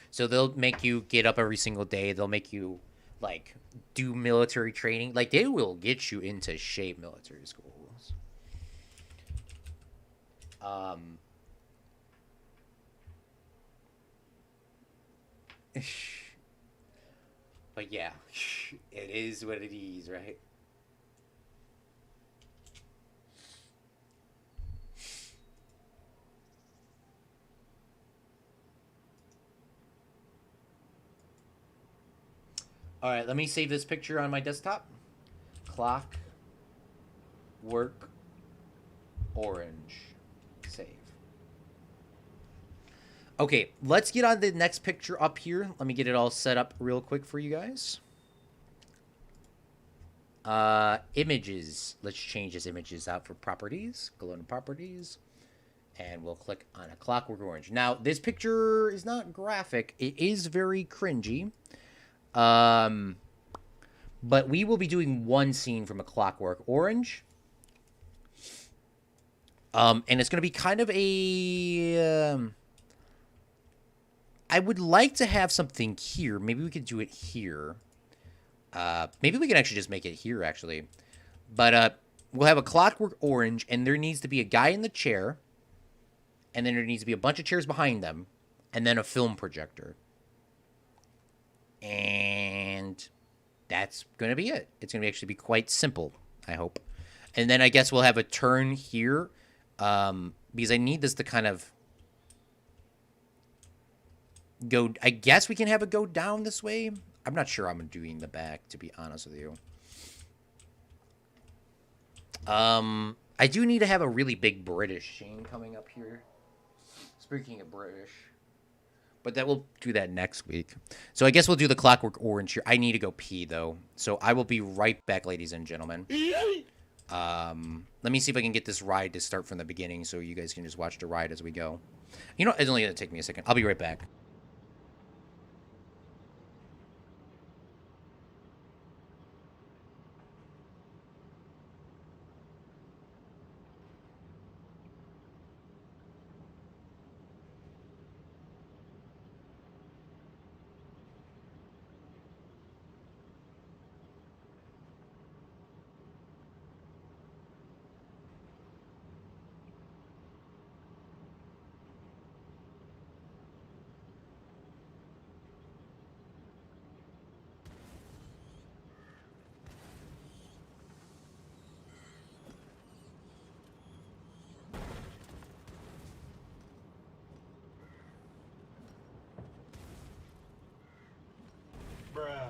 So they'll make you get up every single day. They'll make you like do military training. Like they will get you into shape, military schools. Um but yeah, it is what it is, right? All right, let me save this picture on my desktop. Clock, work, orange, save. Okay, let's get on the next picture up here. Let me get it all set up real quick for you guys. Images. Let's change this images out for properties. Go into properties. And we'll click on a Clockwork Orange. Now, this picture is not graphic. It is very cringy. But we will be doing one scene from a Clockwork Orange. And it's going to be kind of a... I would like to have something here. Maybe we could do it here. Maybe we can actually just make it here, actually. But we'll have a Clockwork Orange, and there needs to be a guy in the chair. And then there needs to be a bunch of chairs behind them. And then a film projector. And that's going to be it. It's going to actually be quite simple, I hope. And then I guess we'll have a turn here. Because I need this to kind of go. I guess we can have it go down this way. I'm not sure I'm doing the back, to be honest with you. I do need to have a really big British scene coming up here. Speaking of British. But that we'll do that next week. So I guess we'll do the Clockwork Orange here. I need to go pee, though. So I will be right back, ladies and gentlemen. Let me see if I can get this ride to start from the beginning so you guys can just watch the ride as we go. You know, it's only going to take me a second. I'll be right back. Bruh.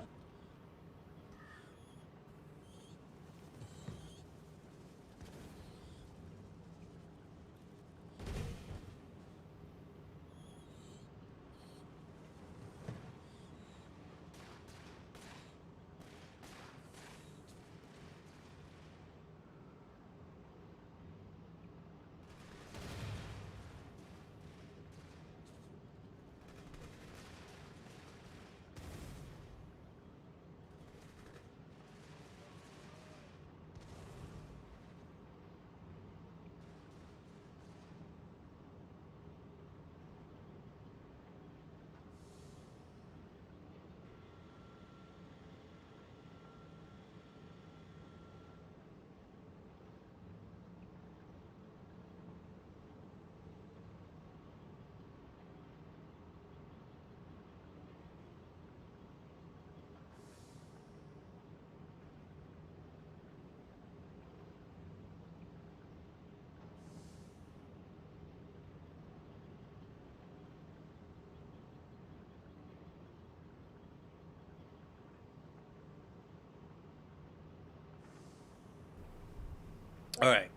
All right.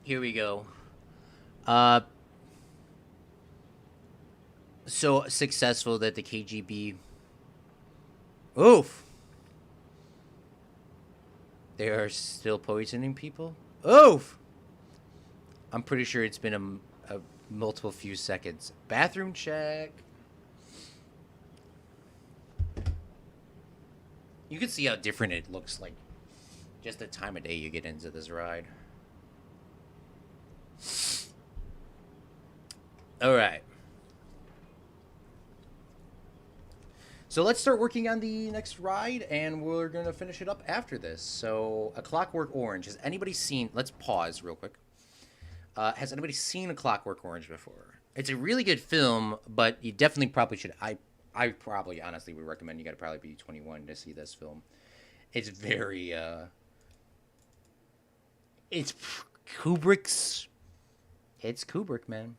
Here we go. Uh, so successful that the KGB. Oof. They are still poisoning people. Oof. I'm pretty sure it's been a multiple few seconds. Bathroom check. You can see how different it looks like. Just the time of day you get into this ride. All right. So let's start working on the next ride, and we're going to finish it up after this. So, A Clockwork Orange. Has anybody seen... Let's pause real quick. Has anybody seen A Clockwork Orange before? It's a really good film, but you definitely probably should... I probably, honestly, would recommend you got to probably be 21 to see this film. It's very... It's Kubrick's... It's Kubrick, man.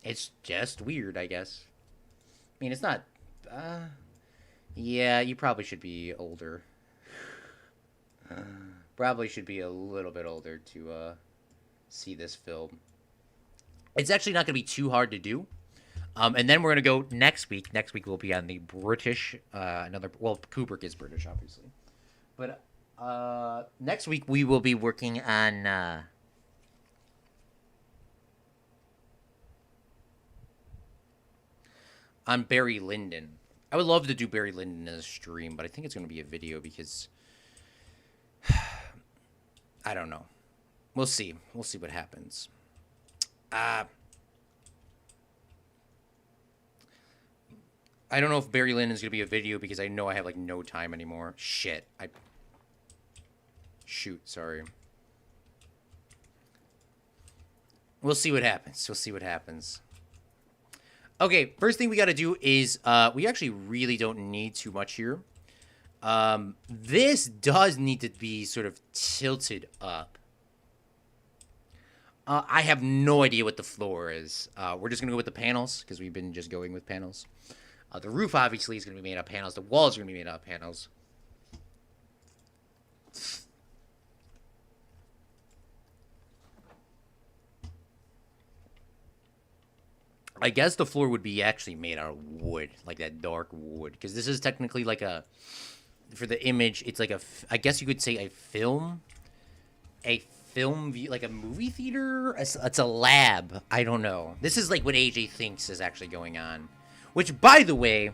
It's just weird, I guess. I mean, it's not... yeah, you probably should be older. Probably should be a little bit older to see this film. It's actually not going to be too hard to do. And then we're going to go next week. Next week we'll be on the British... well, Kubrick is British, obviously. But next week we will be working on... on Barry Lyndon. I would love to do Barry Lyndon as a stream, but I think it's going to be a video because... I don't know. We'll see. We'll see what happens. I don't know if Barry Lyndon's going to be a video because I know I have, like, no time anymore. Shit. Shoot, sorry. We'll see what happens. We'll see what happens. Okay, first thing we got to do is, we actually really don't need too much here. This does need to be sort of tilted up. I have no idea what the floor is. We're just going to go with the panels, because we've been just going with panels. The roof, obviously, is going to be made out of panels. The walls are going to be made out of panels. I guess the floor would be actually made out of wood, like that dark wood, because this is technically like a, for the image, it's like a, I guess you could say a film view, like a movie theater. It's a lab. I don't know. This is like what AJ thinks is actually going on, which, by the way,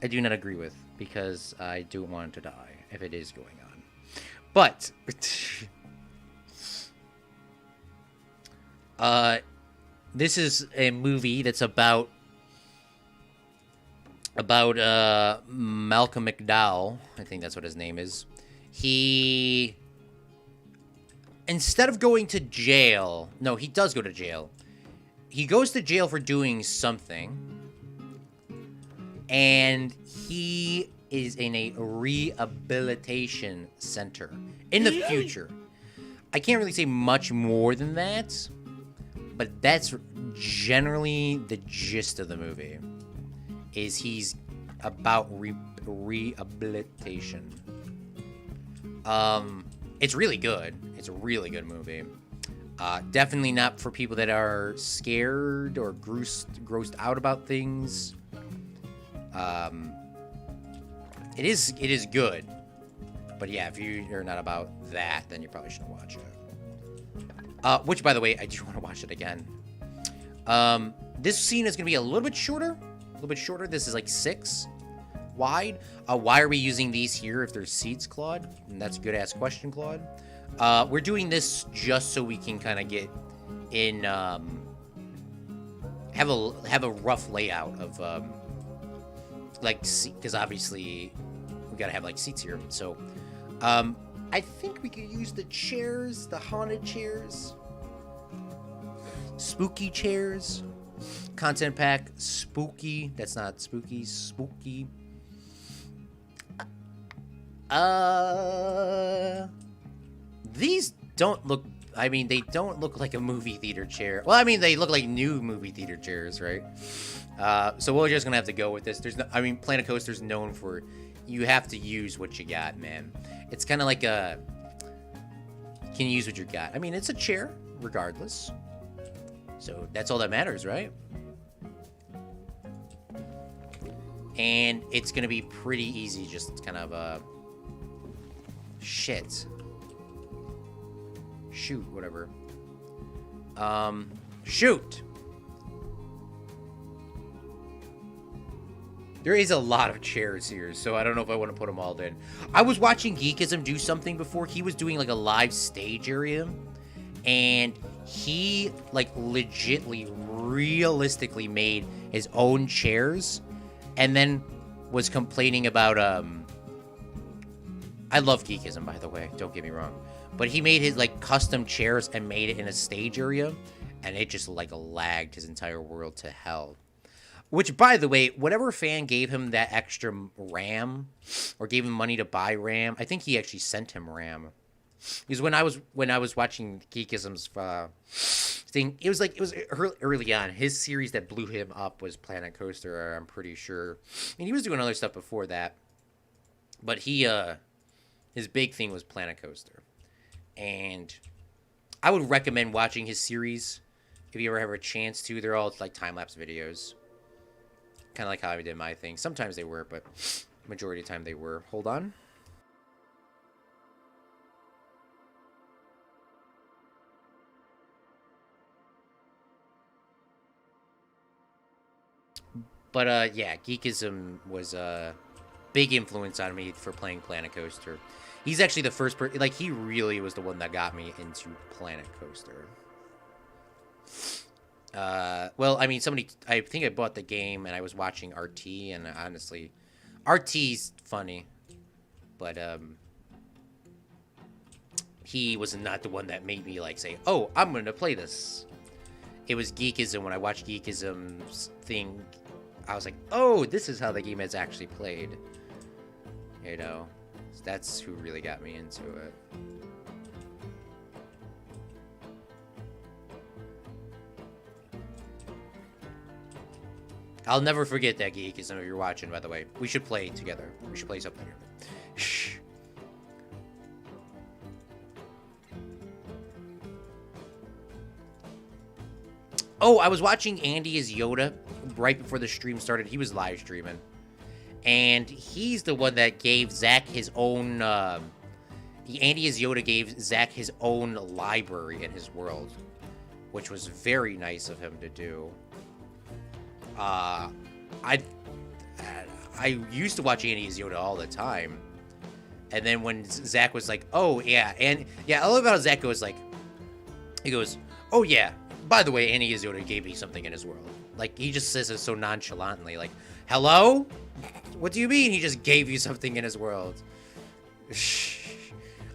I do not agree with, because I do want it to die if it is going on. But this is a movie that's about Malcolm McDowell. I think that's what his name is. He, instead of going to jail, no, he does go to jail. He goes to jail for doing something, and he is in a rehabilitation center in the future. I can't really say much more than that, but that's generally the gist of the movie. is he's about rehabilitation. It's really good. It's a really good movie. Definitely not for people that are scared or grossed out about things. It is good. But yeah, if you're not about that, then you probably shouldn't watch it. Which, by the way, I do want to watch it again. This scene is going to be a little bit shorter. This is like 6 wide. Why are we using these here if there's seats, Claude? And that's a good-ass question, Claude. We're doing this just so we can kind of get in, have a rough layout of, like, because obviously we gotta have, like, seats here. So, I think we could use the chairs, the haunted chairs. Spooky chairs. Content pack, spooky. That's not spooky, spooky. These don't look, I mean, they don't look like a movie theater chair. Well, I mean, they look like new movie theater chairs, right? So we're just gonna have to go with this. There's no, I mean, Planet Coaster's known for, you have to use what you got, man. It's kind of like a, you can use what you got. I mean, it's a chair, regardless. So that's all that matters, right? And it's gonna be pretty easy, just kind of, shit. Shoot, whatever. Shoot! There is a lot of chairs here, so I don't know if I want to put them all in. I was watching Geekism do something before. He was doing, like, a live stage area, and he, like, legitly, realistically made his own chairs, and then was complaining about, I love Geekism, by the way, don't get me wrong. But he made his, like, custom chairs and made it in a stage area, and it just, like, lagged his entire world to hell. Which, by the way, whatever fan gave him that extra RAM, or gave him money to buy RAM, I think he actually sent him RAM. Because when I was watching Geekism's thing, it was early on. His series that blew him up was Planet Coaster, I'm pretty sure. And he was doing other stuff before that. But his big thing was Planet Coaster. And I would recommend watching his series if you ever have a chance to. They're all like time-lapse videos. Kind of like how I did my thing. Sometimes they were, but majority of the time they were. Hold on. But yeah, Geekism was a big influence on me for playing Planet Coaster. He's actually the first person, like, he really was the one that got me into Planet Coaster. Well, I mean, I think I bought the game and I was watching RT, and honestly, RT's funny, but, he was not the one that made me, like, say, oh, I'm gonna play this. It was Geekism. When I watched Geekism's thing, I was like, oh, this is how the game is actually played. You know, that's who really got me into it. I'll never forget that, Geekism, if you're watching, by the way. We should play together. We should play something here. Shh. Oh, I was watching Andy as Yoda right before the stream started. He was live streaming. And he's the one that gave Zach his own, Andy as Yoda gave Zach his own library in his world, which was very nice of him to do. I used to watch Andy as Yoda all the time. And then when Zach was like, oh, yeah, and yeah, I love how Zach goes like, he goes, oh, yeah, by the way, Andy as Yoda gave me something in his world. Like, he just says it so nonchalantly, like, hello? What do you mean he just gave you something in his world?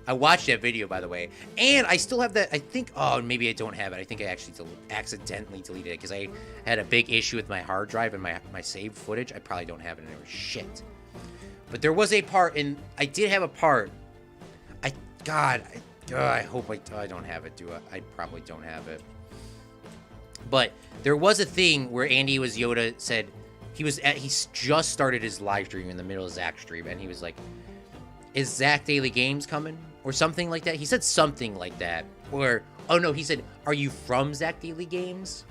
I watched that video, by the way. And I still have that, I think, oh, maybe I don't have it. I think I actually accidentally deleted it because I had a big issue with my hard drive and my saved footage. I probably don't have it anymore. Shit. But there was a part, and I did have a part. I hope I don't have it, I probably don't have it. But there was a thing where Andy was Yoda said, he just started his live stream in the middle of Zach's stream, and he was like, "Is Zach Daily Games coming?" or something like that. He said something like that, or oh no, he said, "Are you from Zach Daily Games?"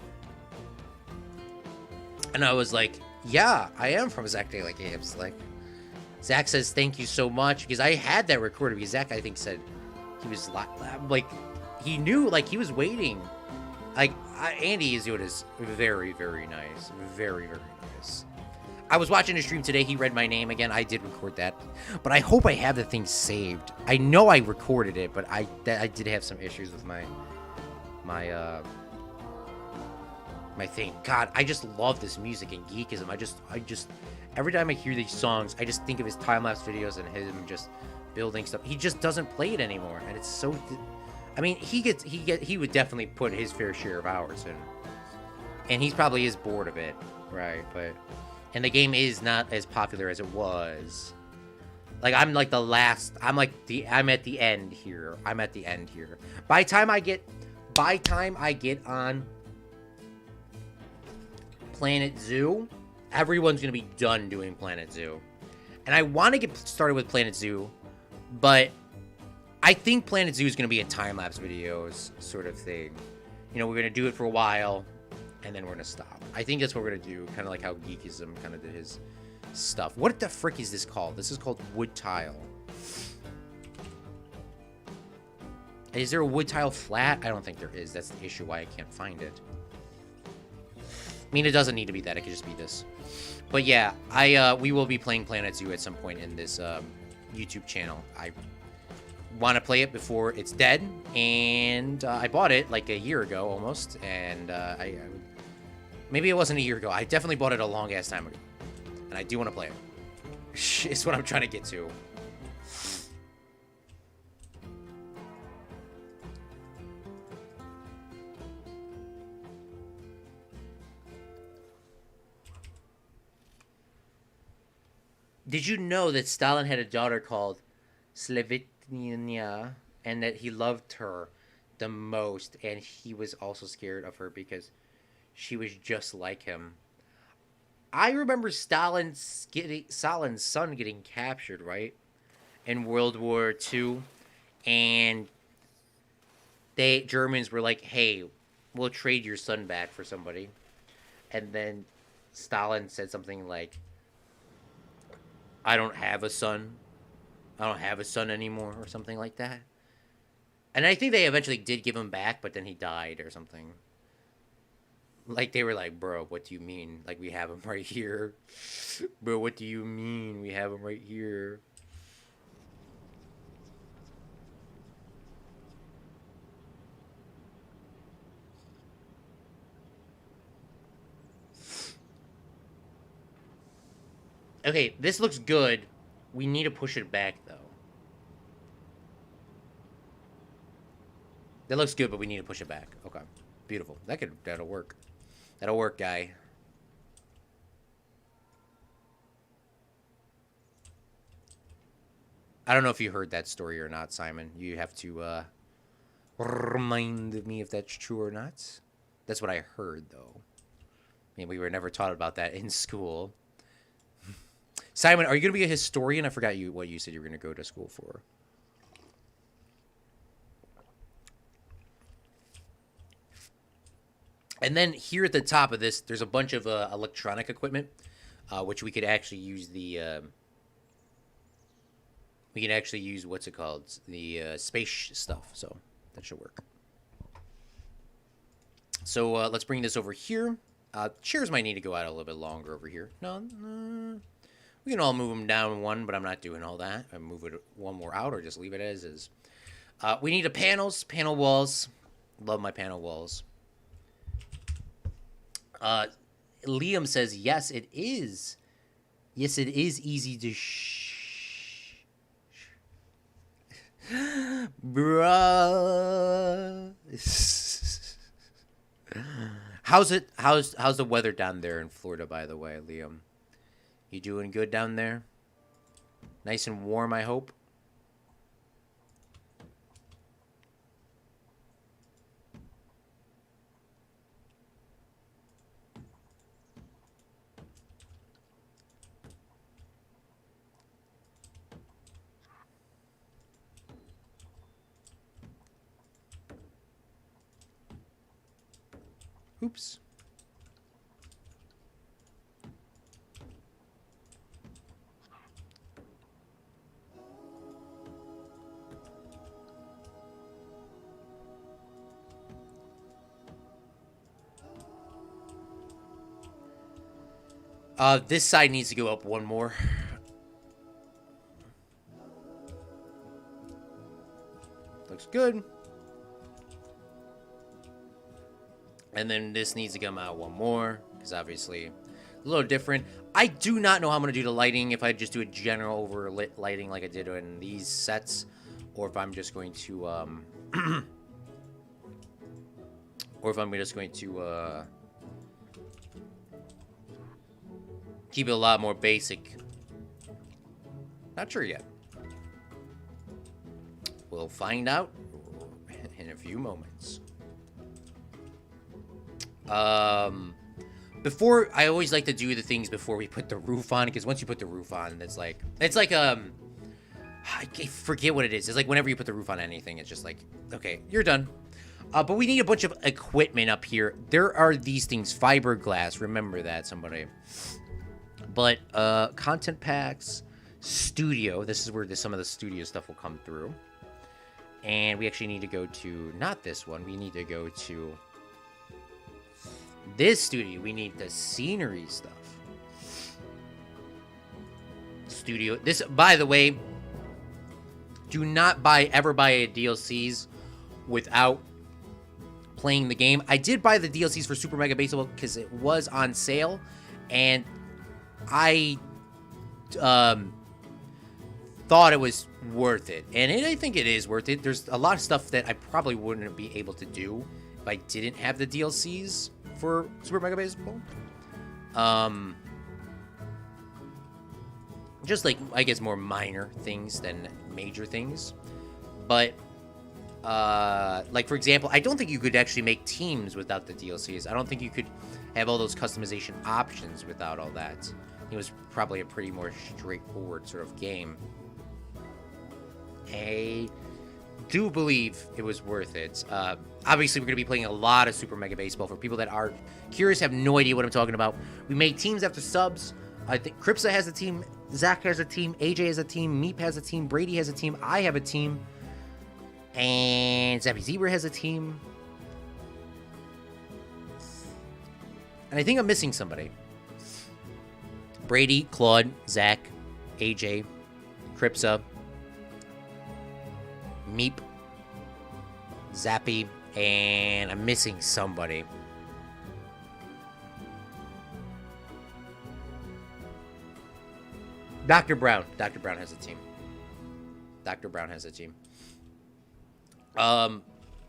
And I was like, "Yeah, I am from Zach Daily Games." Like, Zach says, "Thank you so much," because I had that recorded. Because Zach, I think, said he was like, he knew, like, he was waiting. Like, Andy is doing this very, very nice, very, very nice. I was watching a stream today. He read my name again. I did record that, but I hope I have the thing saved. I know I recorded it, but I did have some issues with my thing. God, I just love this music and geekism. I just every time I hear these songs, I just think of his time-lapse videos and him just building stuff. He just doesn't play it anymore, and it's so. I mean, he would definitely put his fair share of hours in, and he probably is bored of it, right? But and the game is not as popular as it was. Like, I'm like the last. I'm at the end here. By time I get on Planet Zoo, everyone's gonna be done doing Planet Zoo, and I want to get started with Planet Zoo, but I think Planet Zoo is gonna be a time-lapse videos sort of thing. You know, we're gonna do it for a while, and then we're gonna stop. I think that's what we're gonna do, kind of like how Geekism kind of did his stuff. What the frick is this called? This is called wood tile. Is there a wood tile flat? I don't think there is. That's the issue why I can't find it. I mean, it doesn't need to be that. It could just be this. But yeah, we will be playing Planet Zoo at some point in this YouTube channel. I want to play it before it's dead, and I bought it like a year ago almost, and maybe it wasn't a year ago. I definitely bought it a long ass time ago, and I do want to play it. It's what I'm trying to get to. Did you know that Stalin had a daughter called Slevitnia, and that he loved her the most, and he was also scared of her because she was just like him? I remember Stalin's son getting captured, right, in World War II, and Germans were like, "Hey, we'll trade your son back for somebody," and then Stalin said something like, "I don't have a son. I don't have a son anymore," or something like that. And I think they eventually did give him back, but then he died or something. Like, they were like, "Bro, what do you mean? Like, we have him right here." "Bro, what do you mean? We have him right here." Okay, this looks good. We need to push it back, though. That looks good, but we need to push it back. Okay. Beautiful. That'll work. That'll work, guy. I don't know if you heard that story or not, Simon. You have to remind me if that's true or not. That's what I heard, though. I mean, we were never taught about that in school. Simon, are you going to be a historian? I forgot what you said you were going to go to school for. And then here at the top of this, there's a bunch of electronic equipment, which we could actually use we can actually use, what's it called? The space stuff. So that should work. So let's bring this over here. Chairs might need to go out a little bit longer over here. No. We can all move them down one, but I'm not doing all that. I move it one more out or just leave it as is. We need panel walls. Love my panel walls. Liam says, yes, it is. Yes, it is easy to Bruh. How's the weather down there in Florida, by the way, Liam? You doing good down there? Nice and warm, I hope. Oops. This side needs to go up one more. Looks good. And then this needs to come out one more, because obviously a little different. I do not know how I'm going to do the lighting, if I just do a general overlit lighting like I did in these sets, or if I'm just going to, or if I'm just going to, keep it a lot more basic. Not sure yet. We'll find out in a few moments. Before, I always like to do the things before we put the roof on, because once you put the roof on, it's like, I forget what it is. It's like whenever you put the roof on anything, it's just like, okay, you're done. But we need a bunch of equipment up here. There are these things, fiberglass, remember that, somebody. But, content packs, studio, this is where some of the studio stuff will come through. And we actually need to go to, not this one, we need to go to this studio. We need the scenery stuff. Studio, this, by the way, do not ever buy a DLCs without playing the game. I did buy the DLCs for Super Mega Baseball because it was on sale, and I thought it was worth it, and I think it is worth it. There's a lot of stuff that I probably wouldn't be able to do if I didn't have the DLCs for Super Mega Baseball. Just like, I guess, more minor things than major things. But like, for example, I don't think you could actually make teams without the DLCs. I don't think you could have all those customization options without all that. It was probably a pretty more straightforward sort of game. I do believe it was worth it. Obviously, we're going to be playing a lot of Super Mega Baseball. For people that are curious, have no idea what I'm talking about, we make teams after subs. I think Kripsa has a team, Zach has a team, AJ has a team, Meep has a team, Brady has a team, I have a team, and Zappy Zebra has a team. And I think I'm missing somebody. Brady, Claude, Zach, AJ, Kripsa, Meep, Zappy, and I'm missing somebody. Dr. Brown. Dr. Brown has a team. Dr. Brown has a team.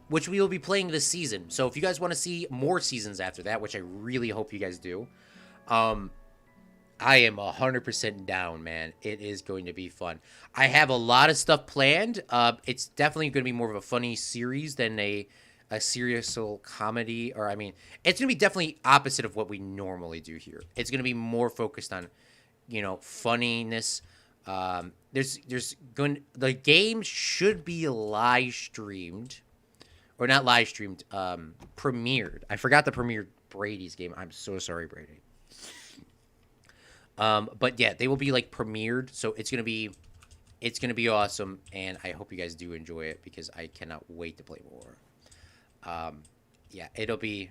Which we will be playing this season. So if you guys want to see more seasons after that, which I really hope you guys do, I am 100% down, man. It is going to be fun. I have a lot of stuff planned. It's definitely going to be more of a funny series than a serious comedy. Or, I mean, it's going to be definitely opposite of what we normally do here. It's going to be more focused on, you know, funniness. The game should be live streamed. Or not live streamed, premiered. I forgot to premiere Brady's game. I'm so sorry, Brady. But yeah, they will be like premiered, so it's gonna be awesome, and I hope you guys do enjoy it because I cannot wait to play more. Yeah, it'll be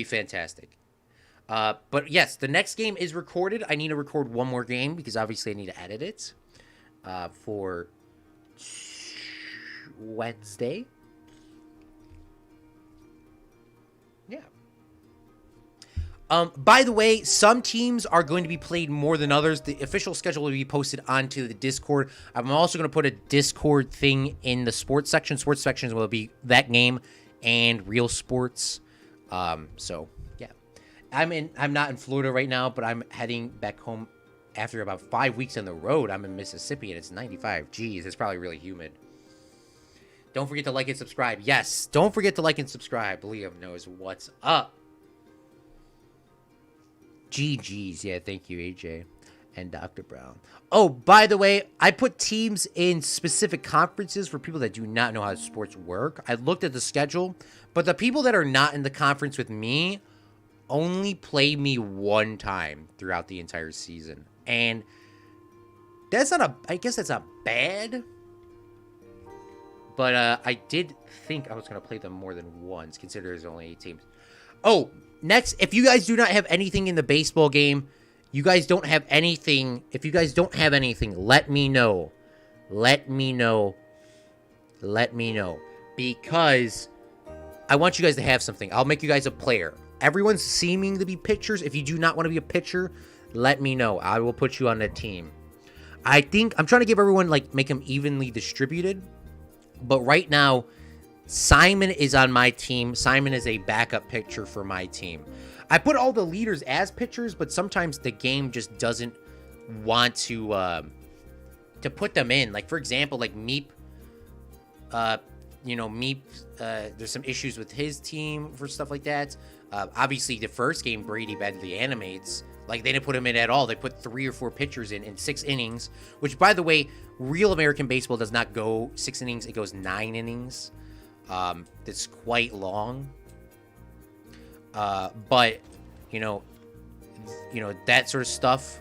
fantastic. But yes, the next game is recorded. I need to record one more game because obviously I need to edit it for Wednesday. Yeah. By the way, some teams are going to be played more than others. The official schedule will be posted onto the Discord. I'm also going to put a Discord thing in the sports section. Sports sections will be that game and real sports. So yeah, I'm not in Florida right now, but I'm heading back home after about 5 weeks on the road. I'm in Mississippi and it's 95. Jeez, it's probably really humid. Don't forget to like and subscribe. Yes, don't forget to like and subscribe. Liam knows what's up. GG's. Yeah, thank you, AJ. and Dr. Brown. Oh, by the way, I put teams in specific conferences for people that do not know how sports work. I looked at the schedule, but the people that are not in the conference with me only play me one time throughout the entire season. And that's not I guess that's not bad. But I did think I was going to play them more than once, considering there's only 8 teams. Oh, next, if you guys do not have anything in the baseball game, you guys don't have anything. If you guys don't have anything, let me know. Let me know. Let me know. Because I want you guys to have something. I'll make you guys a player. Everyone's seeming to be pitchers. If you do not want to be a pitcher, let me know. I will put you on that team. I think I'm trying to give everyone, like, make them evenly distributed. But right now, Simon is on my team. Simon is a backup pitcher for my team. I put all the leaders as pitchers, but sometimes the game just doesn't want to put them in. Like, for example, like Meep, Meep, there's some issues with his team for stuff like that. Obviously, the first game, Brady badly animates. Like, they didn't put him in at all. They put 3 or 4 pitchers in 6 innings, which, by the way, real American baseball does not go 6 innings. It goes 9 innings. It's quite long. But, that sort of stuff.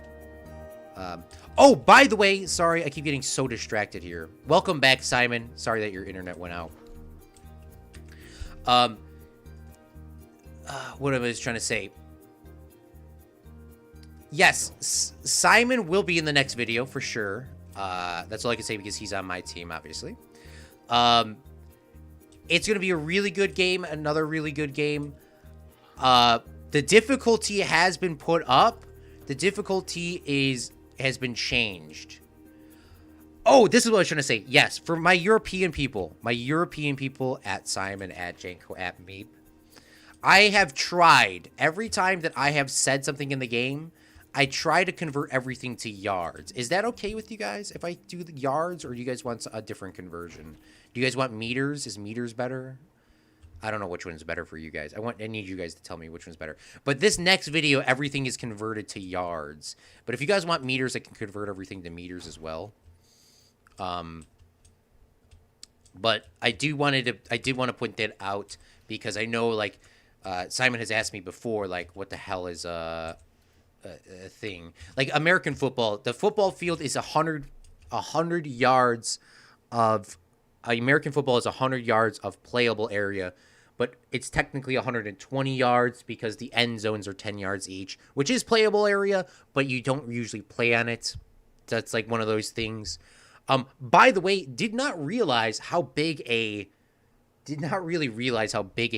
Oh, by the way, sorry, I keep getting so distracted here. Welcome back, Simon. Sorry that your internet went out. What I was trying to say. Yes, Simon will be in the next video for sure. That's all I can say because he's on my team, obviously. It's going to be a really good game. Another really good game. The difficulty has been put up. The difficulty has been changed. Oh, this is what I was trying to say. Yes, for my European people at Simon, at Janko, at Meep, I have tried every time that I have said something in the game, I try to convert everything to yards. Is that okay with you guys if I do the yards, or do you guys want a different conversion? Do you guys want meters? Is meters better? I don't know which one's better for you guys. I need you guys to tell me which one's better. But this next video, everything is converted to yards. But if you guys want meters, I can convert everything to meters as well. But I did want to point that out because I know, like, Simon has asked me before, like, what the hell is a thing? Like, American football, the football field is 100 yards of American football is 100 yards of playable area, but it's technically 120 yards because the end zones are 10 yards each, which is playable area, but you don't usually play on it. That's like one of those things. By the way, did not really realize how big a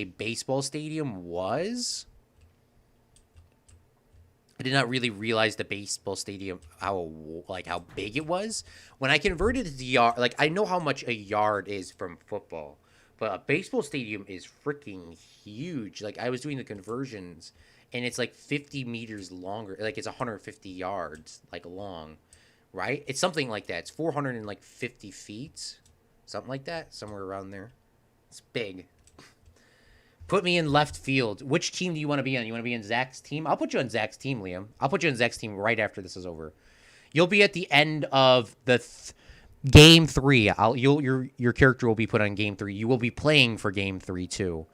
baseball stadium was. I did not really realize the baseball stadium, how big it was. When I converted it to yard, like, I know how much a yard is from football, but a baseball stadium is freaking huge. Like, I was doing the conversions, and it's like 50 meters longer. Like, it's 150 yards, like, long, right? It's something like that. It's 450 feet, something like that, somewhere around there. It's big. Put me in left field. Which team do you want to be on? You want to be in Zach's team? I'll put you on Zach's team, Liam. I'll put you on Zach's team right after this is over. You'll be at the end of the game 3. Your character will be put on game 3. You will be playing for game 3 too.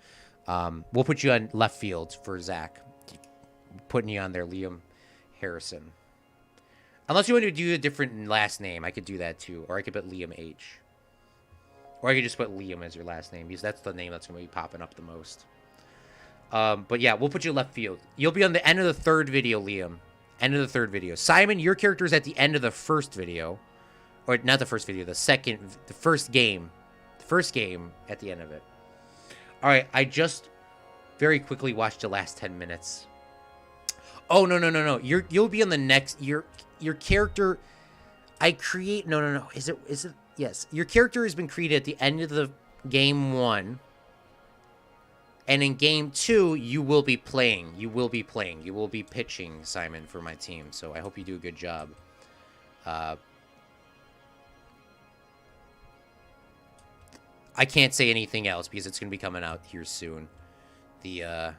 We'll put you on left field for Zach. Putting you on there, Liam Harrison. Unless you want to do a different last name, I could do that too. Or I could put Liam H. Or I could just put Liam as your last name, because that's the name that's going to be popping up the most. But yeah, we'll put you left field. You'll be on the end of the 3rd video, Liam. End of the 3rd video. Simon, your character is at the end of the 1st video. Or not the 1st video, the 1st game. The 1st game at the end of it. Alright, I just very quickly watched the last 10 minutes. Oh, no. You'll be on the next... Your character... No. Is it... Yes, your character has been created at the end of the game 1. And in game 2, you will be playing. You will be pitching, Simon, for my team. So I hope you do a good job. I can't say anything else because it's going to be coming out here soon. The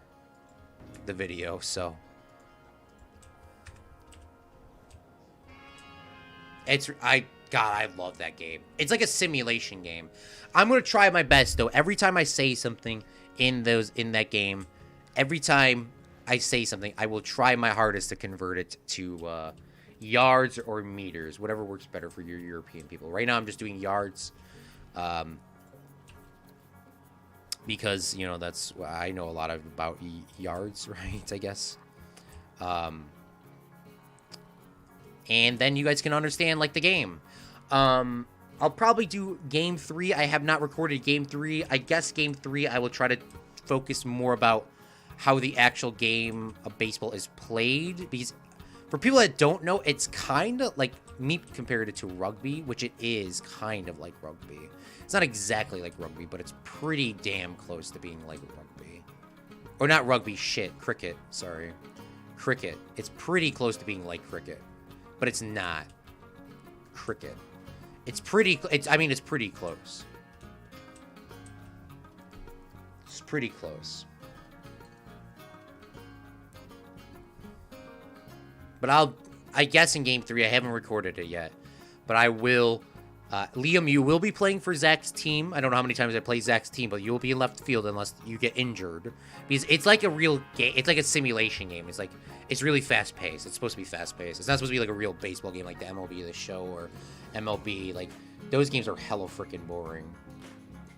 video, so... God, I love that game. It's like a simulation game. I'm gonna try my best though. Every time I say something in that game, every time I say something, I will try my hardest to convert it to yards or meters, whatever works better for your European people. Right now, I'm just doing yards, because you know that's I know a lot about yards, right? I guess. And then you guys can understand like the game. I'll probably do game 3. I have not recorded game 3. I guess game 3 I will try to focus more about how the actual game of baseball is played, because for people that don't know, it's kind of like me compared it to rugby, which it is kind of like rugby. It's not exactly like rugby, but it's pretty damn close to being like rugby. Or not rugby, shit, cricket, sorry. Cricket. It's pretty close to being like cricket, but it's not cricket. It's pretty close. It's pretty close. It's pretty close. But I guess in game 3, I haven't recorded it yet, but I will. Liam, you will be playing for Zach's team. I don't know how many times I play Zach's team, but you will be in left field unless you get injured. Because it's like a real game. It's like a simulation game. It's really fast paced. It's supposed to be fast paced. It's not supposed to be like a real baseball game like the MLB The Show or MLB. Like those games are hella freaking boring.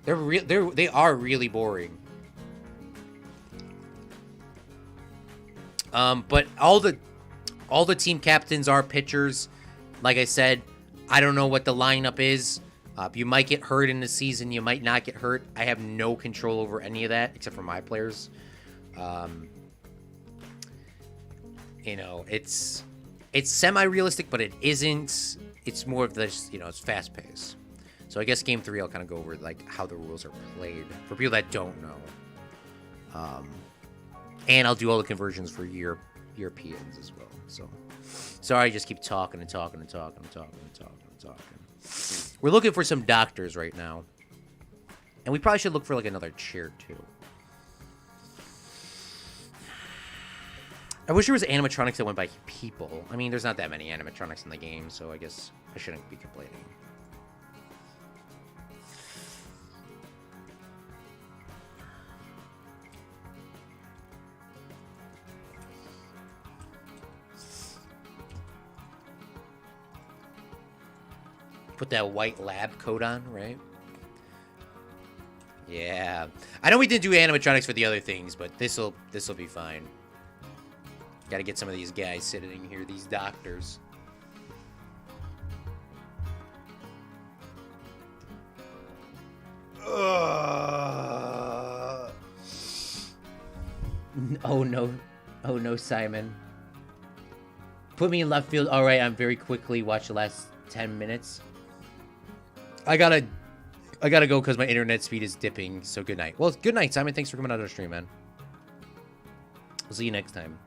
They are really boring. But all the team captains are pitchers. Like I said, I don't know what the lineup is. You might get hurt in the season. You might not get hurt. I have no control over any of that except for my players. You know, it's semi-realistic, but it isn't. It's more of this, you know, it's fast-paced. So I guess game 3 I'll kind of go over like how the rules are played for people that don't know. And I'll do all the conversions for Europeans as well. So sorry, I just keep talking and talking and talking and talking and talking and talking. We're looking for some doctors right now. And we probably should look for like another chair too. I wish there was animatronics that went by people. I mean, there's not that many animatronics in the game, so I guess I shouldn't be complaining. Put that white lab coat on, right? Yeah. I know we didn't do animatronics for the other things, but this'll be fine. Gotta get some of these guys sitting in here, these doctors. Oh no. Oh no, Simon. Put me in left field. Alright, I'm very quickly. Watch the last 10 minutes. I gotta go because my internet speed is dipping. So good night. Well, good night, Simon. Thanks for coming out of the stream, man. We'll see you next time.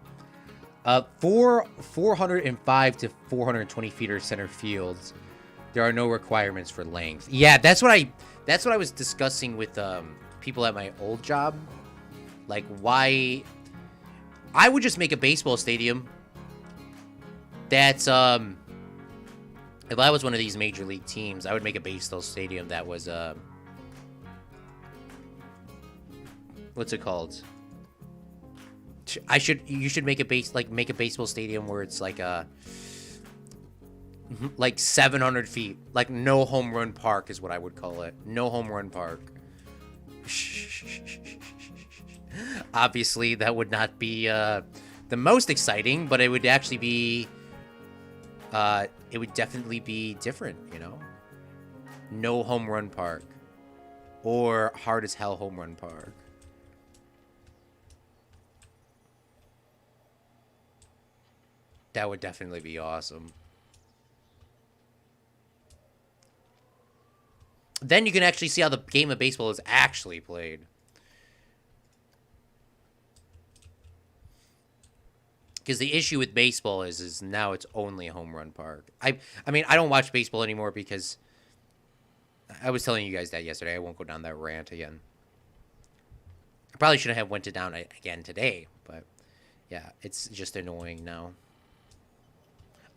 405 to 420 feet center fields. There are no requirements for length. Yeah, that's what I was discussing with people at my old job. Like, why I would just make a baseball stadium that's if I was one of these major league teams, I would make a baseball stadium that was what's it called? You should make a baseball stadium where it's like like 700 feet, like no home run park is what I would call it. No home run park. Obviously, that would not be the most exciting, but it would actually be. It would definitely be different, you know? No home run park. Or hard as hell home run park. That would definitely be awesome. Then you can actually see how the game of baseball is actually played. Because the issue with baseball is now it's only a home run park. I mean, I don't watch baseball anymore because I was telling you guys that yesterday. I won't go down that rant again. I probably shouldn't have went it down again today, but yeah, it's just annoying now.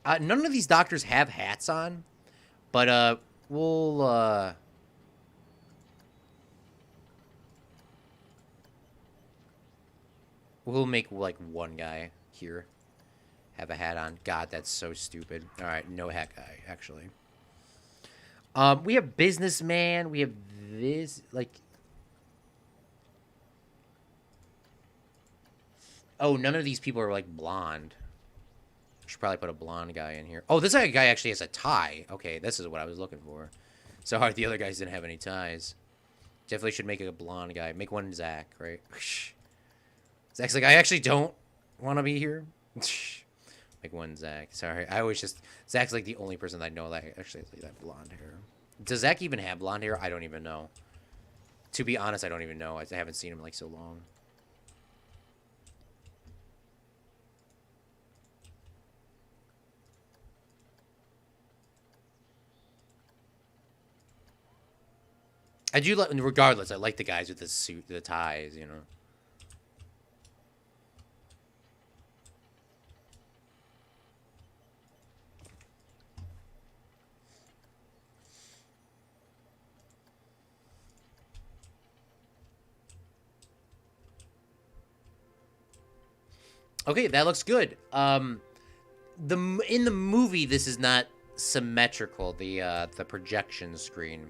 None of these doctors have hats on, but we'll we'll make like one guy here have a hat on. God, that's so stupid. All right, no hat guy actually. We have businessman. We have this like. Oh, none of these people are like blonde. Should probably put a blonde guy in here. Oh, this guy actually has a tie. Okay, this is what I was looking for. Sorry, the other guys didn't have any ties. Definitely should make a blonde guy. Make one Zach, right? Zach's like, I actually don't want to be here. Make one Zach. Sorry, I always just... Zach's like the only person I know that actually has like that blonde hair. Does Zach even have blonde hair? I don't even know. To be honest, I don't even know. I haven't seen him in like so long. I do like, regardless, I like the guys with the suit, the ties, you know. Okay, that looks good. In the movie, this is not symmetrical. The projection screen.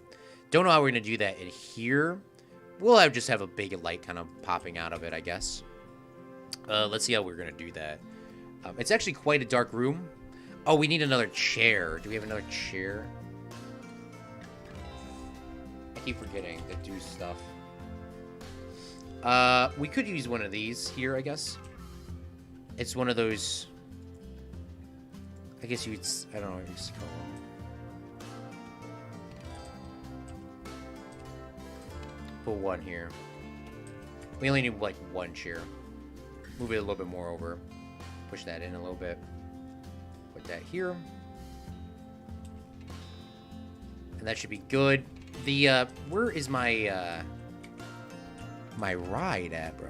Don't know how we're gonna do that in here. We'll just have a big light kind of popping out of it, I guess. Let's see how we're gonna do that. It's actually quite a dark room. Oh, we need another chair. Do we have another chair? I keep forgetting to do stuff. We could use one of these here, I guess. It's one of those... I guess you would... I don't know what you call them. Put one here. We only need, like, one chair. Move it a little bit more over. Push that in a little bit. Put that here. And that should be good. The, where is my, my ride at, bro?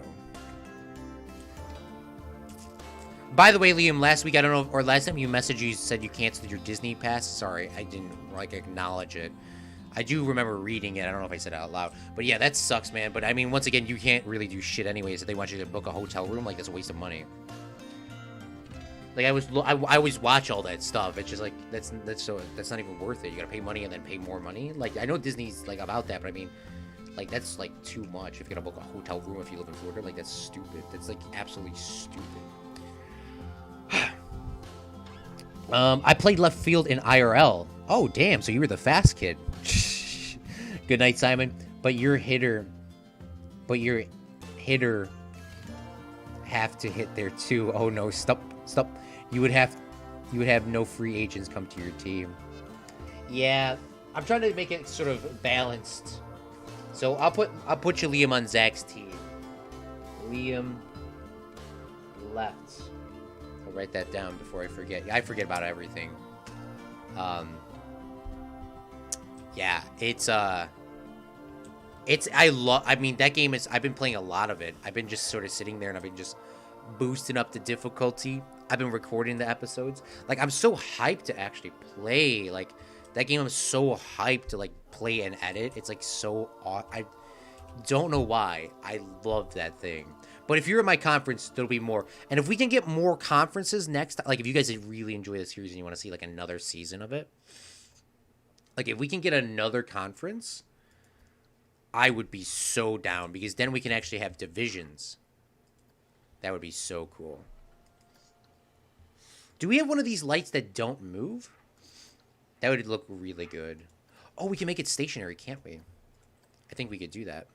By the way, Liam, last week, I don't know, or last time you messaged, you said you canceled your Disney pass. Sorry, I didn't, like, acknowledge it. I do remember reading it. I don't know if I said it out loud. But yeah, that sucks, man. But I mean, once again, you can't really do shit anyways if they want you to book a hotel room. Like, that's a waste of money. Like, I always watch all that stuff. It's just like, that's not even worth it. You gotta pay money and then pay more money. Like, I know Disney's, like, about that, but I mean, like, that's, like, too much. If you're gonna book a hotel room if you live in Florida, like, that's stupid. That's, like, absolutely stupid. I played left field in IRL. Oh, damn. So you were the fast kid. Good night, Simon. But your hitter have to hit there too. Oh no, stop. You would have no free agents come to your team. Yeah, I'm trying to make it sort of balanced. So I'll put you Liam on Zach's team. Liam left. I'll write that down before I forget. I forget about everything. Yeah, I mean, that game is, I've been playing a lot of it. I've been just sort of sitting there and I've been just boosting up the difficulty. I've been recording the episodes. Like, I'm so hyped to actually play. Like, that game, I'm so hyped to, like, play and edit. It's, like, so, I don't know why. I love that thing. But if you're in my conference, there'll be more. And if we can get more conferences next, like, if you guys really enjoy the series and you want to see, like, another season of it, like, if we can get another conference, I would be so down, because then we can actually have divisions. That would be so cool. Do we have one of these lights that don't move? That would look really good. Oh, we can make it stationary, can't we? I think we could do that.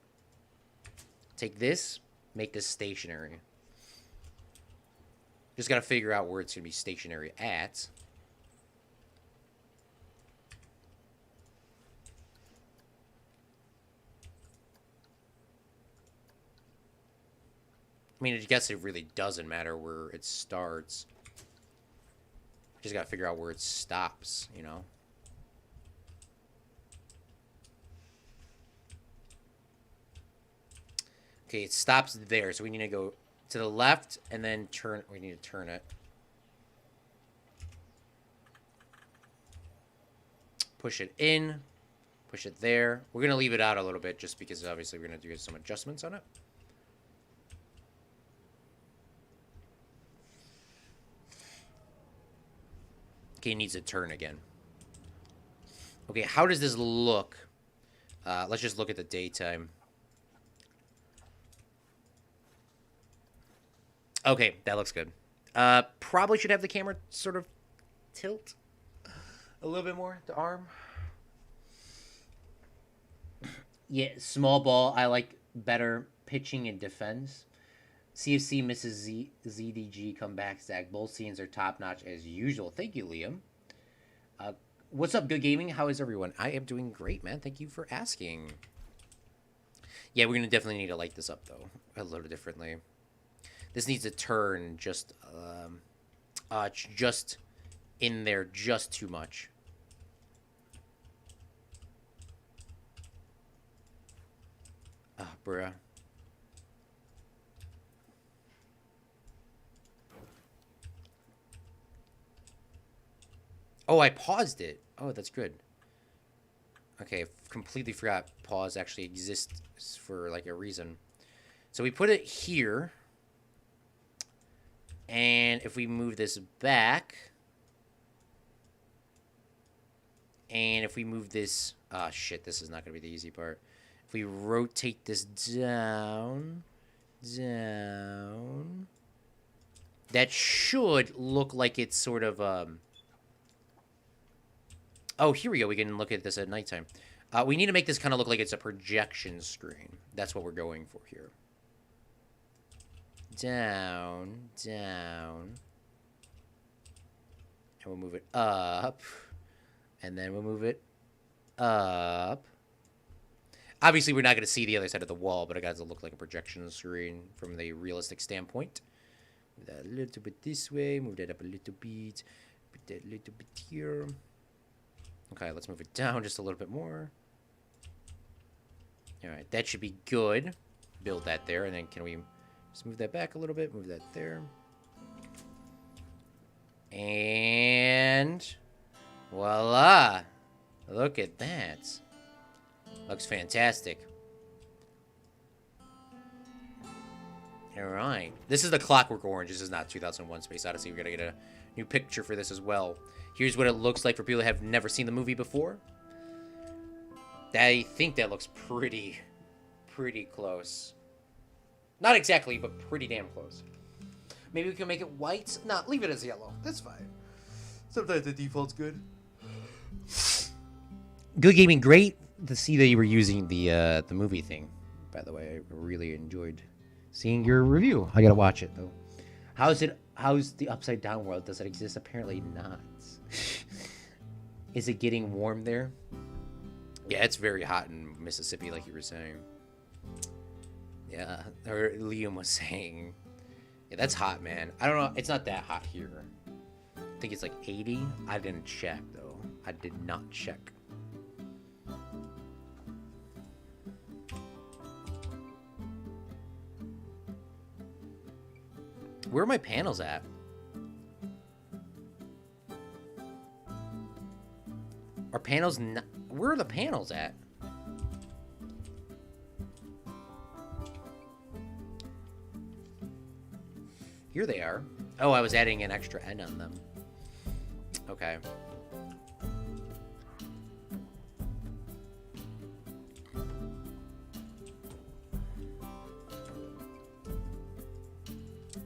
Take this, make this stationary. Just gotta figure out where it's gonna be stationary at. I mean, I guess it really doesn't matter where it starts. Just gotta figure out where it stops, you know? Okay, it stops there, so we need to go to the left and then turn. We need to turn it. push it in, push it there. We're going to leave it out a little bit just because obviously we're going to do some adjustments on it. Okay, it needs to turn again. Okay, how does this look? Let's just look at the daytime. Okay, that looks good. Probably should have the camera sort of tilt a little bit more, the arm. Yeah, small ball. I like better pitching and defense. CFC misses ZDG comeback stack. Both scenes are top notch as usual. Thank you, Liam. What's up, Good Gaming? How is everyone? I am doing great, man. Thank you for asking. Yeah, we're gonna definitely need to light this up though a little differently. This needs to turn just in there just too much. Ah, bruh. Oh, I paused it. Oh, that's good. Okay, completely forgot pause actually exists for like a reason. So we put it here. And if we move this back. And if we move this... Ah, shit, this is not going to be the easy part. If we rotate this down... That should look like it's sort of... Oh, here we go. We can look at this at nighttime. We need to make this kind of look like it's a projection screen. That's what we're going for here. Down. And we'll move it up. And then we'll move it up. Obviously, we're not going to see the other side of the wall, but it got to look like a projection screen from the realistic standpoint. Move that a little bit this way. Move that up a little bit. Put that a little bit here. Okay, let's move it down just a little bit more. Alright, that should be good. Build that there, and then can we just move that back a little bit? Move that there. And... voila! Look at that. Looks fantastic. Alright. This is the Clockwork Orange. This is not 2001 Space Odyssey. We're gonna get a new picture for this as well. Here's what it looks like for people that have never seen the movie before. I think that looks pretty close. Not exactly, but pretty damn close. Maybe we can make it white? No, leave it as yellow. That's fine. Sometimes the default's good. Good Gaming, great to see that you were using the movie thing. By the way, I really enjoyed seeing your review. I gotta watch it though. How's the upside down world? Does it exist? Apparently not. Is it getting warm there? Yeah, it's very hot in Mississippi, like you were saying. Yeah, or Liam was saying. Yeah, that's hot, man. I don't know. It's not that hot here. I think it's like 80. I didn't check, though. I did not check. Where are my panels at? Are panels not... Where are the panels at? Here they are. Oh, I was adding an extra N on them. Okay.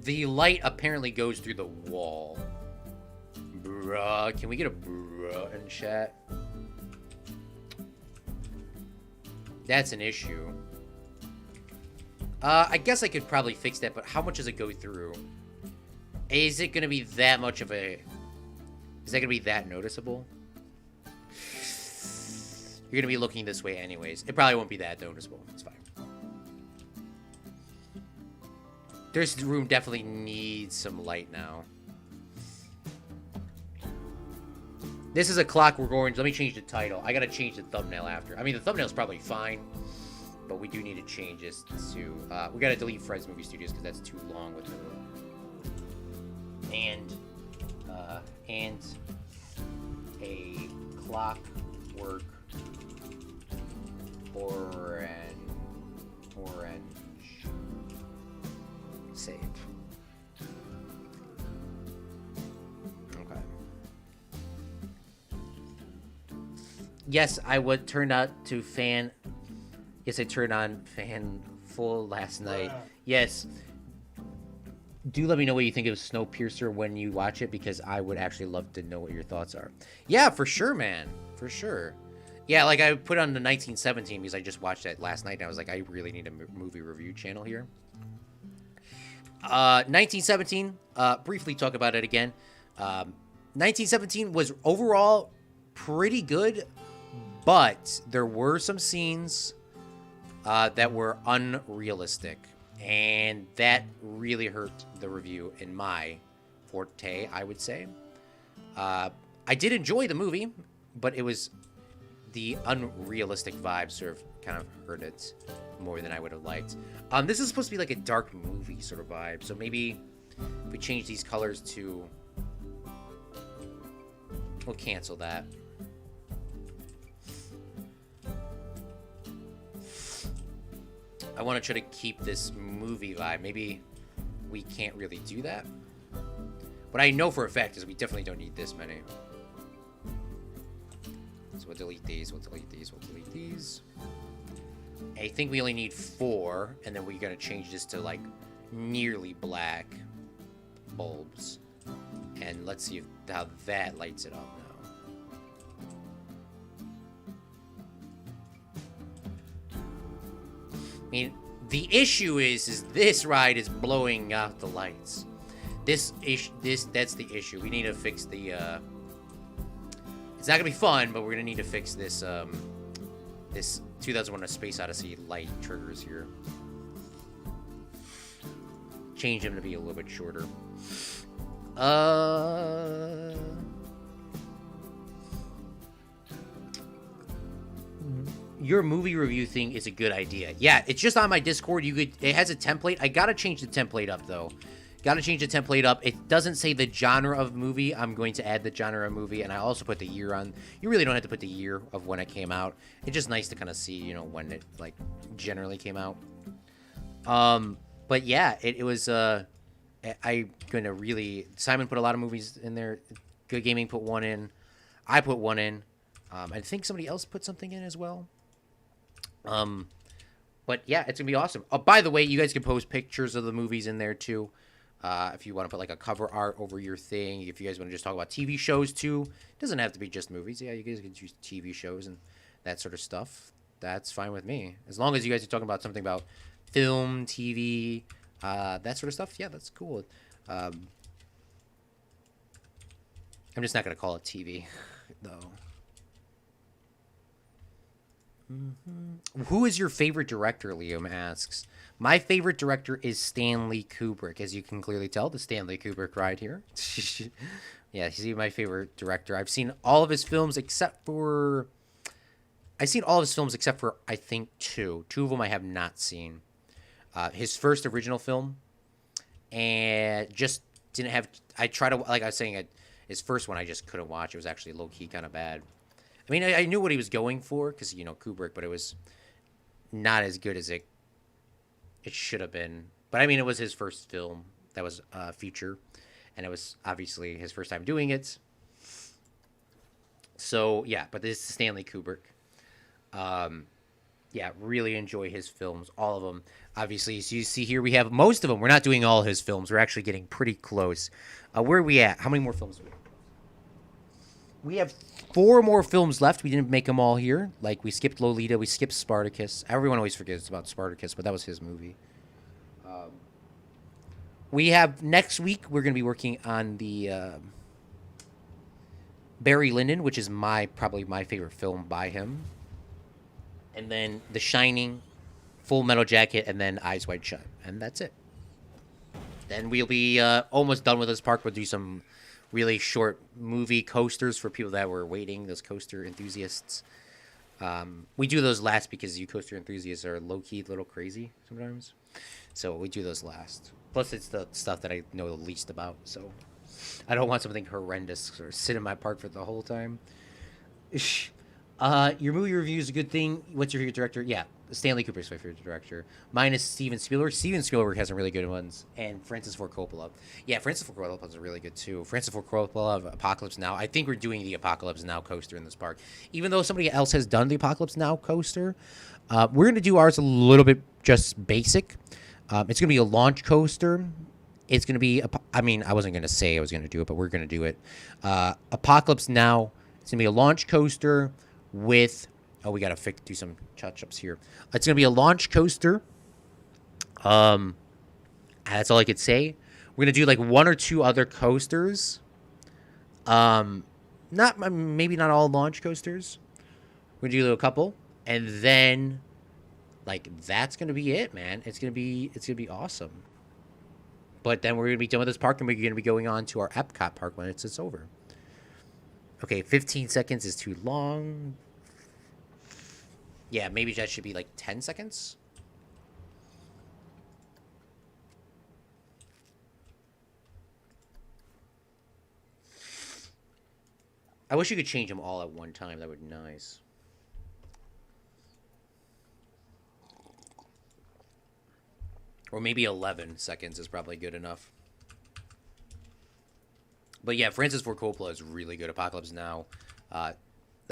The light apparently goes through the wall. Bruh, can we get a bruh in chat? That's an issue. I guess I could probably fix that, but how much does it go through? Is it going to be that much of a... Is that going to be that noticeable? You're going to be looking this way anyways. It probably won't be that noticeable. It's fine. This room definitely needs some light now. This is a Clockwork Orange. Let me change the title. I gotta change the thumbnail after. I mean, the thumbnail's probably fine, but we do need to change this to... we gotta delete Fred's Movie Studios because that's too long with the... And a Clockwork Clockwork. Orange. Save. Okay. Yes, I would turn out to fan. Yes, I turned on fan full last night. Yes. Do let me know what you think of Snowpiercer when you watch it, because I would actually love to know what your thoughts are. Yeah, for sure, man. For sure. Yeah, like I put on the 1917 because I just watched that last night and I was like, I really need a movie review channel here. 1917, briefly talk about it again. 1917 was overall pretty good, but there were some scenes that were unrealistic, and that really hurt the review in my forte, I would say. I did enjoy the movie, but it was the unrealistic vibe sort of kind of hurt it more than I would have liked. This is supposed to be like a dark movie sort of vibe, so maybe if we change these colors to... We'll cancel that. I want to try to keep this movie vibe. Maybe we can't really do that. What I know for a fact is we definitely don't need this many. So we'll delete these, we'll delete these, we'll delete these. I think we only need 4, and then we're going to change this to, like, nearly black bulbs. And let's see how that lights it up now. I mean, the issue is this ride is blowing out the lights. That's the issue. We need to fix the, it's not gonna be fun, but we're gonna need to fix this, this 2001: A Space Odyssey light triggers here. Change them to be a little bit shorter. Your movie review thing is a good idea. Yeah, it's just on my Discord. It has a template. I gotta change the template up though. Gotta change the template up. It doesn't say the genre of movie. I'm going to add the genre of movie, and I also put the year on. You really don't have to put the year of when it came out. It's just nice to kind of see, you know, when it, like, generally came out. But yeah, it was, I'm gonna really... Simon put a lot of movies in there. Good Gaming put one in. I put one in. I think somebody else put something in as well. But yeah, it's gonna be awesome. Oh, by the way, you guys can post pictures of the movies in there too. If you want to put like a cover art over your thing, if you guys want to just talk about TV shows too, it doesn't have to be just movies. Yeah, you guys can choose TV shows and that sort of stuff. That's fine with me. As long as you guys are talking about something about film, TV, that sort of stuff. Yeah, that's cool. I'm just not going to call it TV, though. Who is your favorite director, Liam asks. My favorite director is Stanley Kubrick. As you can clearly tell, the Stanley Kubrick right here. Yeah, he's my favorite director. I've seen all of his films except for... I think, 2. 2 of them I have not seen. His first original film. And just didn't have... I tried to... Like I was saying, his first one I just couldn't watch. It was actually low-key kind of bad. I mean, I knew what he was going for, because, you know, Kubrick, but it was not as good as it should have been. But, I mean, it was his first film that was a feature, and it was obviously his first time doing it. So, yeah, but this is Stanley Kubrick. Yeah, really enjoy his films, all of them. Obviously, as you see here, we have most of them. We're not doing all his films. We're actually getting pretty close. Where are we at? How many more films do we have? We have 4 more films left. We didn't make them all here. Like, we skipped Lolita. We skipped Spartacus. Everyone always forgets about Spartacus, but that was his movie. We have, next week, we're going to be working on the Barry Lyndon, which is probably my favorite film by him. And then The Shining, Full Metal Jacket, and then Eyes Wide Shut. And that's it. Then we'll be almost done with this park. We'll do some really short movie coasters for people that were waiting, those coaster enthusiasts. We do those last because you coaster enthusiasts are low-key a little crazy sometimes. So we do those last. Plus, it's the stuff that I know the least about. So I don't want something horrendous or sit in my park for the whole time. Your movie review is a good thing. What's your favorite director? Yeah, Stanley Kubrick's my favorite director. Mine is Steven Spielberg. Steven Spielberg has some really good ones, and Francis Ford Coppola. Yeah, Francis Ford Coppola is really good too. Francis Ford Coppola of Apocalypse Now. I think we're doing the Apocalypse Now coaster in this park, even though somebody else has done the Apocalypse Now coaster. We're gonna do ours a little bit just basic. It's gonna be a launch coaster. It's gonna be. I mean, I wasn't gonna say I was gonna do it, but we're gonna do it. Apocalypse Now. It's gonna be a launch coaster with. Oh, we gotta do some touch-ups here. It's gonna be a launch coaster. That's all I could say. We're gonna do like one or two other coasters. Not maybe not all launch coasters. We're gonna do a couple, and then like that's gonna be it, man. It's gonna be awesome. But then we're gonna be done with this park, and we're gonna be going on to our Epcot park when it's over. Okay, 15 seconds is too long. Yeah, maybe that should be like 10 seconds. I wish you could change them all at one time. That would be nice. Or maybe 11 seconds is probably good enough. But yeah, Francis Ford Coppola is really good. Apocalypse Now.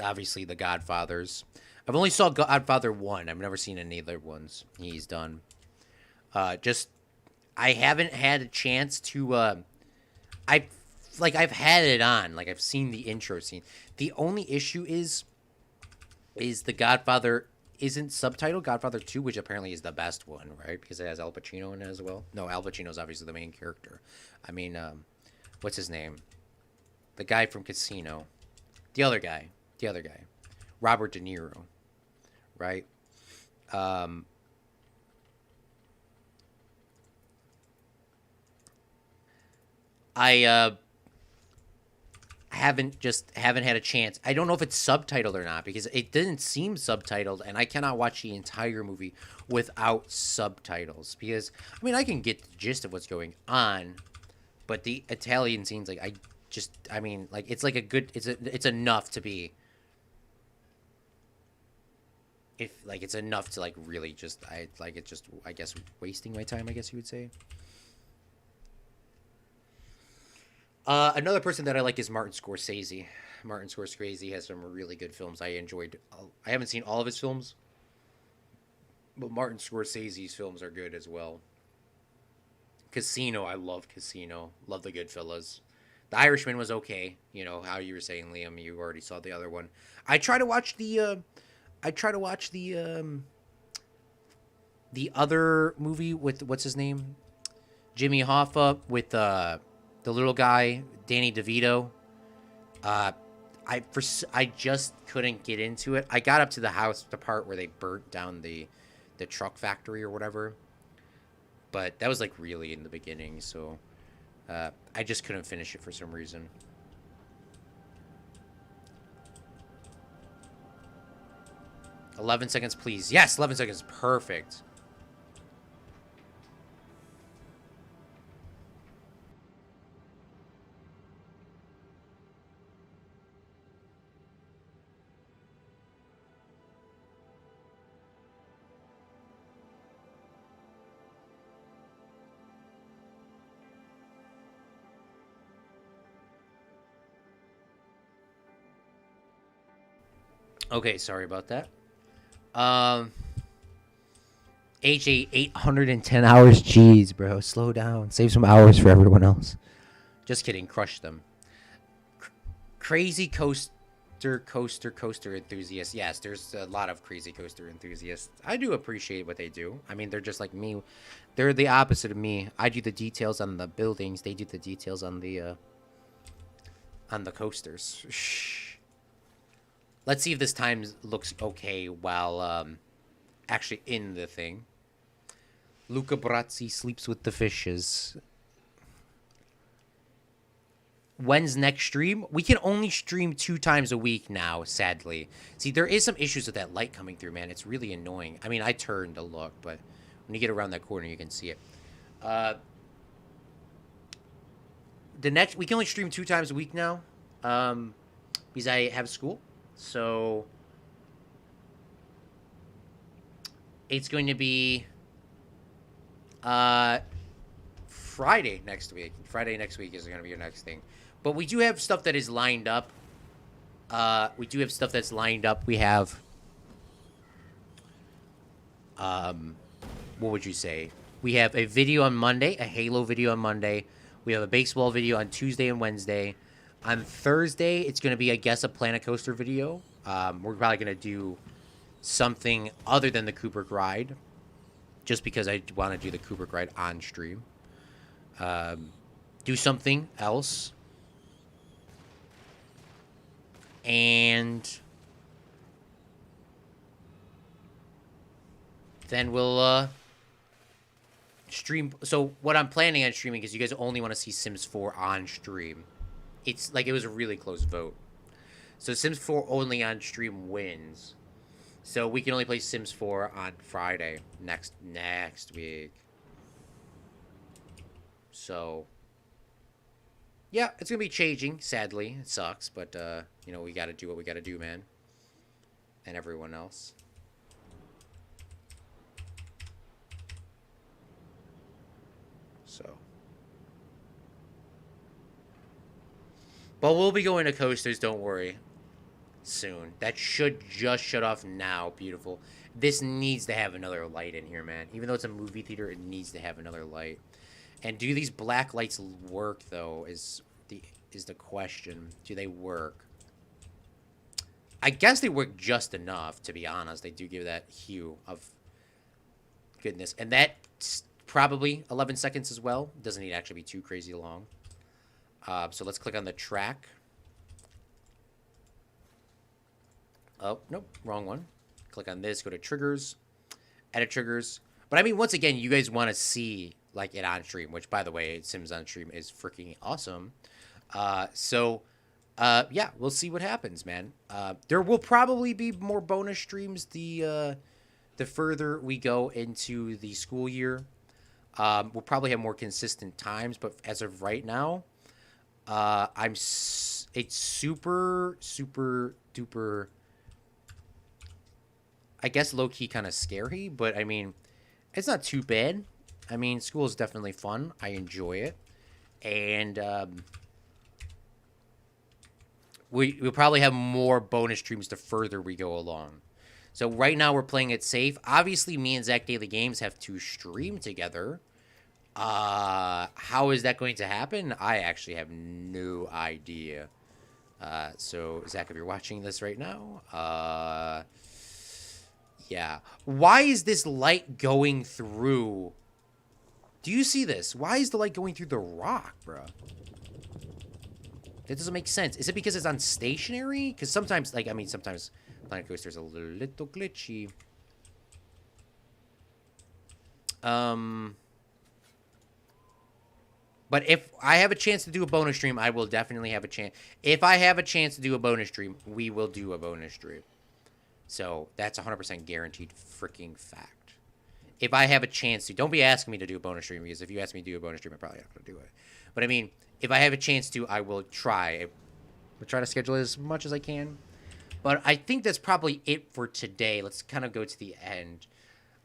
Obviously, The Godfathers. I've only saw Godfather 1. I've never seen any other ones he's done. I haven't had a chance to, I've had it on. Like, I've seen the intro scene. The only issue is The Godfather isn't subtitled. Godfather 2, which apparently is the best one, right? Because it has Al Pacino in it as well. No, Al Pacino's obviously the main character. I mean, what's his name? The guy from Casino. The other guy. Robert De Niro. Right? I haven't had a chance. I don't know if it's subtitled or not because it didn't seem subtitled, and I cannot watch the entire movie without subtitles because I mean I can get the gist of what's going on, but the Italian scenes it's enough to be it's enough to really I guess wasting my time, I guess you would say. Another person that I like is Martin Scorsese. Martin Scorsese has some really good films I enjoyed. I haven't seen all of his films, but Martin Scorsese's films are good as well. Casino, I love Casino. Love The Goodfellas. The Irishman was okay. You know how you were saying, Liam. You already saw the other one. I try to watch the other movie with what's his name, Jimmy Hoffa with the little guy, Danny DeVito. I just couldn't get into it. I got up to the part where they burnt down the truck factory or whatever, but that was really in the beginning, so I just couldn't finish it for some reason. $11 please. Yes, 11 seconds. Perfect. Okay, sorry about that. AJ, 810 hours. Jeez, bro. Slow down. Save some hours for everyone else. Just kidding. Crush them. Crazy coaster enthusiasts. Yes, there's a lot of crazy coaster enthusiasts. I do appreciate what they do. I mean, they're just like me. They're the opposite of me. I do the details on the buildings. They do the details on the coasters. Shh. Let's see if this time looks okay while actually in the thing. Luca Brazzi sleeps with the fishes. When's next stream? We can only stream 2 times a week now, sadly. See, there is some issues with that light coming through, man. It's really annoying. I mean, I turned to look, but when you get around that corner, you can see it. We can only stream 2 times a week now because I have school. So It's going to be Friday next week. Friday next week is going to be your next thing. But we do have stuff that is lined up. We do have stuff that's lined up. We have, what would you say? We have a video on Monday, a Halo video on Monday. We have a baseball video on Tuesday and Wednesday. On Thursday, it's going to be, I guess, a Planet Coaster video. We're probably going to do something other than the Kubrick ride, just because I want to do the Kubrick ride on stream. Do something else. And then we'll stream. So what I'm planning on streaming is you guys only want to see Sims 4 on stream. It's like it was a really close vote. So Sims 4 only on stream wins. So we can only play Sims 4 on Friday next week. So yeah, it's gonna be changing. Sadly, it sucks, but you know, we gotta do what we gotta do, man. And everyone else. So, but we'll be going to coasters. Don't worry. Soon. That should just shut off now. Beautiful. This needs to have another light in here, man. Even though it's a movie theater, it needs to have another light. And do these black lights work, though, is the question. Do they work? I guess they work just enough, to be honest. They do give that hue of goodness. And that's probably 11 seconds as well. Doesn't need to actually be too crazy long. So let's click on the track. Oh, nope, wrong one. Click on this, go to triggers, edit triggers. But I mean, once again, you guys want to see like it on stream, which by the way, Sims on stream is freaking awesome. Yeah, we'll see what happens, man. There will probably be more bonus streams the further we go into the school year. We'll probably have more consistent times, but as of right now, it's super duper, I guess low-key kind of scary, but I mean, it's not too bad. I mean, school is definitely fun. I enjoy it. And we'll probably have more bonus streams the further we go along. So right now we're playing it safe. Obviously, me and Zach Daily Games have to stream together. How is that going to happen? I actually have no idea. So, Zach, if you're watching this right now, yeah. Why is this light going through? Do you see this? Why is the light going through the rock, bro? That doesn't make sense. Is it because it's on stationary? Because sometimes, like, I mean, sometimes Planet Coaster's a little glitchy. But if I have a chance to do a bonus stream, I will definitely have a chance. If I have a chance to do a bonus stream, we will do a bonus stream. So that's 100% guaranteed freaking fact. If I have a chance to, don't be asking me to do a bonus stream, because if you ask me to do a bonus stream, I'm probably not going to do it. But I mean, if I have a chance to, I will try. I'll try to schedule it as much as I can. But I think that's probably it for today. Let's kind of go to the end.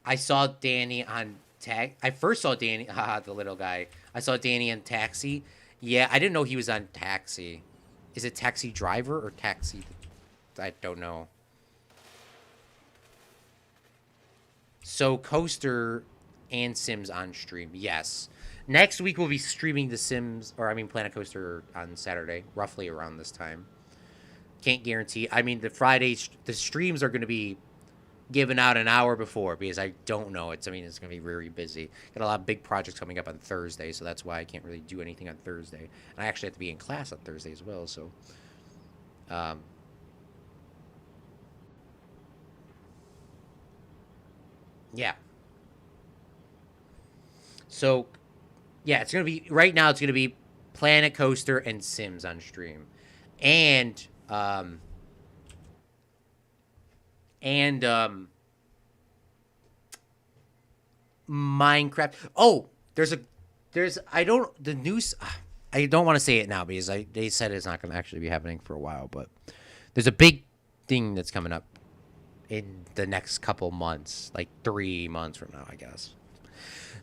I saw Danny on I first saw Danny, the little guy. I saw Danny on Taxi. Yeah, I didn't know he was on Taxi. Is it Taxi Driver or Taxi? I don't know. So Coaster and Sims on stream, yes. Next week we'll be streaming the Sims, or I mean Planet Coaster on Saturday, roughly around this time. Can't guarantee. I mean, the streams are going to be given out an hour before, because I don't know. It's going to be very busy. Got a lot of big projects coming up on Thursday, so that's why I can't really do anything on Thursday. And I actually have to be in class on Thursday as well, so yeah. So yeah, it's going to be, right now it's going to be Planet Coaster and Sims on stream. And Minecraft. Oh, I don't want to say it now because they said it's not going to actually be happening for a while, but there's a big thing that's coming up. in the next couple months, like 3 months from now, I guess.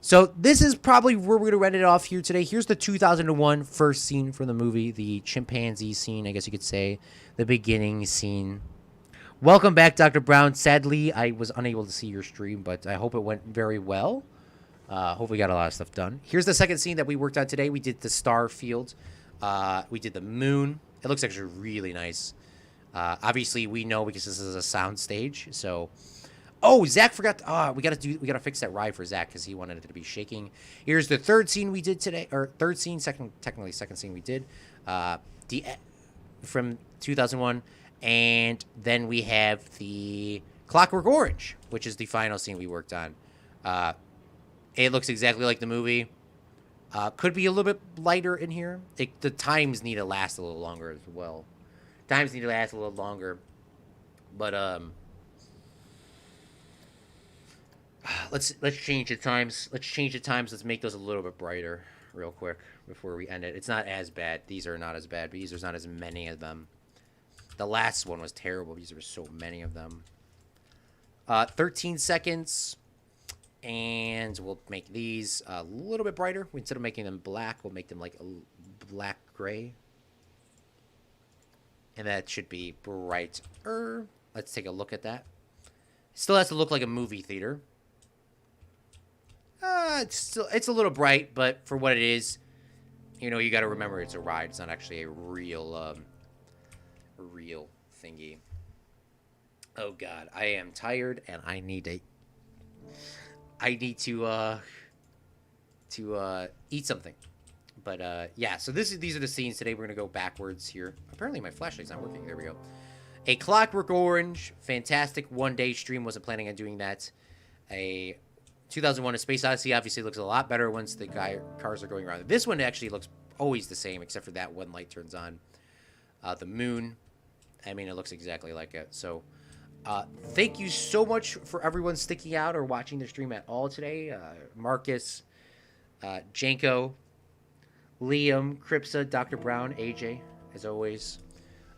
So this is probably where we're going to end it off here today. Here's the 2001 first scene from the movie, the chimpanzee scene, I guess you could say, the beginning scene. Welcome back, Dr. Brown. Sadly, I was unable to see your stream, but I hope it went very well. Hope we got a lot of stuff done. Here's the second scene that we worked on today. We did the star field. We did the moon. It looks actually really nice. Obviously, we know because this is a sound stage, so... Oh, Zach forgot. We gotta fix that ride for Zach because he wanted it to be shaking. Here's the third scene we did today, or technically second scene we did, from 2001, and then we have the Clockwork Orange, which is the final scene we worked on. It looks exactly like the movie. Could be a little bit lighter in here. The times need to last a little longer as well. Times need to last a little longer, but let's change the times. Let's make those a little bit brighter real quick before we end it. It's not as bad. These are not as bad because there's not as many of them. The last one was terrible because there were so many of them. 13 seconds. And we'll make these a little bit brighter. Instead of making them black, we'll make them like a black gray. And that should be brighter. Let's take a look at that. Still has to look like a movie theater. It's a little bright, but for what it is, you know, you got to remember it's a ride. It's not actually a real thingy. Oh God, I am tired and I need to eat something. But yeah, so these are the scenes today. We're gonna go backwards here. Apparently my flashlight's not working. There we go. A Clockwork Orange, fantastic one-day stream. Wasn't planning on doing that. A 2001: A Space Odyssey obviously looks a lot better once the cars are going around. This one actually looks always the same, except for that one light turns on. The moon, I mean, it looks exactly like it. So, thank you so much for everyone sticking out or watching the stream at all today. Marcus, Janko, Liam, Cripsa, Dr. Brown, AJ, as always.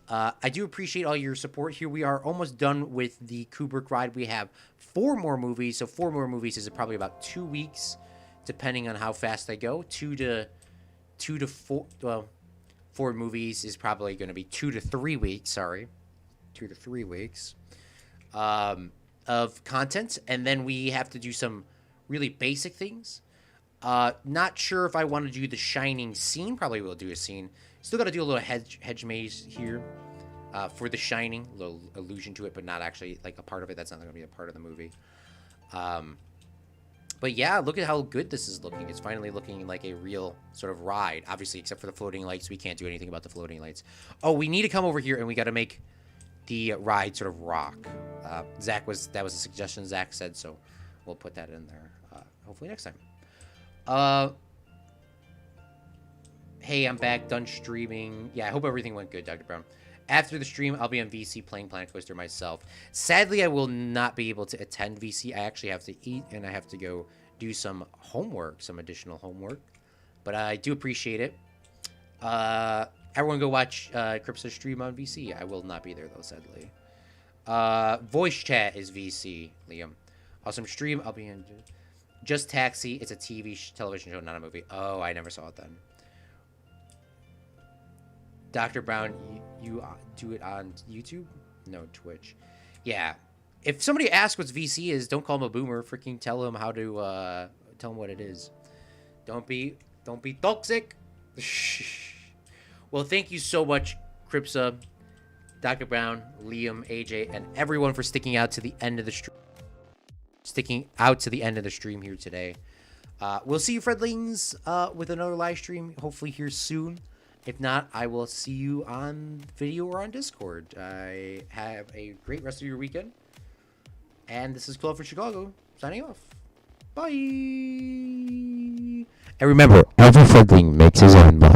I do appreciate all your support here. We are almost done with the Kubrick ride. We have 4 more movies. So 4 more movies is probably about 2 weeks, depending on how fast they go. 2 to 4. Well, 4 movies is probably going to be 2 to 3 weeks. Sorry, 2 to 3 weeks of content, and then we have to do some really basic things. Not sure if I want to do the Shining scene. Probably will do a scene. Still got to do a little hedge maze here for the Shining. A little allusion to it, but not actually like a part of it. That's not going to be a part of the movie. But yeah, look at how good this is looking. It's finally looking like a real sort of ride. Obviously, except for the floating lights. We can't do anything about the floating lights. Oh, we need to come over here and we got to make the ride sort of rock. That was a suggestion Zach said, so we'll put that in there. Hopefully next time. Hey, I'm back, done streaming. Yeah, I hope everything went good, Dr. Brown. After the stream, I'll be on VC playing Planet Coaster myself. Sadly, I will not be able to attend VC. I actually have to eat, and I have to go do some homework, some additional homework. But I do appreciate it. Everyone go watch Cripsa's stream on VC. I will not be there, though, sadly. Voice chat is VC, Liam. Awesome stream. I'll be in Just Taxi. It's a television show, not a movie. Oh, I never saw it then. Dr. Brown, you do it on YouTube? No, Twitch. Yeah. If somebody asks what VC is, don't call them a boomer. Freaking tell them how to, tell them what it is. Don't be toxic. Well, thank you so much, Cripsa, Dr. Brown, Liam, AJ, and everyone for sticking out to the end of the stream. Here today. We'll see you, friendlings, with another live stream, hopefully here soon. If not, I will see you on video or on Discord. I have a great rest of your weekend. And this is Claude for Chicago, signing off. Bye. And remember, every friendling makes his own luck.